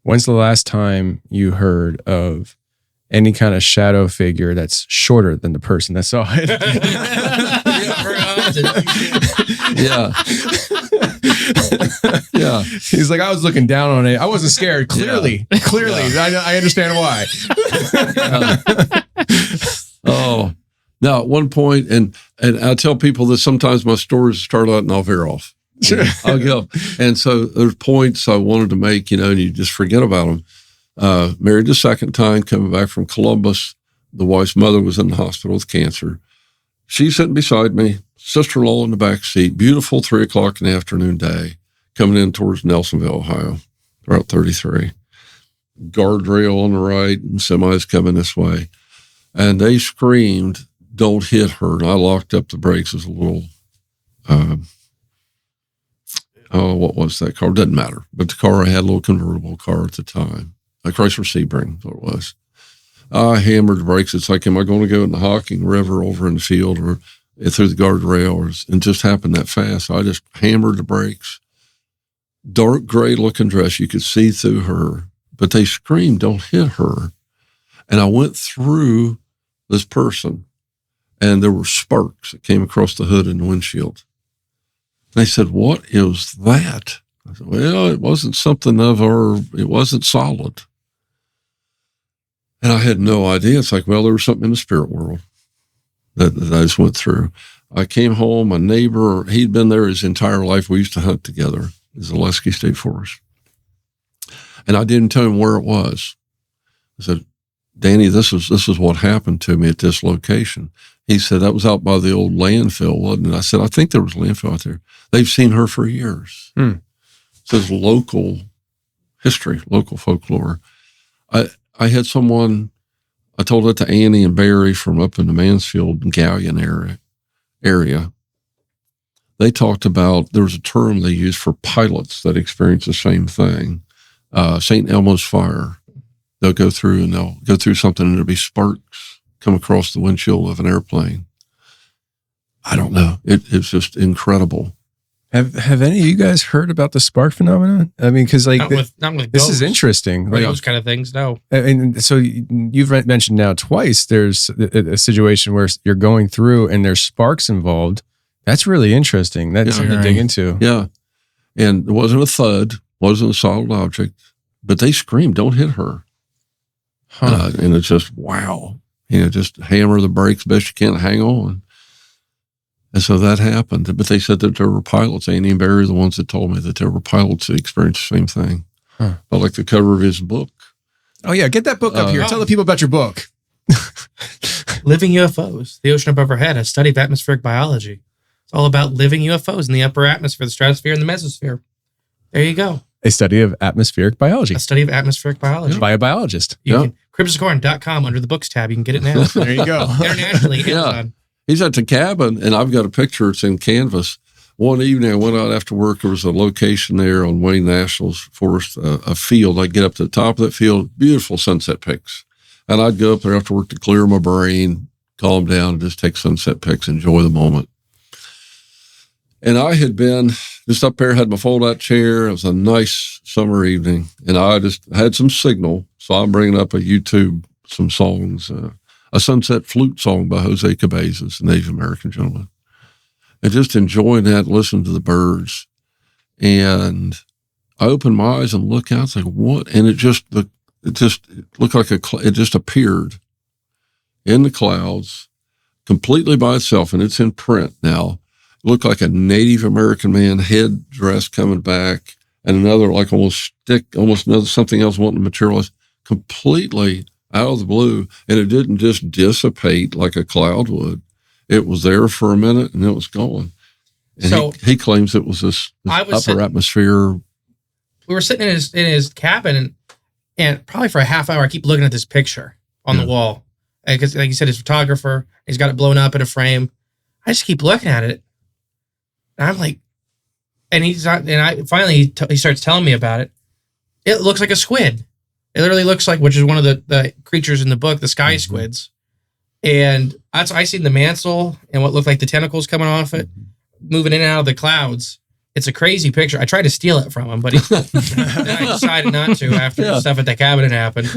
When's the last time you heard of any kind of shadow figure that's shorter than the person that saw it? Yeah. He's like, I was looking down on it. I wasn't scared. Clearly. I understand why. Oh, now at one point, and I tell people that sometimes my stories start out and I'll veer off. Sure. I'll go. And so there's points I wanted to make, and you just forget about them. Married the second time, coming back from Columbus. The wife's mother was in the hospital with cancer. She's sitting beside me, sister-in-law in the back seat, beautiful 3 o'clock in the afternoon day, coming in towards Nelsonville, Ohio, Route 33. Guardrail on the right, and semis coming this way. And they screamed, don't hit her. And I locked up the brakes as a little, what was that car? Doesn't matter. But the car, I had a little convertible car at the time. A Chrysler Sebring, that's what it was. I hammered the brakes. It's like, am I going to go in the Hocking River over in the field or through the guardrail? And it just happened that fast. So I just hammered the brakes. Dark gray looking dress. You could see through her, but they screamed, don't hit her. And I went through this person, and there were sparks that came across the hood and the windshield. They said, what is that? I said, well, it wasn't something it wasn't solid. And I had no idea. It's like, well, there was something in the spirit world that I just went through. I came home, my neighbor, he'd been there his entire life. We used to hunt together in the Zaleski State Forest. And I didn't tell him where it was. I said, Danny, this is what happened to me at this location. He said, that was out by the old landfill, wasn't it? I said, I think there was a landfill out there. They've seen her for years. So it's local history, local folklore. I had someone, I told it to Annie and Barry from up in the Mansfield and Gallion area. They talked about, there was a term they used for pilots that experienced the same thing. St. Elmo's fire. They'll go through and they'll go through something and there'll be sparks come across the windshield of an airplane. I don't know. It's just incredible. Have any of you guys heard about the spark phenomenon? I mean, because like not with this ghosts, is interesting. or Like, those kind of things. No, and so you've mentioned now twice. There's a situation where you're going through and there's sparks involved. That's really interesting. That's something to dig into. Yeah, and it wasn't a thud, wasn't a solid object, but they screamed, "Don't hit her!" And it's just wow. Just hammer the brakes best you can, hang on. And so that happened. But they said that there were pilots, Andy and Barry, the ones that told me that there were pilots that experienced the same thing. But like the cover of his book. Oh, yeah. Get that book up here. Tell the people about your book. Living UFOs, the ocean above our head, a study of atmospheric biology. It's all about living UFOs in the upper atmosphere, the stratosphere, and the mesosphere. There you go. A study of atmospheric biology. A study of atmospheric biology. By a biologist. You can, cryptoscorn.com under the books tab. You can get it now. There you go. Internationally, Amazon. He's at the cabin, and I've got a picture. It's in canvas. One evening, I went out after work. There was a location there on Wayne National's Forest, a field. I'd get up to the top of that field, beautiful sunset pics. And I'd go up there after work to clear my brain, calm down, and just take sunset pics, enjoy the moment. And I had been just up there, had my fold-out chair. It was a nice summer evening, and I just had some signal. So I'm bringing up a YouTube, some songs, a sunset flute song by Jose Cabezas, a Native American gentleman. And just enjoying that, listening to the birds. And I opened my eyes and looked out, like, what? And it looked like it just appeared in the clouds completely by itself. And it's in print now. It looked like a Native American man, head dress coming back, and another, like almost another something else wanting to materialize completely out of the blue, and it didn't just dissipate like a cloud would. It was there for a minute, and it was gone. And so he claims it was this upper atmosphere. We were sitting in his cabin, and probably for a half hour, I keep looking at this picture on the wall. Because, like you said, he's a photographer. He's got it blown up in a frame. I just keep looking at it, and I'm like, finally he starts telling me about it. It looks like a squid. It literally looks like, which is one of the creatures in the book, the sky squids. And I seen the mantle and what looked like the tentacles coming off it, moving in and out of the clouds. It's a crazy picture. I tried to steal it from him, but then I decided not to after the stuff at the cabin had happened.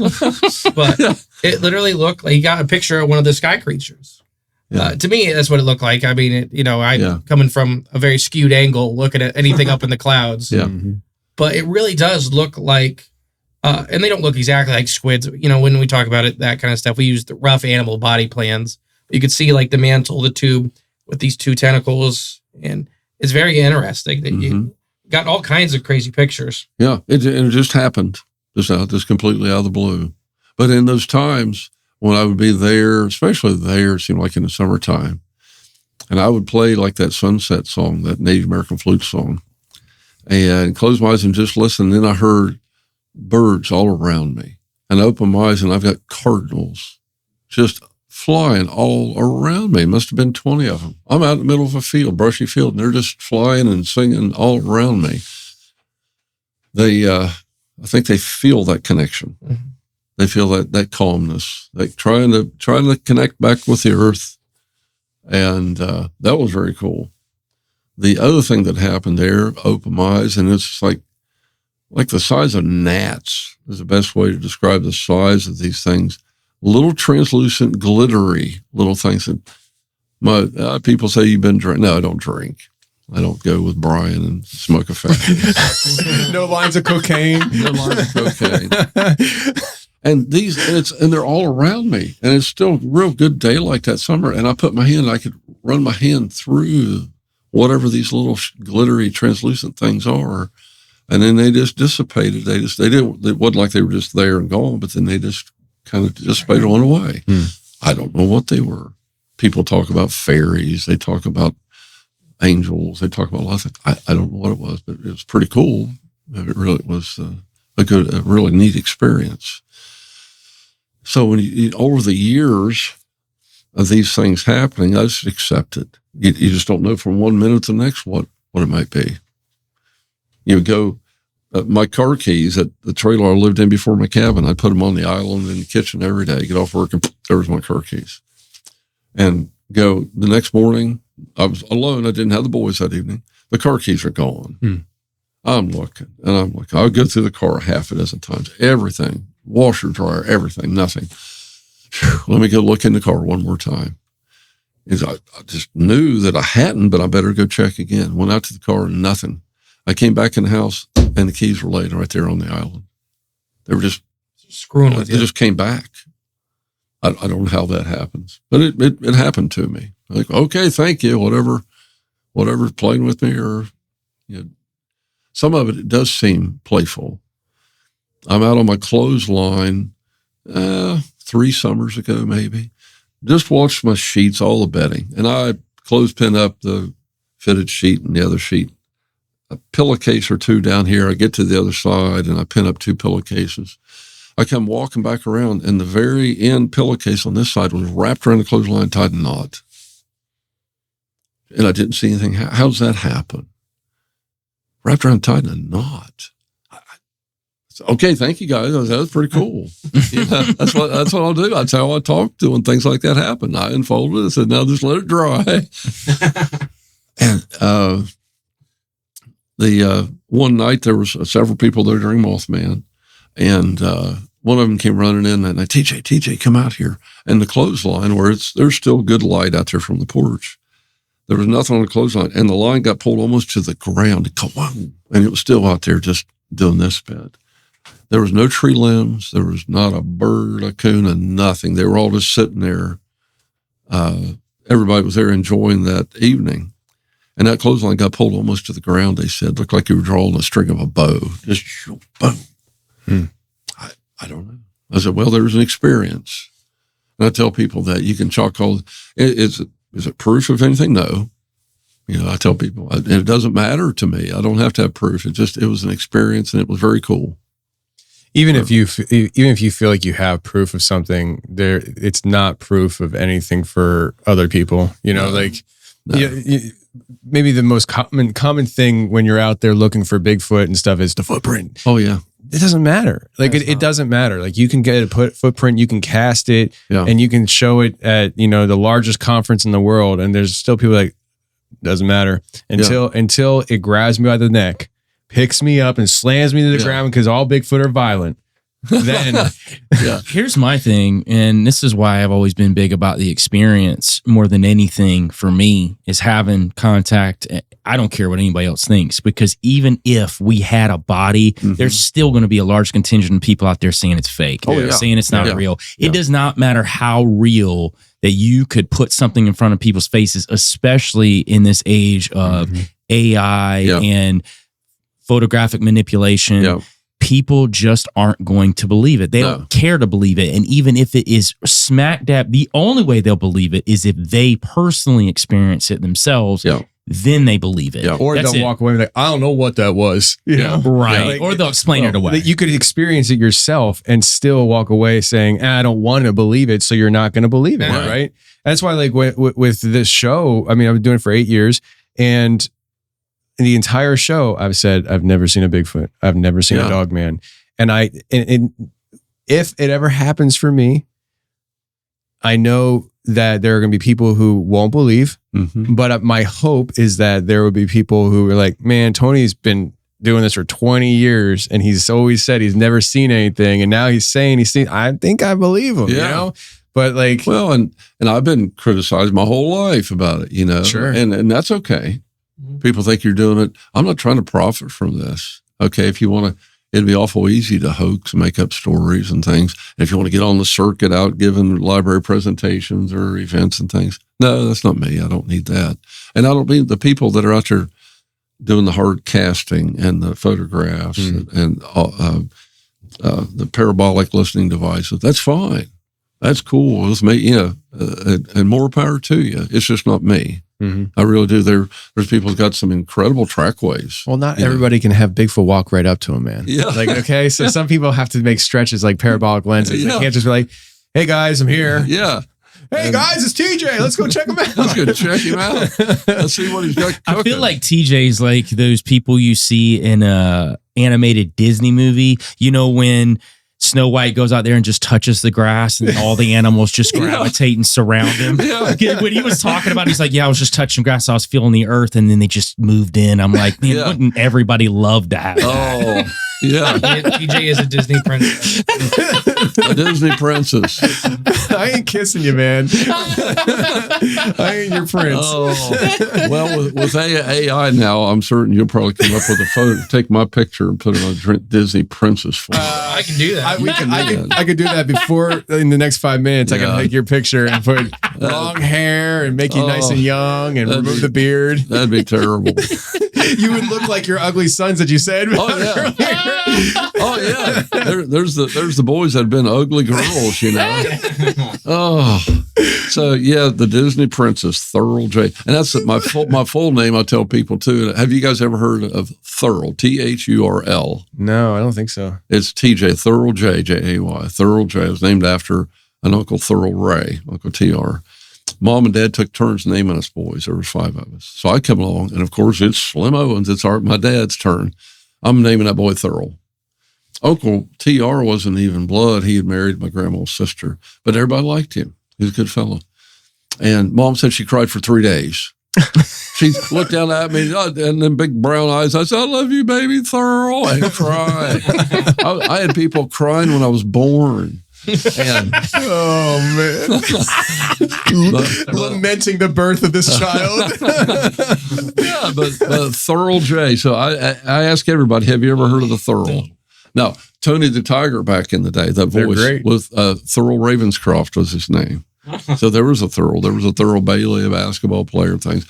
But it literally looked like he got a picture of one of the sky creatures. To me, that's what it looked like. I mean, coming from a very skewed angle, looking at anything up in the clouds. Yeah. But it really does look like, and they don't look exactly like squids. When we talk about it, that kind of stuff, we use the rough animal body plans. You could see like the mantle, the tube with these two tentacles, and it's very interesting that you got all kinds of crazy pictures. Yeah, it just happened, just completely out of the blue. But in those times when I would be there, especially there, it seemed like in the summertime, and I would play like that sunset song, that Native American flute song, and close my eyes and just listen. And then I heard birds all around me, and I opened my eyes, and I've got cardinals just flying all around me. Must have been 20 of them. I'm out in the middle of a field, brushy field, and they're just flying and singing all around me. They, I think they feel that connection. Mm-hmm. They feel that calmness, like trying to connect back with the earth. And that was very cool. The other thing that happened there, opened my eyes, and it's like the size of gnats is the best way to describe the size of these things. Little translucent, glittery little things. That people say you've been drinking. No, I don't drink. I don't go with Brian and smoke a fat. No lines of cocaine. No lines of cocaine. And they're all around me. And it's still real good daylight that summer. And I put my hand, I could run my hand through whatever these little glittery, translucent things are. And then they just dissipated. It wasn't like they were just there and gone, but then they just kind of dissipated on away. I don't know what they were. People talk about fairies. They talk about angels. They talk about a lot of things. I don't know what it was, but it was pretty cool. It really was a really neat experience. So when over the years of these things happening, I just accept it. You just don't know from one minute to the next what it might be. You go my car keys at the trailer I lived in before my cabin. I put them on the island in the kitchen every day. Get off work and there was my car keys. And go the next morning. I was alone. I didn't have the boys that evening. The car keys are gone. I'm looking and I'm looking. I'll go through the car half a dozen times. Everything, washer, dryer, everything, nothing. Let me go look in the car one more time. I just knew that I hadn't, but I better go check again. Went out to the car and nothing. I came back in the house and the keys were laid right there on the island. They were just screwing with you. They just came back. I don't know how that happens, but it happened to me. Like, okay, thank you. Whatever's playing with me, or some of it does seem playful. I'm out on my clothesline 3 summers ago, maybe. Just watched my sheets, all the bedding, and I clothespin up the fitted sheet and the other sheet. A pillowcase or 2 down here. I get to the other side and I pin up 2 pillowcases. I come walking back around, and the very end pillowcase on this side was wrapped around the clothesline, tied in a knot. And I didn't see anything. How does that happen? Wrapped around, tied in a knot. Okay, thank you guys. That was pretty cool. That's what I'll do. That's how I talk to when things like that happen. I unfolded it and said, now just let it dry. And the one night there was several people there during Mothman. And one of them came running in and TJ, come out here. And the clothesline, where there's still good light out there from the porch. There was nothing on the clothesline, and the line got pulled almost to the ground. And it was still out there just doing this bit. There was no tree limbs. There was not a bird, a coon, and nothing. They were all just sitting there. Everybody was there enjoying that evening. And that clothesline got pulled almost to the ground, they said. Looked like you were drawing a string of a bow. Just boom. I don't know. I said, well, there's an experience. And I tell people that you can chalk all, is it proof of anything? No. I tell people, it doesn't matter to me. I don't have to have proof. It was an experience, and it was very cool. Even if you feel like you have proof of something, it's not proof of anything for other people. No. Maybe the most common thing when you're out there looking for Bigfoot and stuff is the footprint. Oh yeah. It doesn't matter. It doesn't matter. Like, you can get a footprint, you can cast it, and you can show it at, the largest conference in the world. And there's still people like, doesn't matter until it grabs me by the neck, picks me up and slams me to the ground, because all Bigfoot are violent. Then here's my thing. And this is why I've always been big about the experience more than anything for me, is having contact. I don't care what anybody else thinks, because even if we had a body, there's still going to be a large contingent of people out there saying it's fake, saying it's not real. It does not matter how real that you could put something in front of people's faces, especially in this age of AI and photographic manipulation. People just aren't going to believe it. They don't care to believe it. And even if it is smack dab, the only way they'll believe it is if they personally experience it themselves. Then they believe it. Or they'll walk away and be like, I don't know what that was. Right. Or they'll explain it away. You could experience it yourself and still walk away saying, I don't want to believe it, so you're not going to believe it, right? That's why, like, with this show, I mean, I've been doing it for 8 years, and in the entire show, I've said, I've never seen a Bigfoot. I've never seen a dog man. And if it ever happens for me, I know that there are going to be people who won't believe, but my hope is that there will be people who are like, man, Tony's been doing this for 20 years and he's always said he's never seen anything. And now he's saying he's seen, I think I believe him, But like, well, and I've been criticized my whole life about it, Sure. And that's okay. People think you're doing it. I'm not trying to profit from this. Okay. If you want to, it'd be awful easy to hoax and make up stories and things. If you want to get on the circuit out giving library presentations or events and things. No, that's not me. I don't need that. And I don't mean the people that are out there doing the hard casting and the photographs and the parabolic listening devices. That's fine. That's cool. It's me, and more power to you. It's just not me. I really do. There's people who've got some incredible trackways. Well, not everybody can have Bigfoot walk right up to him, man. Yeah. Like, okay, so some people have to make stretches like parabolic lenses. They can't just be like, hey guys, I'm here. Yeah. Hey guys, it's TJ. Let's go check him out. Let's go check him out. Let's see what he's got cooking. I feel like TJ's like those people you see in a animated Disney movie. You know, when Snow White goes out there and just touches the grass and all the animals just gravitate and surround him. Yeah. When he was talking about it, he's like, yeah, I was just touching grass. I was feeling the earth. And then they just moved in. I'm like, man, wouldn't everybody love to have that? Oh, yeah. TJ is a Disney princess. A Disney princess. I ain't kissing you, man. I ain't your prince. Oh, well, with AI now, I'm certain you'll probably come up with a photo, take my picture and put it on Disney princess form. I can do that. I could do that before in the next 5 minutes. I can take your picture and put long hair and make you nice and young and remove the beard. That'd be terrible. You would look like your ugly sons that you said. Oh yeah. Oh yeah. There's the boys that have been ugly girls, you know. Oh, so yeah, the Disney princess Thurl J, and that's my full name. I tell people too. Have you guys ever heard of Thurl? THURL. No, I don't think so. It's TJ Thurl J Jay. Thurl J was named after an Uncle Thurl Ray, Uncle TR. Mom and Dad took turns naming us boys. There was 5 of us. So I come along, and of course, it's Slim Owens. It's my dad's turn. I'm naming that boy Thurl. Uncle TR wasn't even blood. He had married my grandma's sister, but everybody liked him. He was a good fellow. And Mom said she cried for 3 days. She looked down at me and then big brown eyes. I said, I love you, baby Thurl, and cried. I had people crying when I was born. And oh man, lamenting the birth of this child. Yeah, but Thurl J. So I ask everybody, have you ever heard of the Thurl? Now, Tony the Tiger back in the day, that voice was Thurl Ravenscroft was his name. So there was a Thurl. There was a Thurl Bailey, a basketball player, things.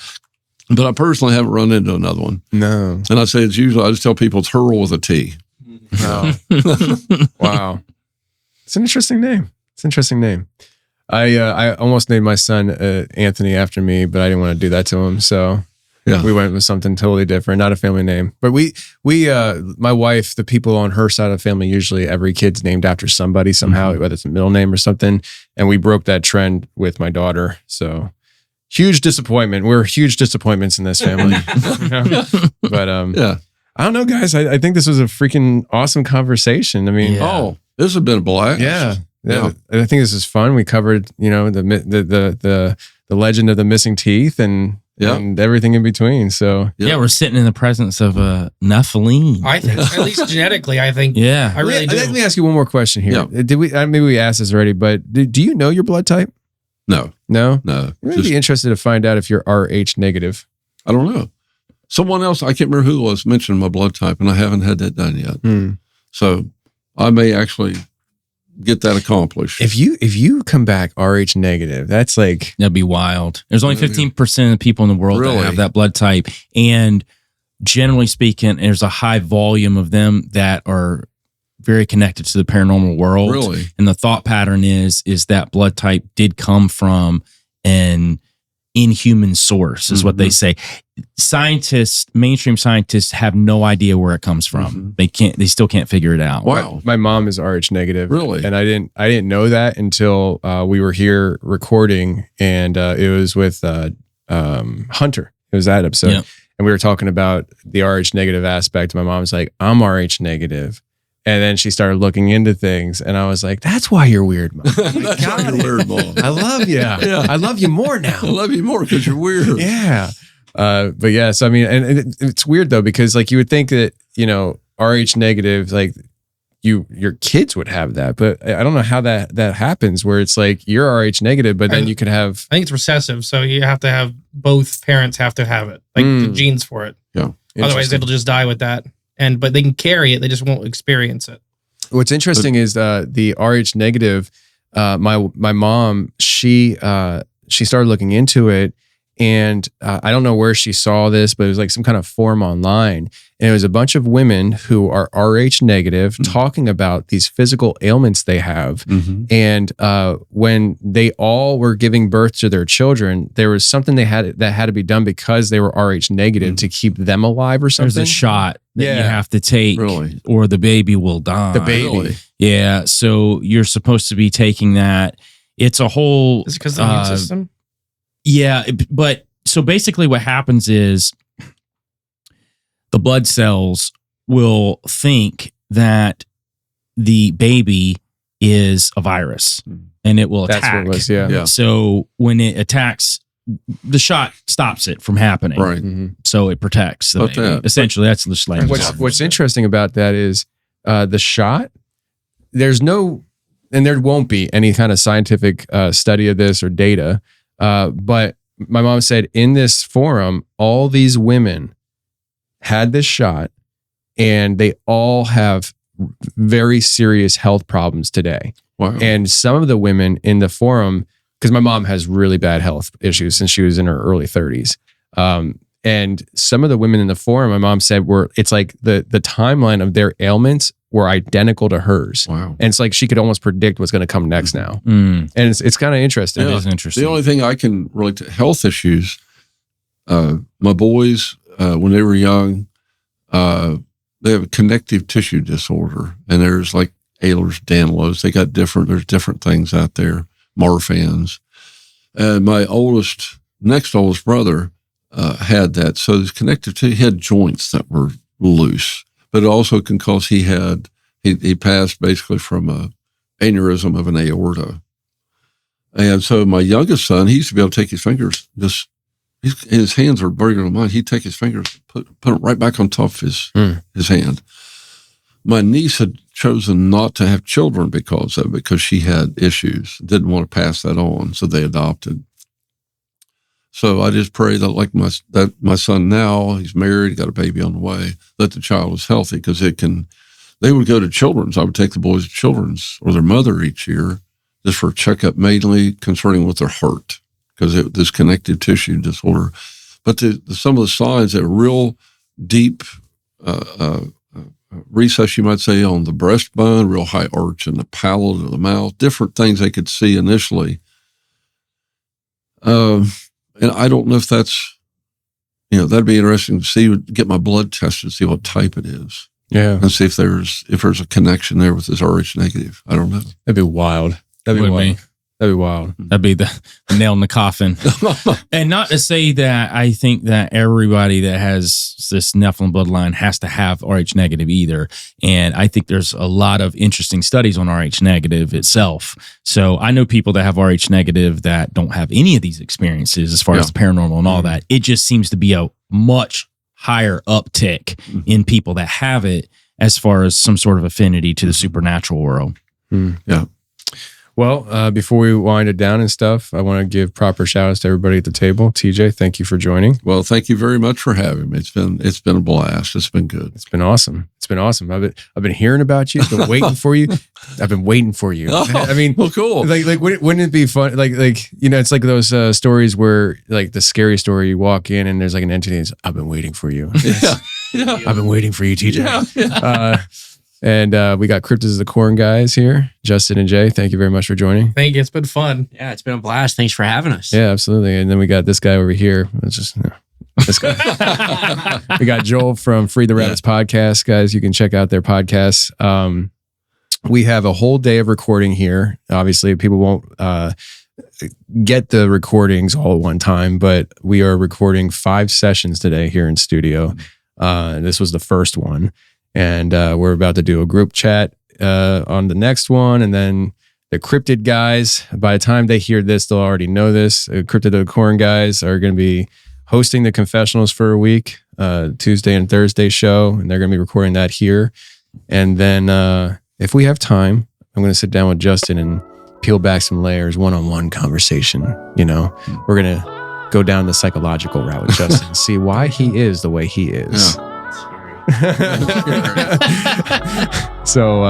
But I personally haven't run into another one. No. And I say it's usually, I just tell people it's Hurl with a T. Wow. Wow. It's an interesting name. It's an interesting name. I almost named my son Anthony after me, but I didn't want to do that to him. So we went with something totally different, not a family name. But we my wife, the people on her side of the family, usually every kid's named after somebody somehow, whether it's a middle name or something. And we broke that trend with my daughter. So huge disappointment. We're huge disappointments in this family. But I don't know, guys. I think this was a freaking awesome conversation. I mean, this has been a blast. Yeah. I think this is fun. We covered, the legend of the missing teeth and everything in between. So we're sitting in the presence of a Nephilim. I think, at least genetically, I think. Yeah, I really do. Let me ask you one more question here. Yeah. Did we? Maybe we asked this already, but do you know your blood type? No. I'd really be interested to find out if you're Rh negative. I don't know. Someone else, I can't remember who it was, mentioned my blood type, and I haven't had that done yet. So I may actually get that accomplished. If you come back Rh negative, that's like, that'd be wild. There's only 15% of the people in the world that have that blood type, and generally speaking, there's a high volume of them that are very connected to the paranormal world. Really? And the thought pattern is that blood type did come from an inhuman source, is what they say. Mainstream scientists have no idea where it comes from. They still can't figure it out. Wow. My mom is Rh negative. Really? And I didn't know that until we were here recording, and it was with Hunter. It was that episode. Yep. And we were talking about the Rh negative aspect. My mom was like, I'm Rh negative. And then she started looking into things, and I was like, "That's why you're weird, Mom. That's why you're weird, Mom. I love you. Yeah. I love you more now. I love you more because you're weird." Yeah. But yes, I mean, and it's weird though, because like you would think that, Rh negative, like your kids would have that, but I don't know how that happens, where it's like you're Rh negative, but then you could have. I think it's recessive, so you have to have both parents have to have it, like the genes for it. Yeah. Otherwise, it'll just die with that. But they can carry it; they just won't experience it. What's interesting is the Rh negative. My mom, she started looking into it, and I don't know where she saw this, but it was like some kind of forum online, and it was a bunch of women who are Rh negative talking about these physical ailments they have, and when they all were giving birth to their children, there was something that had to be done because they were Rh negative to keep them alive or something. There's a shot that you have to take, or the baby will die. The baby. Really? Yeah. So you're supposed to be taking that, it's a whole. Is it because of the immune system? Yeah, but so basically, what happens is the blood cells will think that the baby is a virus, and it will attack. That's what it was. Yeah. So when it attacks, the shot stops it from happening. Right. Mm-hmm. So it protects the baby. Essentially, that's the slang. What's interesting about that is the shot. There's no, and there won't be any kind of scientific study of this or data. But my mom said in this forum, all these women had this shot, and they all have very serious health problems today. Wow. And some of the women in the forum, because my mom has really bad health issues since she was in her early 30s. And some of the women in the forum, my mom said, it's like the timeline of their ailments were identical to hers. Wow. And it's like she could almost predict what's going to come next now. Mm. And it's kind of interesting. That is interesting. The only thing I can relate to health issues, my boys, when they were young, they have a connective tissue disorder, and there's like Ehlers Danlos. There's different things out there, Marfan's. And my next oldest brother had that. So his connective tissue, he had joints that were loose, but it also can cause he passed basically from a aneurysm of an aorta. And so my youngest son, he used to be able to take his fingers, his hands are bigger than mine. He'd take his fingers, put them right back on top of his hand. My niece had chosen not to have children because she had issues, didn't want to pass that on, so they adopted. So I just pray that my son now, he's married, got a baby on the way, that the child is healthy, because they would go to children's. I would take the boys to children's or their mother each year just for a checkup, mainly concerning with their heart, because this connective tissue disorder. But some of the signs that real deep recess, you might say, on the breastbone, real high arch in the palate of the mouth, different things they could see initially. And I don't know if that's, that'd be interesting to see, get my blood tested, see what type it is. Yeah. And see if there's a connection there with this Rh negative. I don't know. That'd be wild. That'd be wild. That'd be the nail in the coffin. And not to say that I think that everybody that has this Nephilim bloodline has to have Rh negative either. And I think there's a lot of interesting studies on Rh negative itself. So I know people that have Rh negative that don't have any of these experiences as far as the paranormal and all that. It just seems to be a much higher uptick in people that have it as far as some sort of affinity to the supernatural world. Yeah. Well, before we wind it down and stuff, I want to give proper shout outs to everybody at the table. TJ, thank you for joining. Well, thank you very much for having me. It's been a blast. It's been good. It's been awesome. I've been hearing about you. I've been waiting for you. I've been waiting for you. I mean, well, cool. Like, wouldn't it be fun? Like, it's like those stories where, like, the scary story, you walk in and there's like an entity. And I've been waiting for you. Yeah. I've been waiting for you, TJ. Yeah. And we got Cryptids of the Corn guys here, Justin and Jay. Thank you very much for joining. Thank you. It's been fun. Yeah, it's been a blast. Thanks for having us. Yeah, absolutely. And then we got this guy over here. It's just this guy. We got Joel from Free the Rabbits podcast. Guys, you can check out their podcasts. We have a whole day of recording here. Obviously, people won't get the recordings all at one time, but we are recording 5 sessions today here in studio. This was the first one. And we're about to do a group chat on the next one. And then the Cryptid guys, by the time they hear this, they'll already know this. Cryptid of the Corn guys are going to be hosting the Confessionals for a week, Tuesday and Thursday show. And they're going to be recording that here. And then if we have time, I'm going to sit down with Justin and peel back some layers, one-on-one conversation. We're going to go down the psychological route with Justin and see why he is the way he is. Yeah. So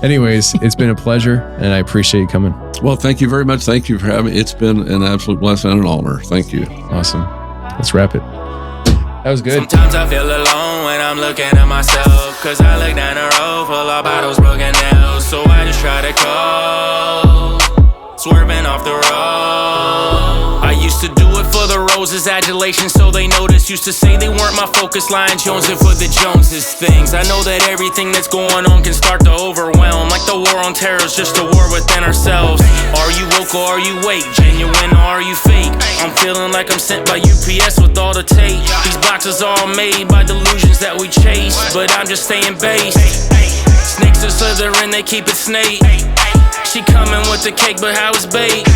anyways, it's been a pleasure and I appreciate you coming. Well, thank you very much. Thank you for having me. It's been an absolute blessing and an honor. Thank you. Awesome. Let's wrap it. That was good. Sometimes I feel alone when I'm looking at myself, cause I look down the road full of bottles, broken nails. So I just try to call swerving off the road. I used to do it for the roses, adulation so they notice. Used to say they weren't my focus, lying jonesing for the Joneses things. I know that everything that's going on can start to overwhelm. Like the war on terror is just a war within ourselves. Are you woke or are you awake? Genuine or are you fake? I'm feeling like I'm sent by UPS with all the tape. These boxes are all made by delusions that we chase, but I'm just staying based. Snakes are slithering, they keep it snake. She coming with the cake, but how it's baked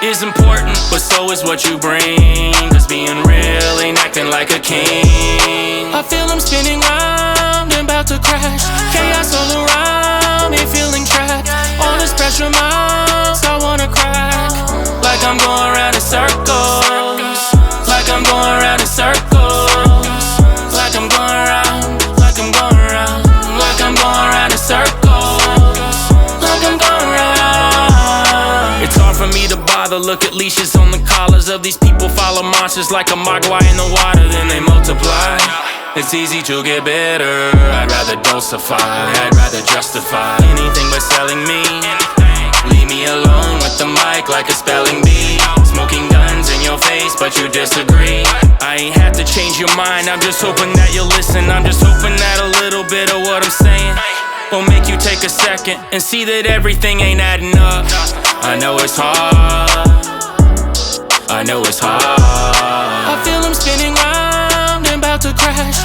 is important, but so is what you bring. Cause being real ain't acting like a king. I feel I'm spinning round and about to crash. Chaos all around me, feeling trapped. All this pressure mounts, I wanna crack. Like I'm going around in circles. Like I'm going around in circles. Like I'm going around, like I'm going around. Like I'm going around in circles. Like I'm going around. It's hard for me to bother. Look at leashes on the collars of these people. Follow monsters like a mogwai in the water, then they multiply. It's easy to get bitter. I'd rather dosify, I'd rather justify anything but selling me. Leave me alone with the mic like a spelling bee. Smoking guns in your face, but you disagree. I ain't have to change your mind, I'm just hoping that you'll listen. I'm just hoping that a little bit of what I'm saying will make you take a second and see that everything ain't adding up. I know it's hard, I know it's hard. I feel I'm spinning round and about to crash.